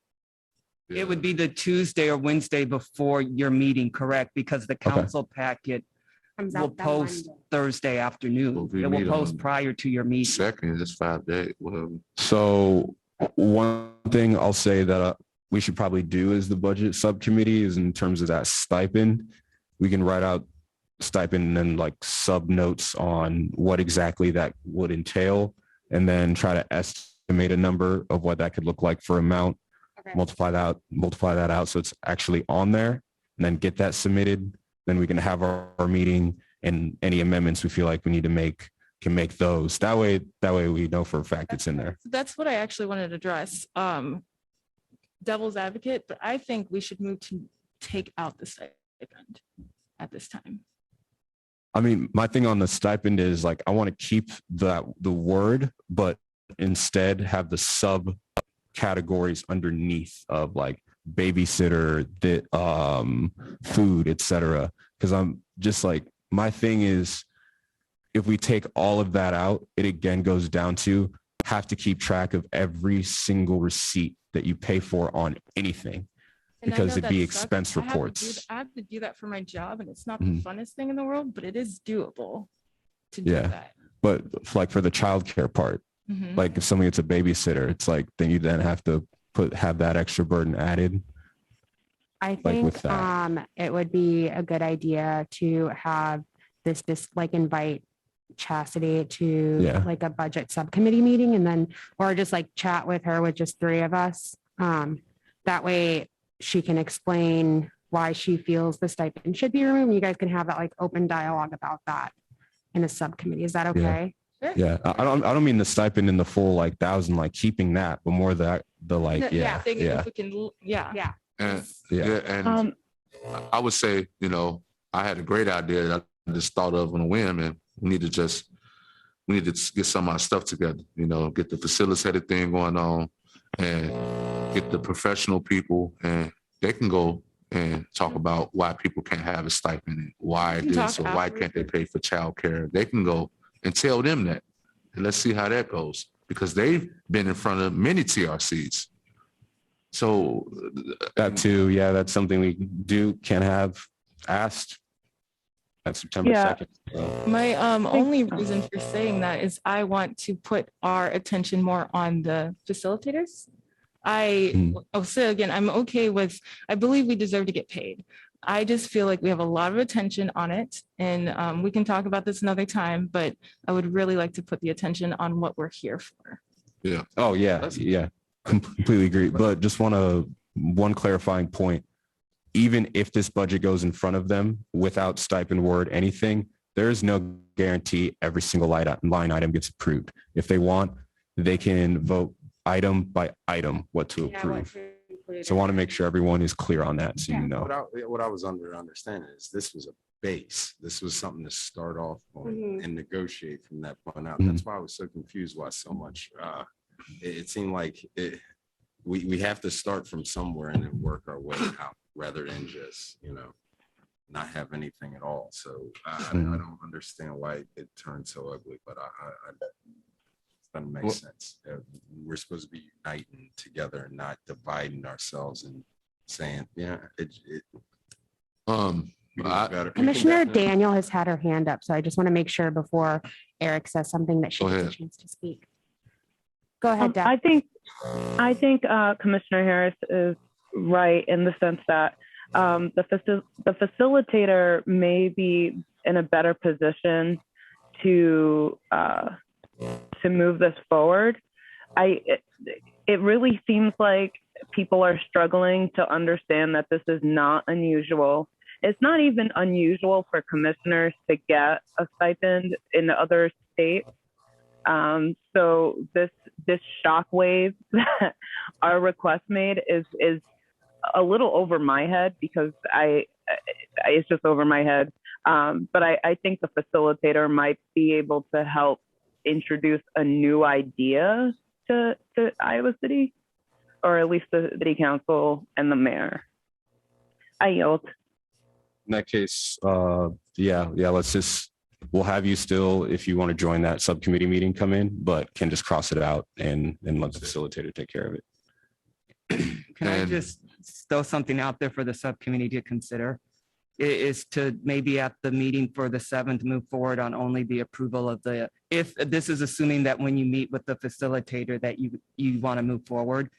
B: it would be the Tuesday or Wednesday before your meeting, correct? Because the council packet
C: Comes
B: will
C: out that
B: post
C: Monday.
B: Thursday
F: Well,
B: afternoon.
F: we
B: It will
F: meet
B: post
F: on
B: prior to your meeting.
F: Second, it's 5 days, whatever.
A: So one thing I'll say that we should probably do as the budget subcommittee is in terms of that stipend, we can write out stipend and then like sub notes on what exactly that would entail, and then try to estimate a number of what that could look like for amount,
C: Okay.
A: multiply that out so it's actually on there, and then get that submitted. Then we can have our meeting, and any amendments we feel like we need to make can make those. That way we know for a fact it's in there.
I: That's what I actually wanted to address. Devil's advocate, but I think we should move to take out the stipend at this time.
A: I mean, my thing on the stipend is like, I want to keep the word, but instead have the sub categories underneath of like babysitter, food, etc. Because I'm just like, my thing is, if we take all of that out, it again goes down to have to keep track of every single receipt that you pay for on anything.
I: And I
A: Because
I: know
A: it'd be
I: that sucks.
A: expense
I: I have to
A: reports.
I: I have to do that for my job, and it's not
A: Mhm.
I: the funnest thing in the world, but it is doable to do
A: Yeah.
I: that.
A: But like for the childcare part,
I: Mhm.
A: like if somebody gets a babysitter, it's like, then you then have to have that extra burden added.
C: I
A: with
C: think
A: that.
C: it would be a good idea to have this like invite Chastity to
A: Yeah.
C: like a budget subcommittee meeting, and then or just like chat with her with just three of us. That way she can explain why she feels the stipend should be removed. You guys can have that like open dialogue about that in a subcommittee. Is that okay?
A: Yeah. I don't mean the stipend in the full like 1,000, like keeping that, but more the like, yeah.
I: Thing,
A: Yeah.
I: if we can, yeah.
C: Yeah.
F: And,
A: Yeah.
F: and I would say, I had a great idea that I just thought of on a whim, and we need to get some of our stuff together, get the facilitated thing going on and get the professional people, and they can go and talk about why people can't have a stipend and why
I: can talk
F: this or why
I: afterwards.
F: can't they pay for childcare. They can go and tell them that, and let's see how that goes, because they've been in front of many TRCs. So
A: That too. Yeah. That's something we can have asked at September
G: Yeah.
A: 2nd.
I: My only reason for saying that is I want to put our attention more on the facilitators. I'll say again, I'm okay with, I believe we deserve to get paid. I just feel like we have a lot of attention on it, and we can talk about this another time, but I would really like to put the attention on what we're here for.
A: Oh yeah. Yeah. Completely agree. But just one clarifying point. Even if this budget goes in front of them without stipend word, anything, there is no guarantee every single line item gets approved. If they want, they can vote item by item what to approve. So I want to make sure everyone is clear on that, so you know.
J: What I was understanding is this was a base. This was something to start off on and negotiate from that point out.
A: Mhm.
J: That's why I was so confused why so much. It seemed like we have to start from somewhere and then work our way out rather than just, not have anything at all. So I don't understand why it turned so ugly, but it doesn't make sense. We're supposed to be uniting together and not dividing ourselves and saying,
C: Commissioner Daniel has had her hand up, so I just want to make sure before Eric says something that she
F: Go
C: gets a
F: ahead.
C: chance to speak. Go ahead, Deb.
G: I think Commissioner Harris is right in the sense that the facilitator may be in a better position to move this forward. It really seems like people are struggling to understand that this is not unusual. It's not even unusual for commissioners to get a stipend in other states. So this shockwave that our request made is a little over my head because it's just over my head. But I think the facilitator might be able to help introduce a new idea to Iowa City, or at least the city council and the mayor. I yield.
A: In that case, we'll have you still, if you want to join that subcommittee meeting, come in, but can just cross it out and let the facilitator take care of it.
B: Can I just throw something out there for the subcommittee to consider? Is to maybe at the meeting for the 7th, move forward on only the approval of if this is assuming that when you meet with the facilitator that you want to move forward,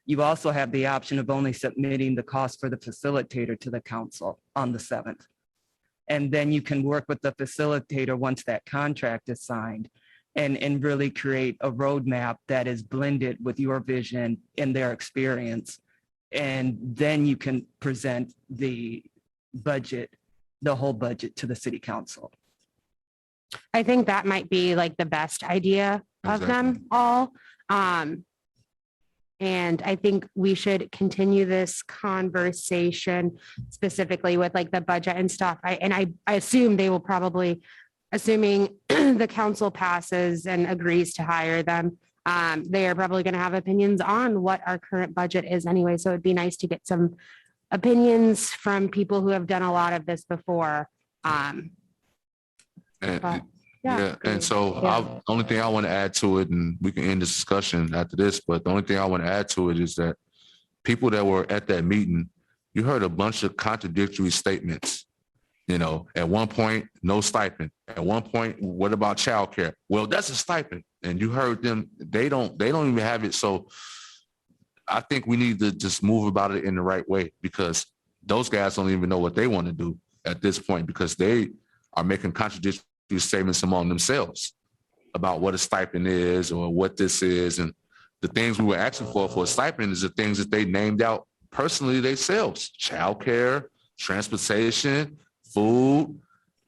B: you also have the option of only submitting the cost for the facilitator to the council on the 7th. And then you can work with the facilitator once that contract is signed and really create a roadmap that is blended with your vision and their experience. And then you can present the whole budget to the city council.
C: I think that might be like the best idea of them all. And I think we should continue this conversation specifically with like the budget and stuff. I assume they will probably, assuming the council passes and agrees to hire them, they are probably going to have opinions on what our current budget is anyway. So it'd be nice to get some opinions from people who have done a lot of this before.
F: And so the only thing I want to add to it, and we can end this discussion after this, but the only thing I want to add to it is that people that were at that meeting, you heard a bunch of contradictory statements. At one point, no stipend. At one point, what about childcare? Well, that's a stipend. And you heard them, they don't even have it. So I think we need to just move about it in the right way, because those guys don't even know what they want to do at this point, because they are making contradictory statements among themselves about what a stipend is or what this is. And the things we were asking for a stipend is the things that they named out personally themselves: childcare, transportation, food.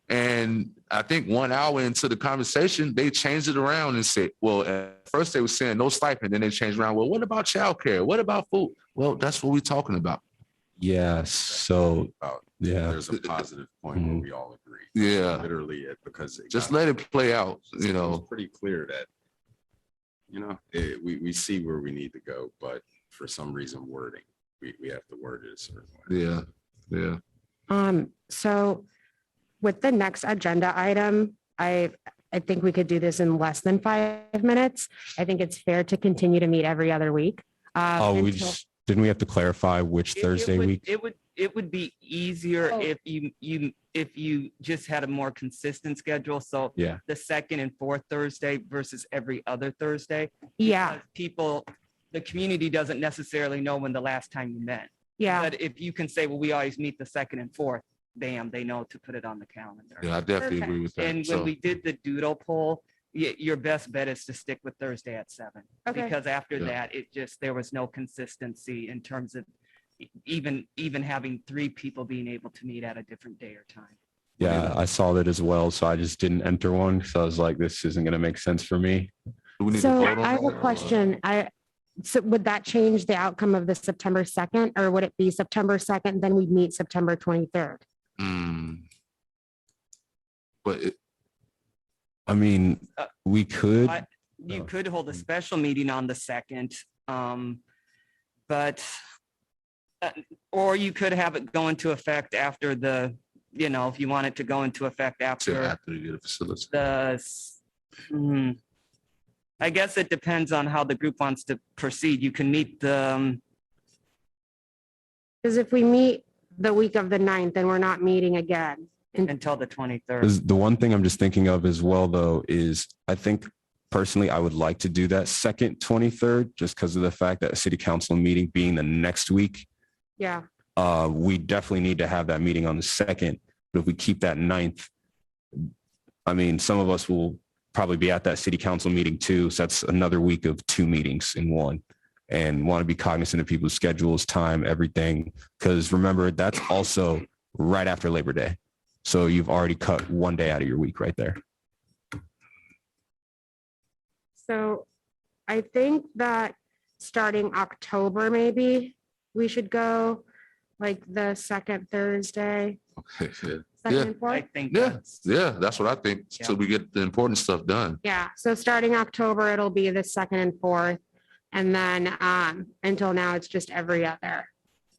F: And I think 1 hour into the conversation, they changed it around and said, well, at first they were saying no stipend, then they changed around. Well, what about childcare? What about food? Well, that's what we're talking about.
A: Yes. So,
J: there's a positive point where we all agree.
F: Yeah.
J: Literally, because
F: just let it play out.
J: It's pretty clear that, we see where we need to go, but for some reason, wording, we have to word it a certain way.
F: Yeah.
C: So with the next agenda item, I think we could do this in less than 5 minutes. I think it's fair to continue to meet every other week.
A: Didn't we have to clarify which Thursday week?
B: It would be easier if you just had a more consistent schedule. So the 2nd and 4th Thursday versus every other Thursday.
C: Yeah.
B: Because the community doesn't necessarily know when the last time you met.
C: Yeah.
B: But if you can say, well, we always meet the 2nd and 4th, bam, they know to put it on the calendar.
F: Yeah, I definitely agree with that.
B: And when we did the doodle poll, your best bet is to stick with Thursday at 7.
C: Okay.
B: Because after that, there was no consistency in terms of even having 3 people being able to meet at a different day or time.
A: Yeah, I saw that as well. So I just didn't enter one. So I was like, this isn't going to make sense for me.
C: So I have a question. So would that change the outcome of the September 2nd, or would it be September 2nd, then we'd meet September 23rd?
F: But
A: we could.
B: You could hold a special meeting on the 2nd. But, or you could have it go into effect after the, if you want it to go into effect
F: Till
B: after
F: after you get a facility.
B: I guess it depends on how the group wants to proceed. You can meet the,
C: Because if we meet the week of the 9th, then we're not meeting again.
B: until the 23rd.
A: 'Cause the one thing I'm just thinking of as well, though, is I think personally, I would like to do that second 23rd, just because of the fact that a city council meeting being the next week.
C: Yeah.
A: We definitely need to have that meeting on the 2nd. But if we keep that 9th, I mean, some of us will probably be at that city council meeting too. So that's another week of 2 meetings in one, and want to be cognizant of people's schedules, time, everything. Because remember, that's also right after Labor Day. So you've already cut 1 day out of your week right there.
C: So I think that starting October, maybe we should go like the second Thursday,
F: Okay, yeah.
C: second
F: Yeah.
C: and
B: I
C: fourth.
B: think.
F: Yeah,
B: that's-
F: yeah, that's what I think. So we get the important stuff done.
C: Yeah, so starting October, it'll be the second and fourth. And then until now, it's just every other.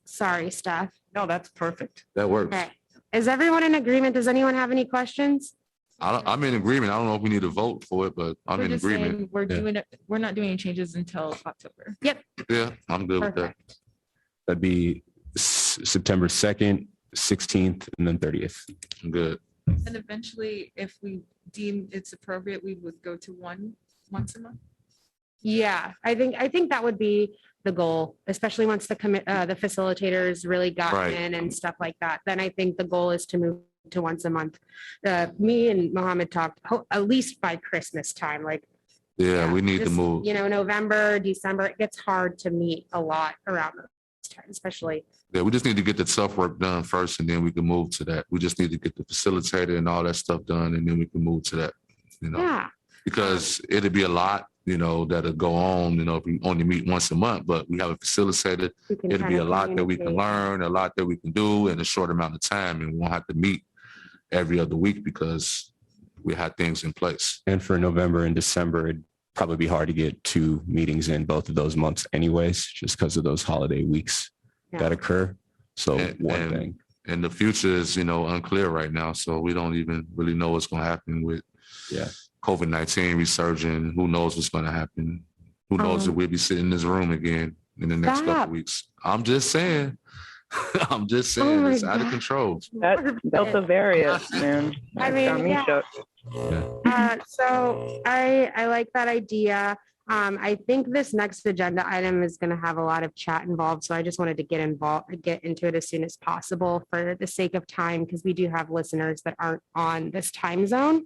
C: Sorry, Steph.
B: No, that's perfect.
F: That works.
C: Okay. Is everyone in agreement? Does anyone have any questions?
F: I'm in agreement. I don't know if we need to vote for it, but I'm
I: We're
F: in
I: just
F: agreement.
I: saying we're
F: Yeah.
I: doing it, we're not doing any changes until October.
F: Yeah, I'm good with that.
C: Perfect.
A: That'd be September 2nd, 16th, and then 30th.
F: I'm good.
I: And eventually, if we deem it's appropriate, we would go to once a month.
C: Yeah, I think that would be the goal, especially once the facilitators really got
F: Right.
C: in and stuff like that. Then I think the goal is to move to once a month. Me and Mohammed talked at least by Christmas time, like.
F: Yeah, we need to
C: just,
F: move.
C: November, December, it gets hard to meet a lot around those times, especially.
F: Yeah, we just need to get the tough work done first, and then we can move to that. We just need to get the facilitator and all that stuff done, and then we can move to that.
C: Yeah,
F: Because it'll be a lot, that'll go on, if we only meet once a month, but we have a facilitator.
C: we can
F: It'll be
C: kinda
F: a lot that we can
C: communicate.
F: learn, a lot that we can do in a short amount of time, and we won't have to meet every other week because we have things in place.
A: And for November and December, it'd probably be hard to get 2 meetings in both of those months anyways, just because of those holiday weeks that
C: Yeah.
A: occur. So
F: And-
A: one
F: and-
A: thing.
F: And the future is, unclear right now, so we don't even really know what's going to happen with
A: Yeah.
F: COVID-19 resurging. Who knows what's going to happen? Who knows if we'll be sitting in this room again in the next couple
C: Stop.
F: of weeks? I'm just saying. I'm just
C: Oh
F: saying,
C: my
F: it's out of
C: God.
F: control.
G: That Delta variant, man.
C: I
G: That
C: mean,
G: got me
C: yeah.
G: shook.
C: So I like that idea. I think this next agenda item is going to have a lot of chat involved. So I just wanted to get into it as soon as possible for the sake of time, because we do have listeners that aren't on this time zone.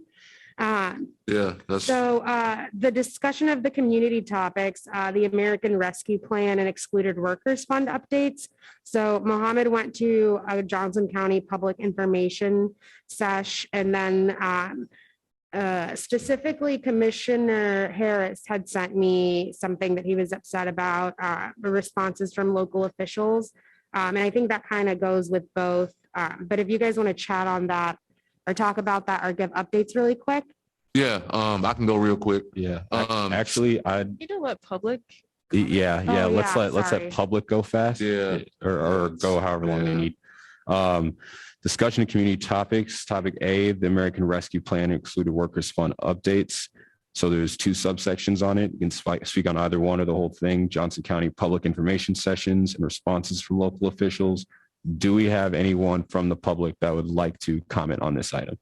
F: Yeah, that's
C: So the discussion of the community topics, the American Rescue Plan and Excluded Workers Fund updates. So Mohammed went to a Johnson County Public Information sesh, and then specifically Commissioner Harris had sent me something that he was upset about, the responses from local officials. And I think that kind of goes with both. But if you guys want to chat on that or talk about that or give updates really quick.
F: yeah. I can go real quick.
A: Yeah.
F: Um,
A: Actually, I'd,
I: You know what, public?
A: yeah,
C: Oh,
A: let's
C: yeah,
A: let
C: sorry.
A: public go fast.
F: Yeah.
A: Or go however long they
F: Yeah.
A: need. Discussion of community topics. Topic A, the American Rescue Plan and Excluded Workers Fund updates. So there's 2 subsections on it. You can speak on either one or the whole thing. Johnson County Public Information Sessions and responses from local officials. Do we have anyone from the public that would like to comment on this item?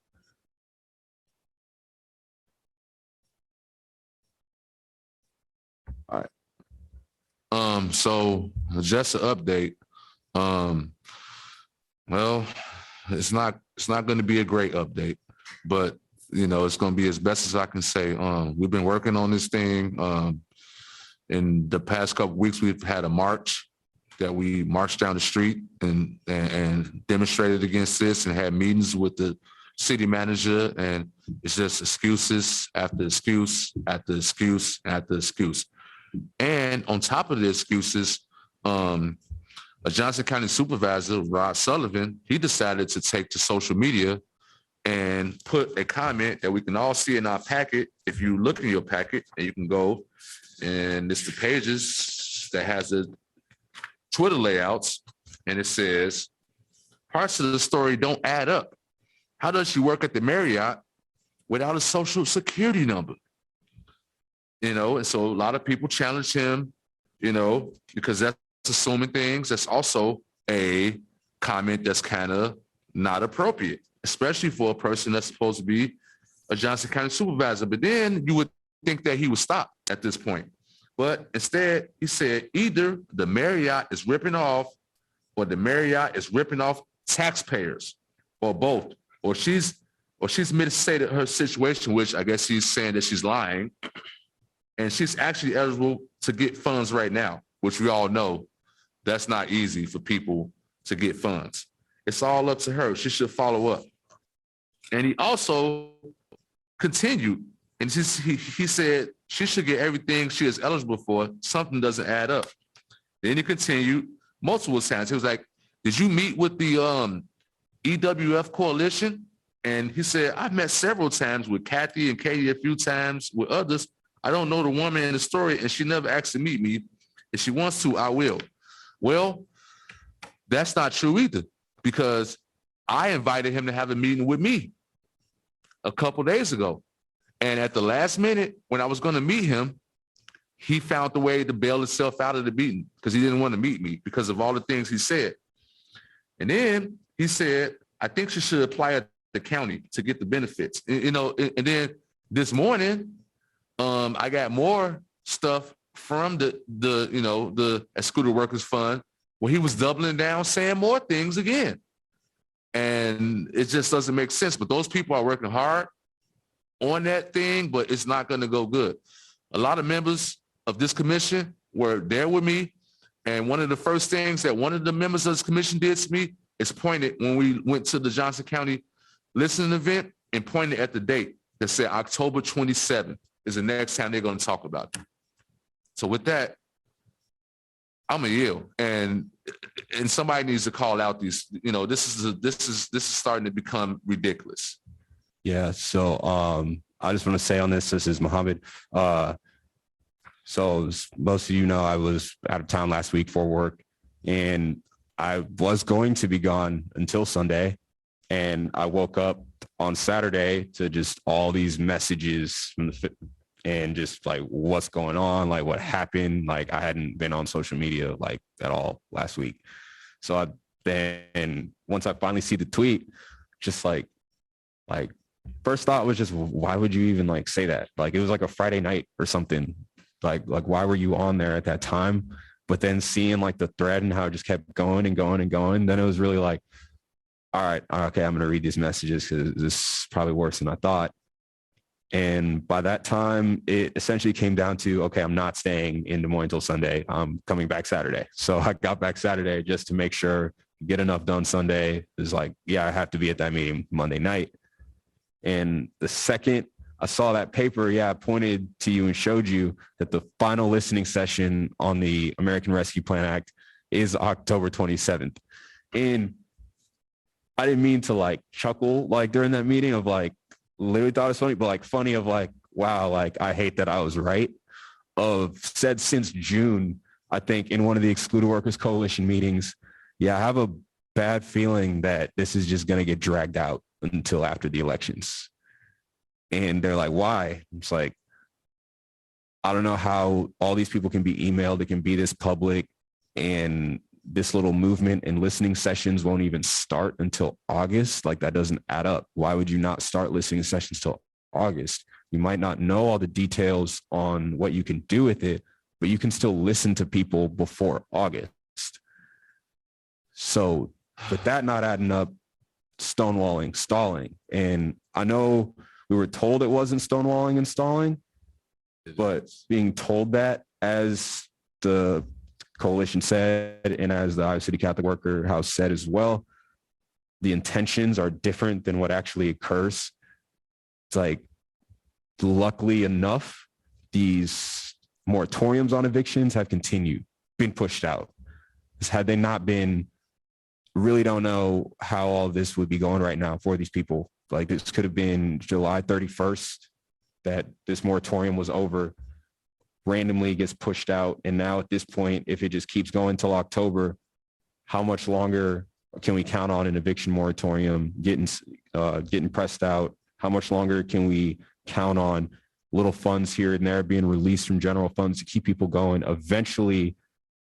F: So just an update. Well, it's not going to be a great update, but it's going to be as best as I can say. We've been working on this thing. In the past couple of weeks, we've had a march that we marched down the street and demonstrated against this, and had meetings with the city manager, and it's just excuses after excuse after excuse after excuse. And on top of the excuses, a Johnson County supervisor, Rod Sullivan, he decided to take to social media and put a comment that we can all see in our packet. If you look in your packet, and you can go, and it's the pages that has the Twitter layouts, and it says, parts of the story don't add up. How does she work at the Marriott without a social security number? And so a lot of people challenge him, because that's assuming things. That's also a comment that's kind of not appropriate, especially for a person that's supposed to be a Johnson County supervisor. But then you would think that he would stop at this point. But instead, he said either the Marriott is ripping off or the Marriott is ripping off taxpayers, or both. Or she's misstated her situation, which I guess he's saying that she's lying. And she's actually eligible to get funds right now, which we all know that's not easy for people to get funds. It's all up to her. She should follow up. And he also continued, and he said she should get everything she is eligible for. Something doesn't add up. Then he continued multiple times. He was like, did you meet with the EWF coalition? And he said, I've met several times with Kathy and Katie, a few times with others. I don't know the woman in the story, and she never asked to meet me. If she wants to, I will. Well, that's not true either, because I invited him to have a meeting with me a couple days ago. And at the last minute, when I was going to meet him, he found the way to bail himself out of the meeting because he didn't want to meet me because of all the things he said. And then he said, I think she should apply at the county to get the benefits. And then this morning, I got more stuff from the Excluded Workers Fund where he was doubling down, saying more things again. And it just doesn't make sense. But those people are working hard on that thing, but it's not going to go good. A lot of members of this commission were there with me. And one of the first things that one of the members of this commission did to me is pointed when we went to the Johnson County listening event and pointed at the date that said October 27th is the next time they're going to talk about it. So with that, I'm gonna yield, and somebody needs to call out these. This is starting to become ridiculous.
A: Yeah. So I just want to say on this is Mohammed. So as most of you know, I was out of town last week for work, and I was going to be gone until Sunday. And I woke up on Saturday to just all these messages from and just like what's going on, like what happened. Like I hadn't been on social media like at all last week. So then once I finally see the tweet, just like first thought was just, why would you even like say that? Like it was like a Friday night or something. Like why were you on there at that time? But then seeing like the thread and how it just kept going and going and going, then it was really like, all right, okay, I'm going to read these messages because this is probably worse than I thought. And by that time, it essentially came down to, okay, I'm not staying in Des Moines until Sunday. I'm coming back Saturday. So I got back Saturday just to make sure, get enough done Sunday. Is like, yeah, I have to be at that meeting Monday night. And the second I saw that paper, I pointed to you and showed you that the final listening session on the American Rescue Plan Act is October 27th. And I didn't mean to like chuckle like during that meeting of like, literally thought it was funny, but like funny of like, wow, like I hate that I was right. Of said since June, I think in one of the Excluded Workers Coalition meetings, I have a bad feeling that this is just going to get dragged out until after the elections. And they're like, why? It's like, I don't know how all these people can be emailed. It can be this public, and this little movement and listening sessions won't even start until August. Like that doesn't add up. Why would you not start listening sessions till August? You might not know all the details on what you can do with it, but you can still listen to people before August. So with that not adding up, stonewalling, stalling. And I know we were told it wasn't stonewalling and stalling, but being told that, as the coalition said, and as the Iowa City Catholic Worker House said as well, the intentions are different than what actually occurs. It's like, luckily enough, these moratoriums on evictions have been pushed out. Had they not been, really don't know how all this would be going right now for these people. Like this could have been July 31st that this moratorium was over. randomly gets pushed out. And now at this point, if it just keeps going till October, how much longer can we count on an eviction moratorium getting pressed out? How much longer can we count on little funds here and there being released from general funds to keep people going? Eventually,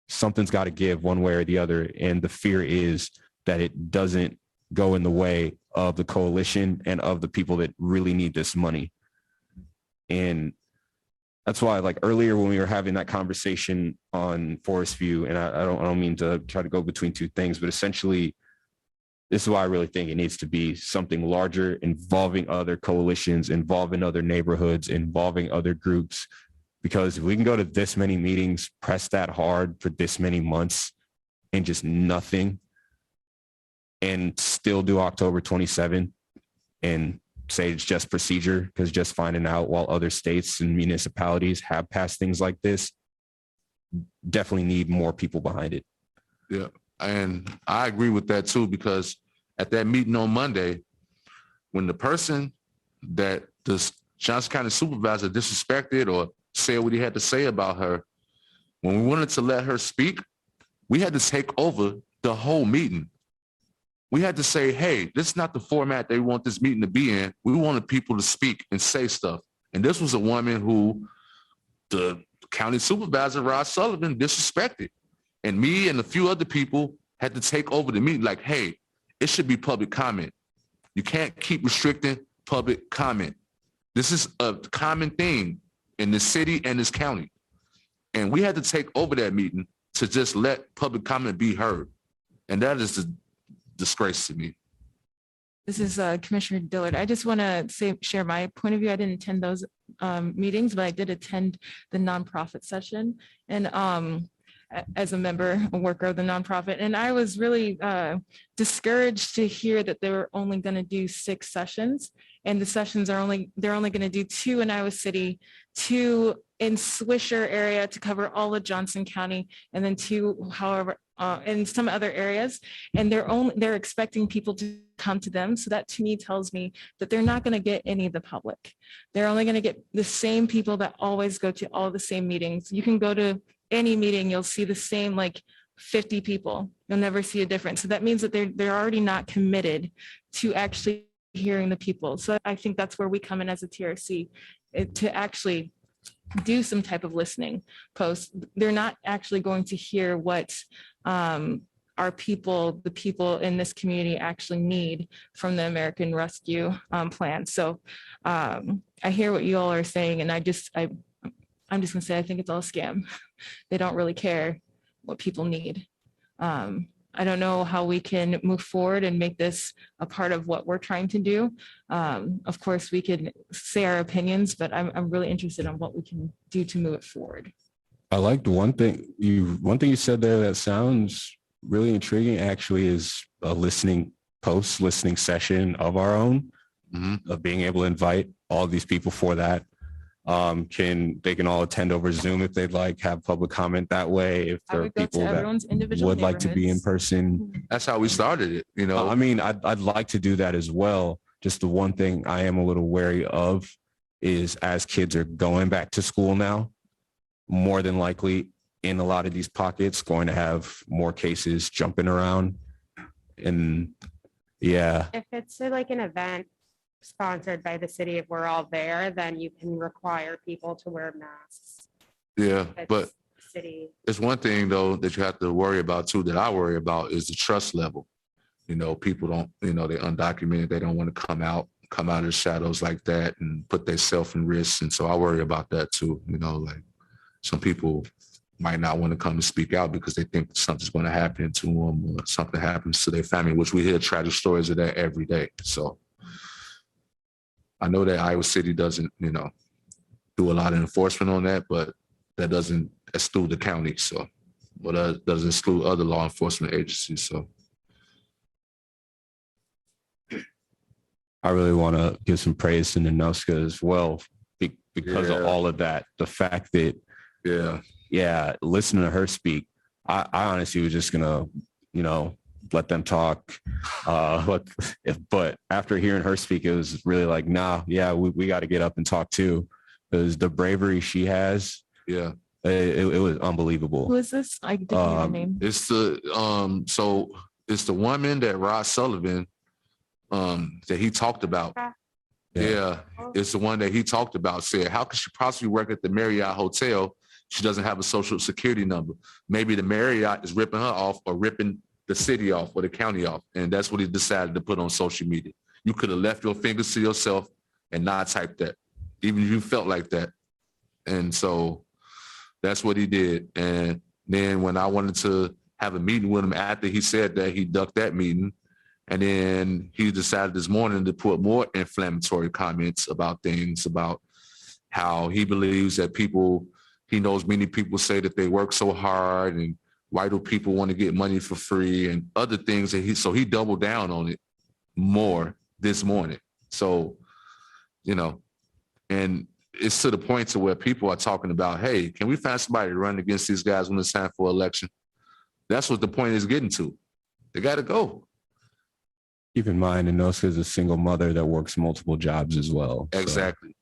A: something's got to give one way or the other. And the fear is that it doesn't go in the way of the coalition and of the people that really need this money. And that's why, like earlier when we were having that conversation on Forest View, and I don't mean to try to go between two things, but essentially, this is why I really think it needs to be something larger, involving other coalitions, involving other neighborhoods, involving other groups. Because if we can go to this many meetings, press that hard for this many months and just nothing, and still do October 27 and say it's just procedure because just finding out, while other states and municipalities have passed things like this, definitely need more people behind it.
F: Yeah, and I agree with that too, because at that meeting on Monday, when the person that the Johnson County supervisor disrespected or said what he had to say about her, when we wanted to let her speak, we had to take over the whole meeting. We had to say, hey, this is not the format they want this meeting to be in. We wanted people to speak and say stuff. And this was a woman who the county supervisor, Rod Sullivan, disrespected. And me and a few other people had to take over the meeting like, hey, it should be public comment. You can't keep restricting public comment. This is a common thing in this city and this county. And we had to take over that meeting to just let public comment be heard. And that is a disgrace to me.
I: This is Commissioner Dillard. I just want to share my point of view. I didn't attend those meetings, but I did attend the nonprofit session. And as a member, a worker of the nonprofit, and I was really discouraged to hear that they were only going to do 6 sessions, and the sessions they're only going to do 2 in Iowa City, 2 in Swisher area to cover all of Johnson County, and then 2, however, in some other areas, and they're expecting people to come to them. So that to me tells me that they're not going to get any of the public. They're only going to get the same people that always go to all the same meetings. You can go to any meeting, you'll see the same like 50 people. You'll never see a difference. So that means that they're already not committed to actually hearing the people. So I think that's where we come in as a TRC to actually do some type of listening post. They're not actually going to hear what our people, the people in this community actually need from the American Rescue Plan. So I hear what you all are saying, and I'm just gonna say, I think it's all a scam. They don't really care what people need. I don't know how we can move forward and make this a part of what we're trying to do. Of course, we can say our opinions, but I'm really interested in what we can do to move it forward.
A: I liked one thing you said there that sounds really intriguing, actually, is a listening session of our own, of being able to invite all these people for that. They can all attend over Zoom if they'd like, have public comment that way. If there are people that would like to be in person.
F: That's how we started it, you know.
A: I mean, I'd like to do that as well. Just the one thing I am a little wary of is, as kids are going back to school now, more than likely in a lot of these pockets going to have more cases jumping around. And yeah.
C: If it's like an event sponsored by the city, if we're all there, then you can require people to wear masks.
F: Yeah, but
C: city.
F: It's one thing though that you have to worry about too, that I worry about, is the trust level. You know, people don't, they're undocumented. They don't want to come out of the shadows like that and put themselves in risk. And so I worry about that too. Like some people might not want to come and speak out because they think something's going to happen to them or something happens to their family, which we hear tragic stories of that every day. So I know that Iowa City doesn't, do a lot of enforcement on that, but that doesn't exclude the county. So, but that doesn't exclude other law enforcement agencies. So
A: I really want to give some praise to Nanuska as well, because of all of that. The fact that, listening to her speak, I honestly was just gonna, let them talk. But after hearing her speak, it was really like, we got to get up and talk too, because the bravery she has
F: Yeah.
A: It was
I: Who
A: unbelievable.
I: is this? I didn't hear the name.
F: It's so it's the woman that Rod Sullivan that he talked about. Yeah, it's the one that he talked about. Said, how could she possibly work at the Marriott Hotel? She doesn't have a social security number. Maybe the Marriott is ripping her off or ripping the city off or the county off. And that's what he decided to put on social media. You could have left your fingers to yourself and not typed that, even if you felt like that. And so that's what he did. And then when I wanted to have a meeting with him after he said that, he ducked that meeting. And then he decided this morning to put more inflammatory comments about things, about how he believes that people, he knows many people say that they work so hard and why do people want to get money for free and other things. That so he doubled down on it more this morning. So, you know, and it's to the point to where people are talking about, hey, can we find somebody to run against these guys when it's time for election? That's what the point is getting to. They got to go.
A: Keep in mind, Inoska is a single mother that works multiple jobs as well. So.
F: Exactly.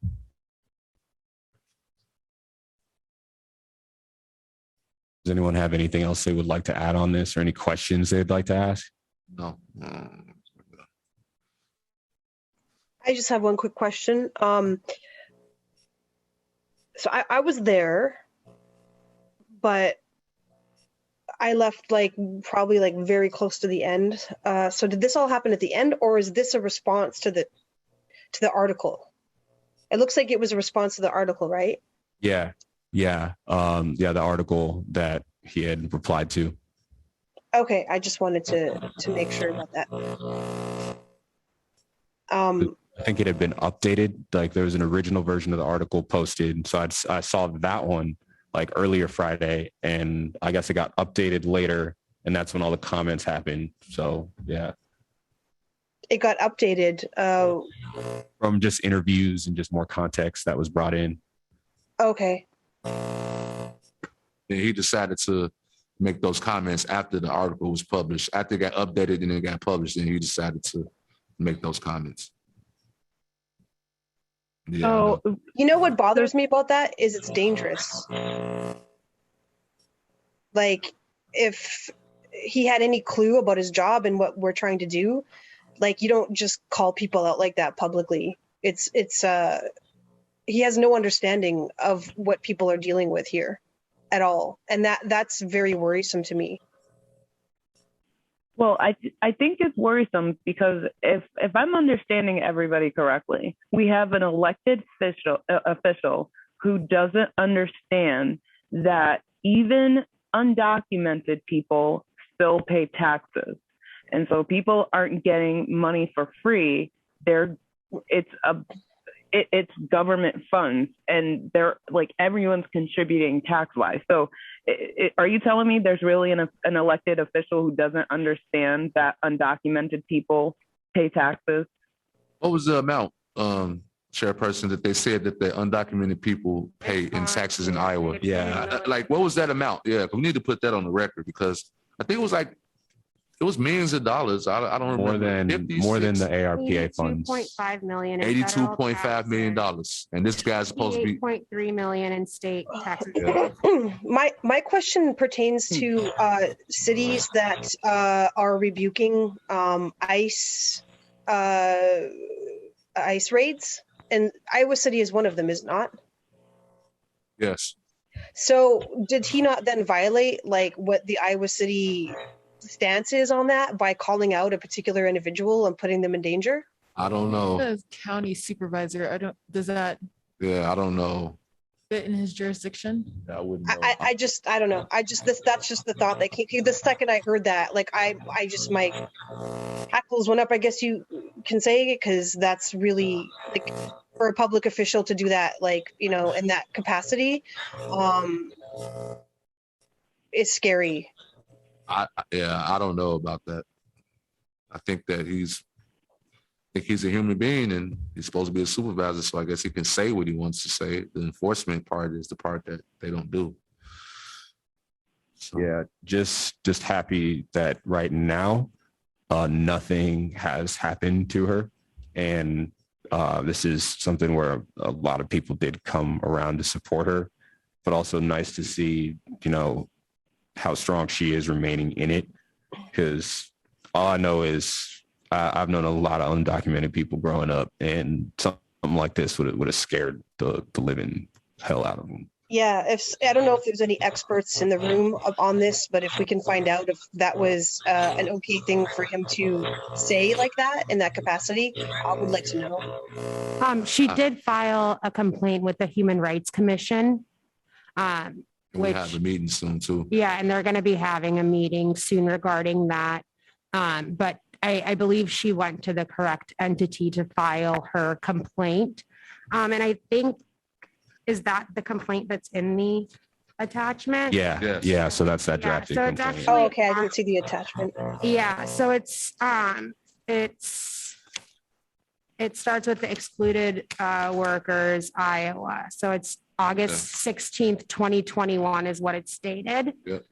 A: Does anyone have anything else they would like to add on this or any questions they'd like to ask?
F: No.
D: I just have one quick question. So I was there, but I left probably very close to the end. So did this all happen at the end, or is this a response to the article? It looks like it was a response to the article, right?
A: Yeah. The article that he had replied to.
D: Okay, I just wanted to make sure about that.
A: I think it had been updated. Like there was an original version of the article posted. So I saw that one earlier Friday, and I guess it got updated later, and that's when all the comments happened. So yeah.
D: It got updated.
A: From just interviews and just more context that was brought in.
D: Okay.
F: And he decided to make those comments after the article was published. After it got updated and it got published, and he decided to make those comments. Yeah.
G: Oh,
D: You know what bothers me about that is it's dangerous. If he had any clue about his job and what we're trying to do, you don't just call people out like that publicly. He has no understanding of what people are dealing with here at all. And that's very worrisome to me.
G: well, I think it's worrisome because if I'm understanding everybody correctly, we have an elected official who doesn't understand that even undocumented people still pay taxes. And so people aren't getting money for free. It's government funds, and they're everyone's contributing tax wise. So are you telling me there's really an elected official who doesn't understand that undocumented people pay taxes?
F: What was the amount, Chairperson, that they said that the undocumented people pay in taxes in Iowa?
A: Yeah.
F: What was that amount? Yeah, we need to put that on the record because I think it was millions of dollars. I don't remember.
A: More than the ARPA funds.
C: $82.5 million. in federal
F: $82.5 million. And this guy's supposed to be
C: 8.3 million in state taxes.
D: My question pertains to cities that are rebuking ICE raids, and Iowa City is one of them, is not?
F: yes.
D: So did he not then violate what the Iowa City stance is on that by calling out a particular individual and putting them in danger?
F: I don't know.
I: The county supervisor, does that
F: Yeah, I don't know.
I: fit in his jurisdiction?
F: I wouldn't know.
D: I don't know. That's just the thought that came. The second I heard that, I just my hackles went up, I guess you can say, because that's really for a public official to do that, in that capacity, it's scary.
F: I don't know about that. I think that he's a human being and he's supposed to be a supervisor. So I guess he can say what he wants to say. The enforcement part is the part that they don't do. So.
A: Yeah, just happy that right now nothing has happened to her, and this is something where a lot of people did come around to support her, but also nice to see, how strong she is remaining in it. Because all I know is I've known a lot of undocumented people growing up, and something like this would have scared the living hell out of them.
D: Yeah, I don't know if there's any experts in the room on this, but if we can find out if that was an okay thing for him to say like that in that capacity, I would like to know.
C: She did file a complaint with the Human Rights Commission.
F: And we have a meeting soon too.
C: Yeah, and they're going to be having a meeting soon regarding that. But I believe she went to the correct entity to file her complaint. And I think, is that the complaint that's in the attachment?
A: Yeah.
F: Yes.
A: Yeah. So that's that
C: Yeah,
A: drafted
C: so it's
A: complaint.
C: actually-
D: Oh, okay, I didn't see the attachment.
C: Yeah, so it starts with the excluded workers, Iowa. So it's August 16th, 2021 is what it's stated.
F: Yep.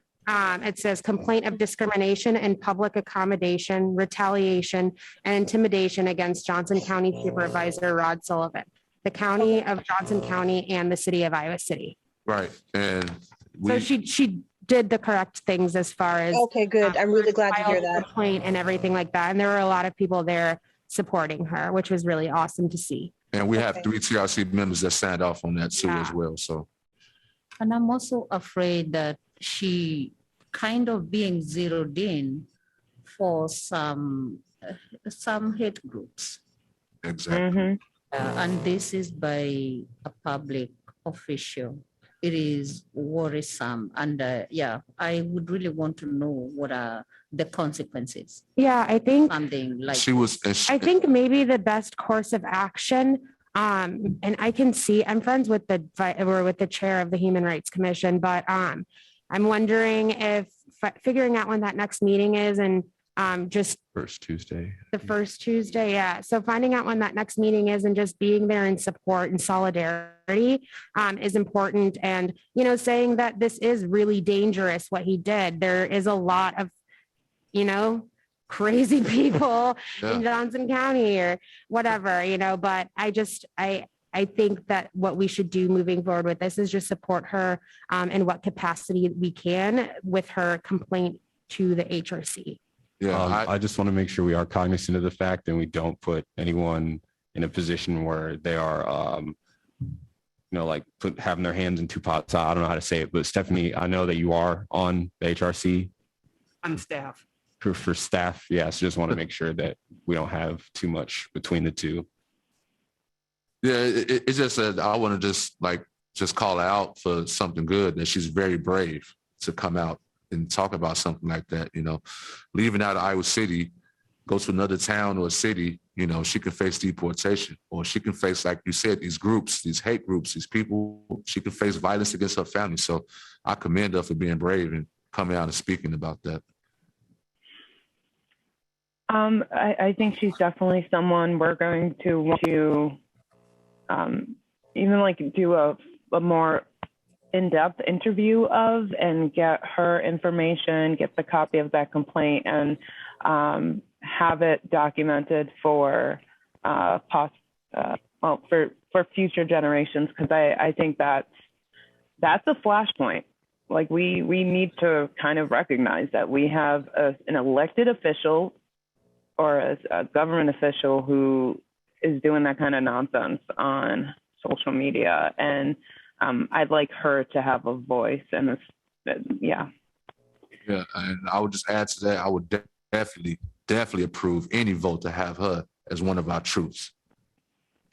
C: It says complaint of discrimination and public accommodation, retaliation, and intimidation against Johnson County Supervisor Rod Sullivan, the county of Johnson County, and the city of Iowa City.
F: Right. And
C: So
F: we,
C: she did the correct things as far as
D: Okay, good. I'm really glad to hear
C: filed the
D: that.
C: complaint and everything like that. And there were a lot of people there supporting her, which was really awesome to see.
F: and we have
D: Okay.
F: 3 TRC members that signed off on that too as
C: Yeah.
F: well. So
E: And I'm also afraid that she kind of being zeroed in for some hate groups.
F: exactly.
G: Mhm.
E: And this is by a public official. It is worrisome. And I would really want to know what are the consequences.
C: Yeah, I think
E: Something like.
F: She was, and
C: I think maybe the best course of action, and I can see, I'm friends with the chair of the Human Rights Commission, but I'm wondering if figuring out when that next meeting is and just
A: First Tuesday.
C: the first Tuesday, yeah. So finding out when that next meeting is and just being there in support and solidarity is important. And, saying that this is really dangerous, what he did. There is a lot of, crazy people in Johnson County or whatever, but I think that what we should do moving forward with this is just support her in what capacity we can with her complaint to the HRC.
F: yeah,
A: I just want to make sure we are cognizant of the fact and we don't put anyone in a position where they are, having their hands in two pots. I don't know how to say it, but Stephanie, I know that you are on the HRC
B: On staff.
A: for staff. Yes, just want to make sure that we don't have too much between the two.
F: yeah. It's just that I want to just call her out for something good, that she's very brave to come out and talk about something like that. Leaving out of Iowa City, go to another town or a city, she can face deportation, or she can face, like you said, these groups, these hate groups, these people, she can face violence against her family. So I commend her for being brave and coming out and speaking about that.
G: I think she's definitely someone we're going to want to even do a more in-depth interview of and get her information, get the copy of that complaint, and have it documented for future generations, because I think that's a flashpoint. We need to kind of recognize that we have an elected official or a government official who is doing that kind of nonsense on social media, and I'd like her to have a voice. And
F: Yeah, and I would just add to that, I would definitely approve any vote to have her as one of our troops.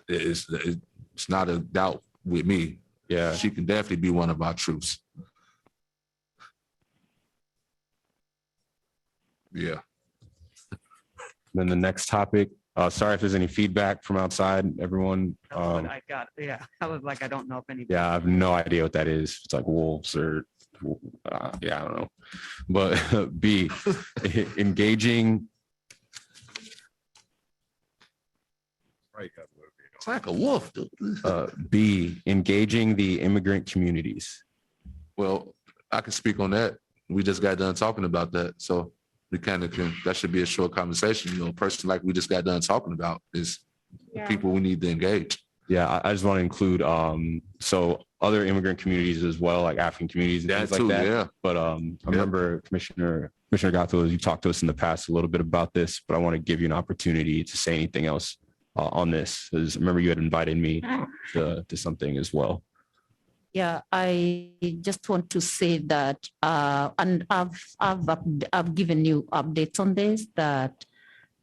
F: It's not a doubt with me.
A: Yeah.
F: She can definitely be one of our troops. Yeah.
A: Then the next topic, sorry if there's any feedback from outside, everyone.
B: That's what I got. Yeah. I was like, I don't know if anybody.
A: Yeah, I have no idea what that is. It's like wolves or, I don't know. But B, engaging.
F: It's like a wolf, dude.
A: B, engaging the immigrant communities.
F: Well, I can speak on that. We just got done talking about that. So we kind of that should be a short conversation. A person like we just got done talking about is the people we need to engage.
A: Yeah, I just want to include so other immigrant communities as well, like African communities and
F: That
A: things
F: too,
A: like that.
F: yeah.
A: But I remember Commissioner Gatto, you talked to us in the past a little bit about this, but I want to give you an opportunity to say anything else on this. Because remember you had invited me to something as well.
E: Yeah, I just want to say that, and I've given you updates on this, that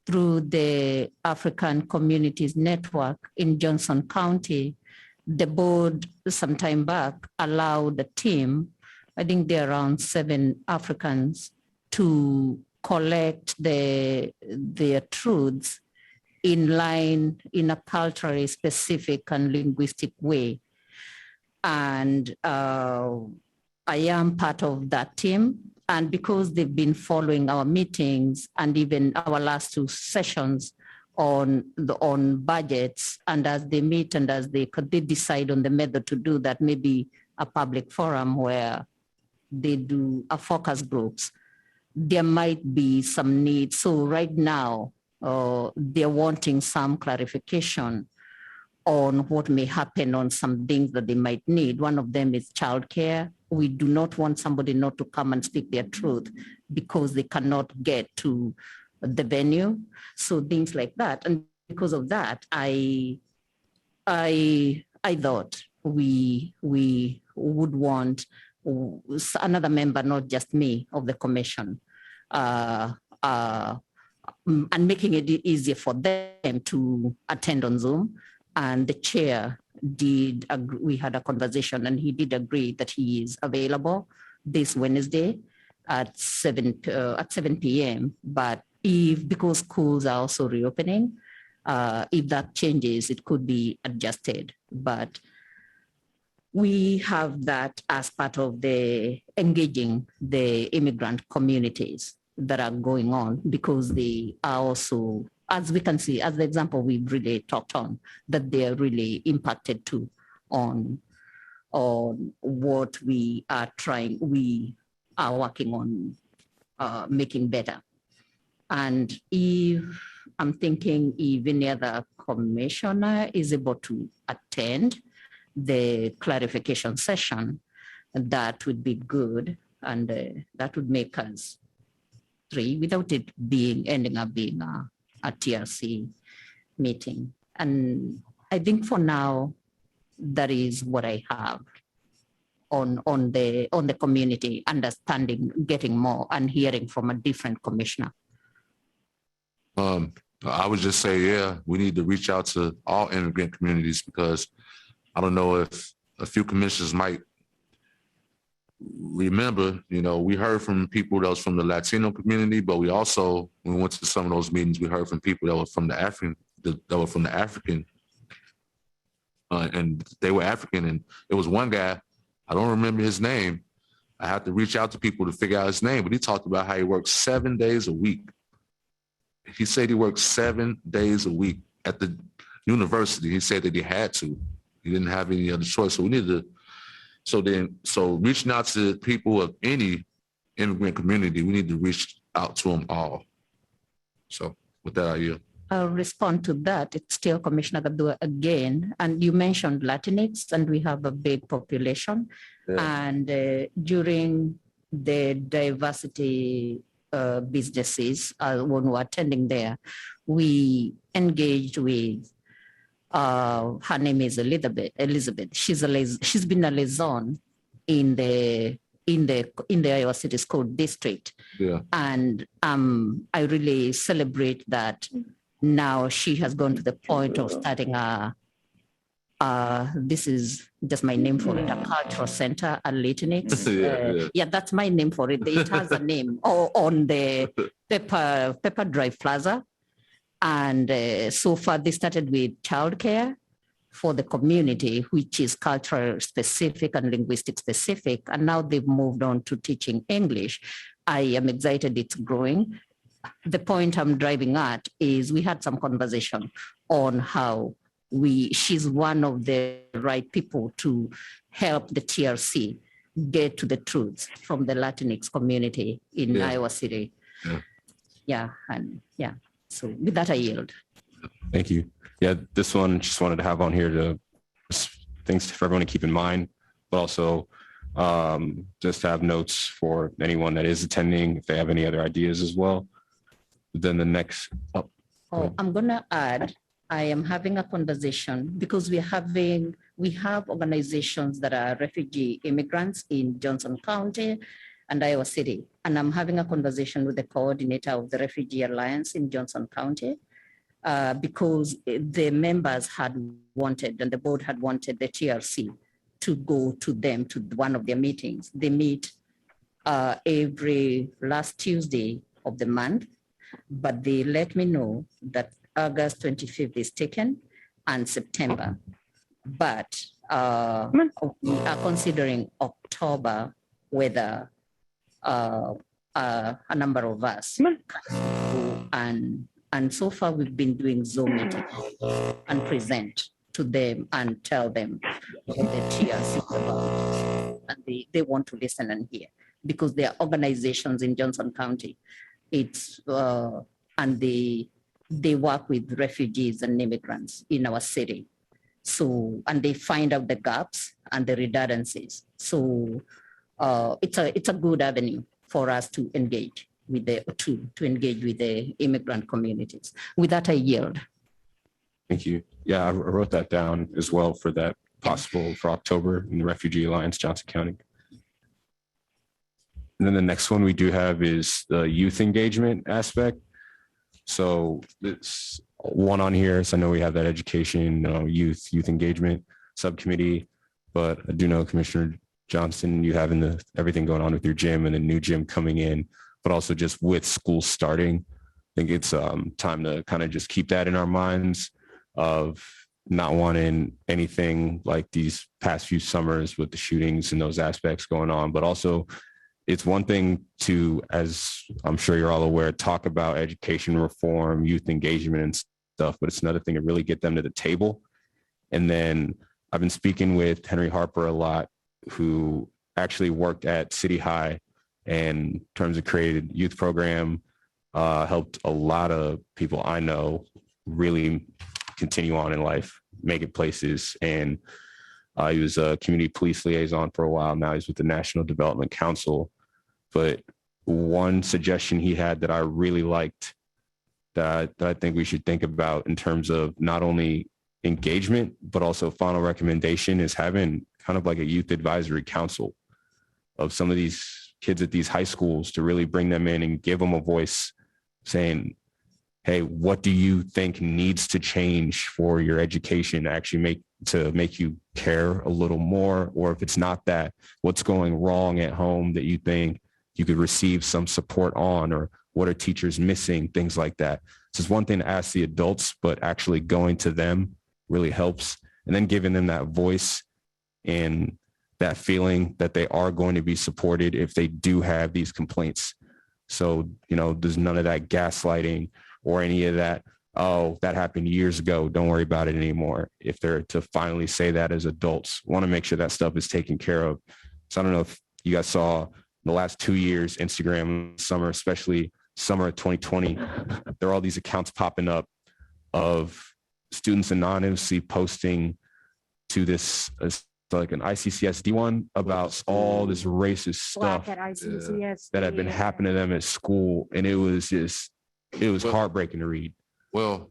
E: through the African Communities Network in Johnson County, the board some time back allowed the team, I think there are around 7 Africans, to collect their truths in line in a culturally specific and linguistic way. And I am part of that team. And because they've been following our meetings and even our last 2 sessions on budgets, and as they meet and as they decide on the method to do that, maybe a public forum where they do a focus groups, there might be some need. So right now, they're wanting some clarification on what may happen on some things that they might need. One of them is childcare. We do not want somebody not to come and speak their truth because they cannot get to the venue. So things like that. And because of that, I thought we would want another member, not just me, of the commission, and making it easier for them to attend on Zoom. And the chair did agree, we had a conversation, and he did agree that he is available this Wednesday at 7 p.m. But because schools are also reopening, if that changes, it could be adjusted. But we have that as part of the engaging the immigrant communities that are going on, because they are also, as we can see, as the example we've really talked on, that they're really impacted too on what we are working on making better. And if I'm thinking if any other commissioner is able to attend the clarification session, that would be good. And that would make us 3 without it ending up being a TRC meeting. And I think for now, that is what I have on the community, understanding, getting more and hearing from a different commissioner.
F: I would just say, yeah, we need to reach out to all immigrant communities, because I don't know if a few commissioners might remember, we heard from people that was from the Latino community, but we also, when we went to some of those meetings, we heard from people that were from the African, and they were African. And it was one guy, I don't remember his name. I had to reach out to people to figure out his name, but he talked about how he works 7 days a week. He said he worked 7 days a week at the university. He said that he had to. He didn't have any other choice. So we need to, so reaching out to people of any immigrant community, we need to reach out to them all. So with that, I yield.
E: I'll respond to that. It's still Commissioner Gabdua again. And you mentioned Latinx, and we have a big population. Yeah. And during the diversity businesses, when we were attending there, we engaged with, her name is Elizabeth. She's been a liaison in the Iowa City School District. Yeah. And I really celebrate that. Now she has gone to the point of starting this is just my name for it, a cultural center, a Latinx. Yeah, that's my name for it. It has a name on the Pepper Drive Plaza. And so far they started with childcare for the community, which is cultural specific and linguistic specific. And now they've moved on to teaching English. I am excited it's growing. The point I'm driving at is we had some conversation on how she's one of the right people to help the TRC get to the truth from the Latinx community in Iowa City. Yeah. And yeah, so with that I yield.
A: Thank you. Yeah, this one just wanted to have on here to things for everyone to keep in mind, but also just have notes for anyone that is attending if they have any other ideas as well. Then the next,
E: Oh, I'm gonna add, I am having a conversation because we have organizations that are refugee immigrants in Johnson County and Iowa City. And I'm having a conversation with the coordinator of the Refugee Alliance in Johnson County because the members had wanted and the board had wanted the TRC to go to them to one of their meetings. They meet every last Tuesday of the month, but they let me know that August 25th is taken and September. But we are considering October whether a number of us can go and so far we've been doing Zoom meetings and present to them and tell them what the TRC is about. And they want to listen and hear because there are organizations in Johnson County. And they work with refugees and immigrants in our city. So, and they find out the gaps and the redundancies. So it's a good avenue for us to engage with to engage with the immigrant communities. With that, I yield.
A: thank you. Yeah, I wrote that down as well for that possible for October in the Refugee Alliance, Johnson County. And then the next one we do have is the youth engagement aspect. So it's one on here. So I know we have that education, youth engagement subcommittee, but I do know Commissioner Johnson, you having everything going on with your gym and the new gym coming in, but also just with school starting. I think it's time to kind of just keep that in our minds of not wanting anything like these past few summers with the shootings and those aspects going on, but also it's one thing to, as I'm sure you're all aware, talk about education reform, youth engagement and stuff, but it's another thing to really get them to the table. And then I've been speaking with Henry Harper a lot, who actually worked at City High and in terms of created youth program, helped a lot of people I know really continue on in life, make it places. And he was a community police liaison for a while. Now he's with the National Development Council. But one suggestion he had that I really liked that I think we should think about in terms of not only engagement, but also final recommendation is having kind of like a youth advisory council of some of these kids at these high schools to really bring them in and give them a voice saying, hey, what do you think needs to change for your education to actually make you care a little more? Or if it's not that, what's going wrong at home that you think you could receive some support on, or what are teachers missing, things like that. So it's one thing to ask the adults, but actually going to them really helps. And then giving them that voice and that feeling that they are going to be supported if they do have these complaints. So, there's none of that gaslighting or any of that, oh, that happened years ago, don't worry about it anymore. If they're to finally say that as adults, want to make sure that stuff is taken care of. So I don't know if you guys saw the last 2 years, Instagram summer, especially summer of 2020, there are all these accounts popping up of students anonymously posting to this, like an ICCSD one about all this racist stuff
C: Black at ICCSD.
A: that had been happening to them at school. And it was heartbreaking to read.
F: Well,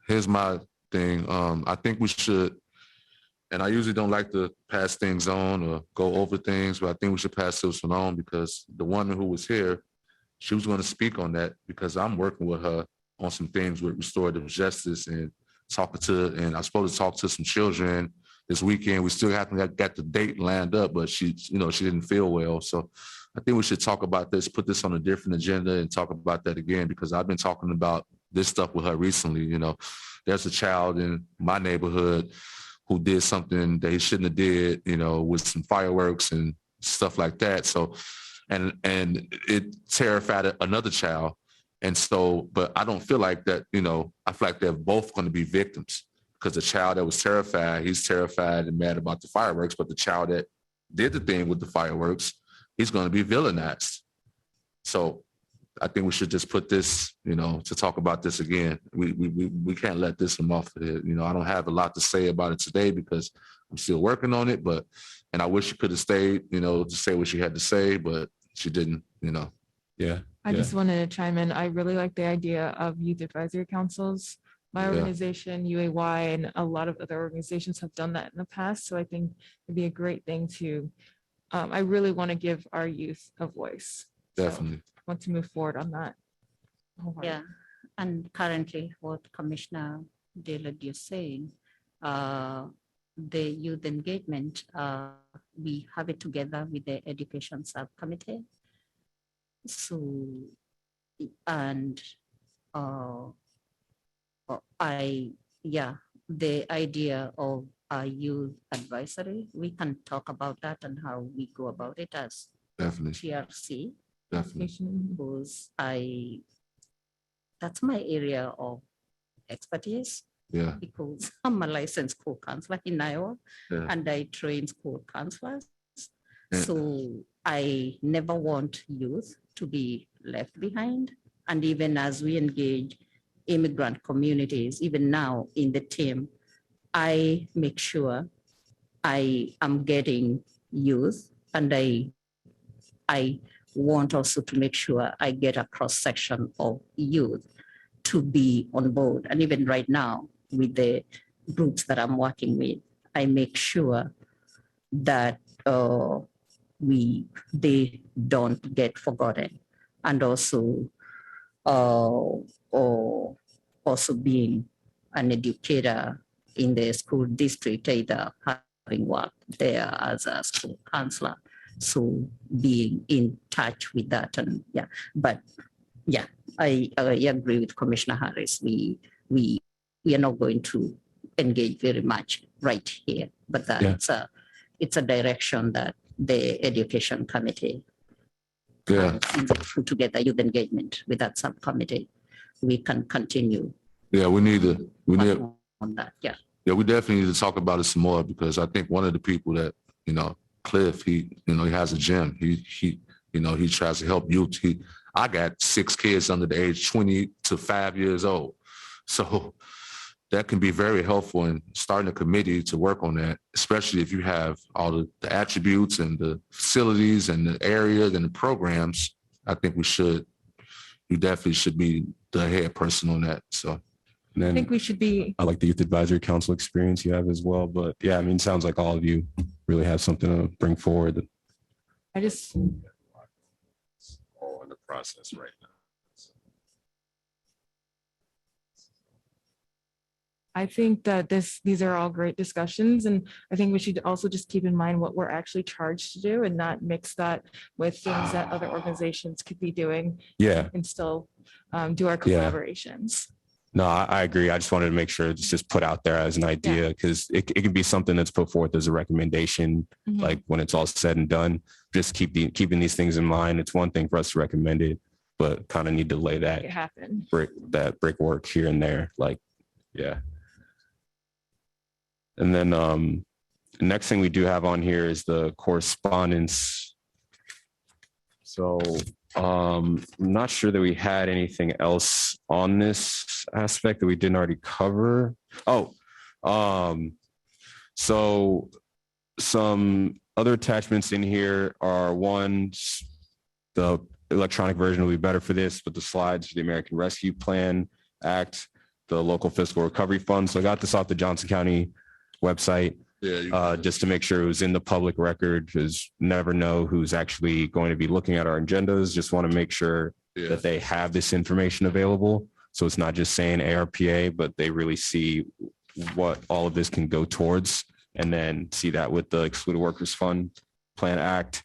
F: here's my thing. I think we should, and I usually don't like to pass things on or go over things, but I think we should pass this one on because the woman who was here, she was going to speak on that because I'm working with her on some things with restorative justice and and I'm supposed to talk to some children this weekend. We still haven't got the date lined up, but she didn't feel well. So I think we should talk about this, put this on a different agenda and talk about that again, because I've been talking about this stuff with her recently. There's a child in my neighborhood who did something that he shouldn't have did, with some fireworks and stuff like that. So, and it terrified another child. And so, but I don't feel like that, I feel like they're both going to be victims because the child that was terrified, he's terrified and mad about the fireworks, but the child that did the thing with the fireworks, he's going to be villainized. So I think we should just put this, to talk about this again. We can't let this come off of it. I don't have a lot to say about it today because I'm still working on it, and I wish she could have stayed, to say what she had to say, but she didn't,
A: Yeah.
I: I just wanted to chime in. I really like the idea of youth advisory councils. My
F: Yeah.
I: organization, UAY, and a lot of other organizations have done that in the past. So I think it'd be a great thing to, I really want to give our youth a voice. So
F: Definitely.
I: I want to move forward on that.
E: Yeah, and currently what Commissioner Dillard is saying, the youth engagement, we have it together with the education subcommittee. So, and the idea of a youth advisory, we can talk about that and how we go about it as
F: Definitely.
E: TRC.
F: Definitely.
E: Because that's my area of expertise.
F: Yeah.
E: Because I'm a licensed school counselor in Iowa,
F: Yeah.
E: and I train school counselors.
F: Yeah.
E: So I never want youth to be left behind. And even as we engage immigrant communities, even now in the team, I make sure I am getting youth, and I want also to make sure I get a cross section of youth to be on board. And even right now with the groups that I'm working with, I make sure that they don't get forgotten. And also being an educator in the school district, either having worked there as a school counselor. So being in touch with that, and I agree with Commissioner Harris. We are not going to engage very much right here, but that it's a direction that the education committee put together youth engagement with that subcommittee. We can continue.
F: Yeah, we need
E: on that. Yeah.
F: Yeah, we definitely need to talk about it some more, because I think one of the people that, Cliff, he has a gym. He tries to help youth. I got 6 kids under the age 20 to 5 years old. So that can be very helpful in starting a committee to work on that, especially if you have all the attributes and the facilities and the areas and the programs. I think you definitely should be the head person on that. So
A: And then
I: I think we should be.
A: I like the youth advisory council experience you have as well. But yeah, I mean, it sounds like all of you really have something to bring forward.
I: I just.
J: All in the process right now.
I: I think that these are all great discussions, and I think we should also just keep in mind what we're actually charged to do and not mix that with things that other organizations could be doing.
A: Yeah.
I: And still do our collaborations.
A: No, I agree. I just wanted to make sure it's just put out there as an idea, because it can be something that's put forth as a recommendation. Like when it's all said and done, just keeping these things in mind. It's one thing for us to recommend it, but kind of need to lay that brickwork here and there. Like, yeah. And then the next thing we do have on here is the correspondence. So I'm not sure that we had anything else on this aspect that we didn't already cover. So some other attachments in here are the electronic version will be better for this, but the slides for the American Rescue Plan Act, the local fiscal recovery fund. So I got this off the Johnson County website. Just to make sure it was in the public record, because never know who's actually going to be looking at our agendas. Just want to make sure that they have this information available. So it's not just saying ARPA, but they really see what all of this can go towards, and then see that with the Excluded Workers Fund Plan Act.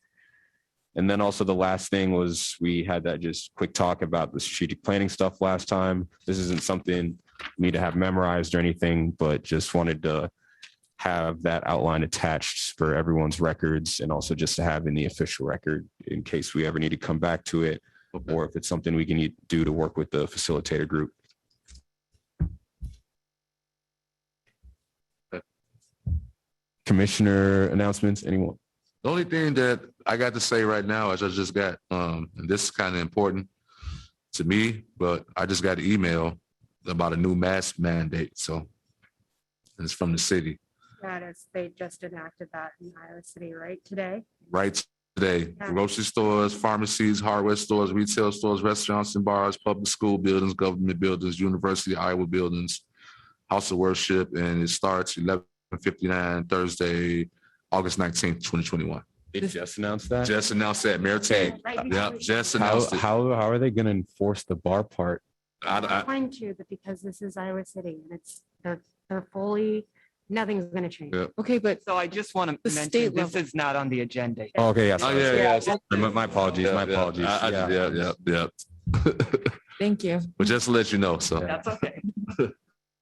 A: And then also the last thing was we had that just quick talk about the strategic planning stuff last time. This isn't something me to have memorized or anything, but just wanted to have that outline attached for everyone's records, and also just to have in the official record in case we ever need to come back to it, or if it's something we can do to work with the facilitator group. Commissioner announcements, anyone?
F: The only thing that I got to say right now is I just got, and this is kind of important, to me, but I just got an email about a new mask mandate. So it's from the city
C: That is, they just enacted that in Iowa City, right, today?
F: right today.
C: Yeah.
F: Grocery stores, pharmacies, hardware stores, retail stores, restaurants and bars, public school buildings, government buildings, University of Iowa buildings, house of worship, and it starts 11:59 Thursday, August 19th, 2021.
A: They just announced that?
F: Just announced that, Mayor Tate.
C: Right before
F: Yeah,
C: we-
F: just
A: How,
F: announced it.
A: how are they gonna enforce the bar part?
F: I-
C: Trying to, but because this is Iowa City and they're fully, nothing's gonna change.
F: Yeah.
I: Okay, but
B: So I just want to
I: The
B: mention,
I: state
B: this
I: level.
B: is not on the agenda.
A: Oh, okay, yes.
F: Oh, yeah, yeah.
A: My apologies, my apologies.
F: Yeah.
I: thank you.
F: But just to let you know, so.
B: That's okay.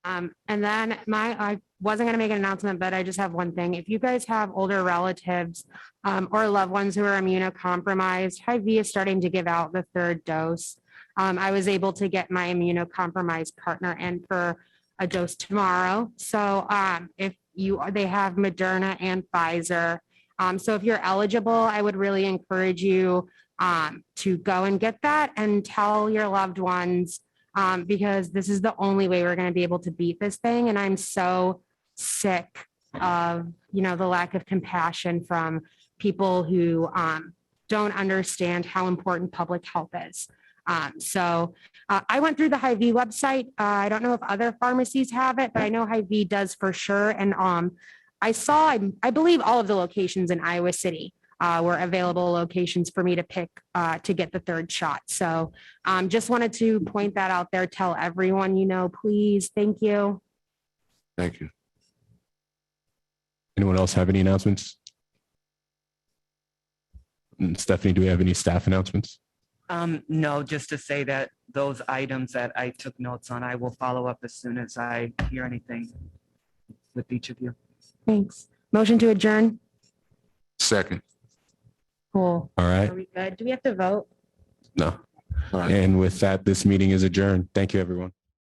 C: And then I wasn't gonna make an announcement, but I just have one thing. If you guys have older relatives or loved ones who are immunocompromised, Hy-Vee is starting to give out the third dose. I was able to get my immunocompromised partner in for a dose tomorrow. So if they have Moderna and Pfizer. So if you're eligible, I would really encourage you to go and get that and tell your loved ones because this is the only way we're going to be able to beat this thing. And I'm so sick of, the lack of compassion from people who don't understand how important public health is. So I went through the Hy-Vee website. I don't know if other pharmacies have it, but I know Hy-Vee does for sure. And I believe all of the locations in Iowa City were available locations for me to pick to get the third shot. So just wanted to point that out there. Tell everyone, please. Thank you.
F: Thank you.
A: Anyone else have any announcements? Stephanie, do we have any staff announcements?
B: No, just to say that those items that I took notes on, I will follow up as soon as I hear anything with each of you.
C: Thanks. Motion to adjourn.
F: Second.
C: Cool.
A: All right,
C: Are we good? Do we have to vote?
A: no.
F: All right.
A: And with that, this meeting is adjourned. Thank you, everyone.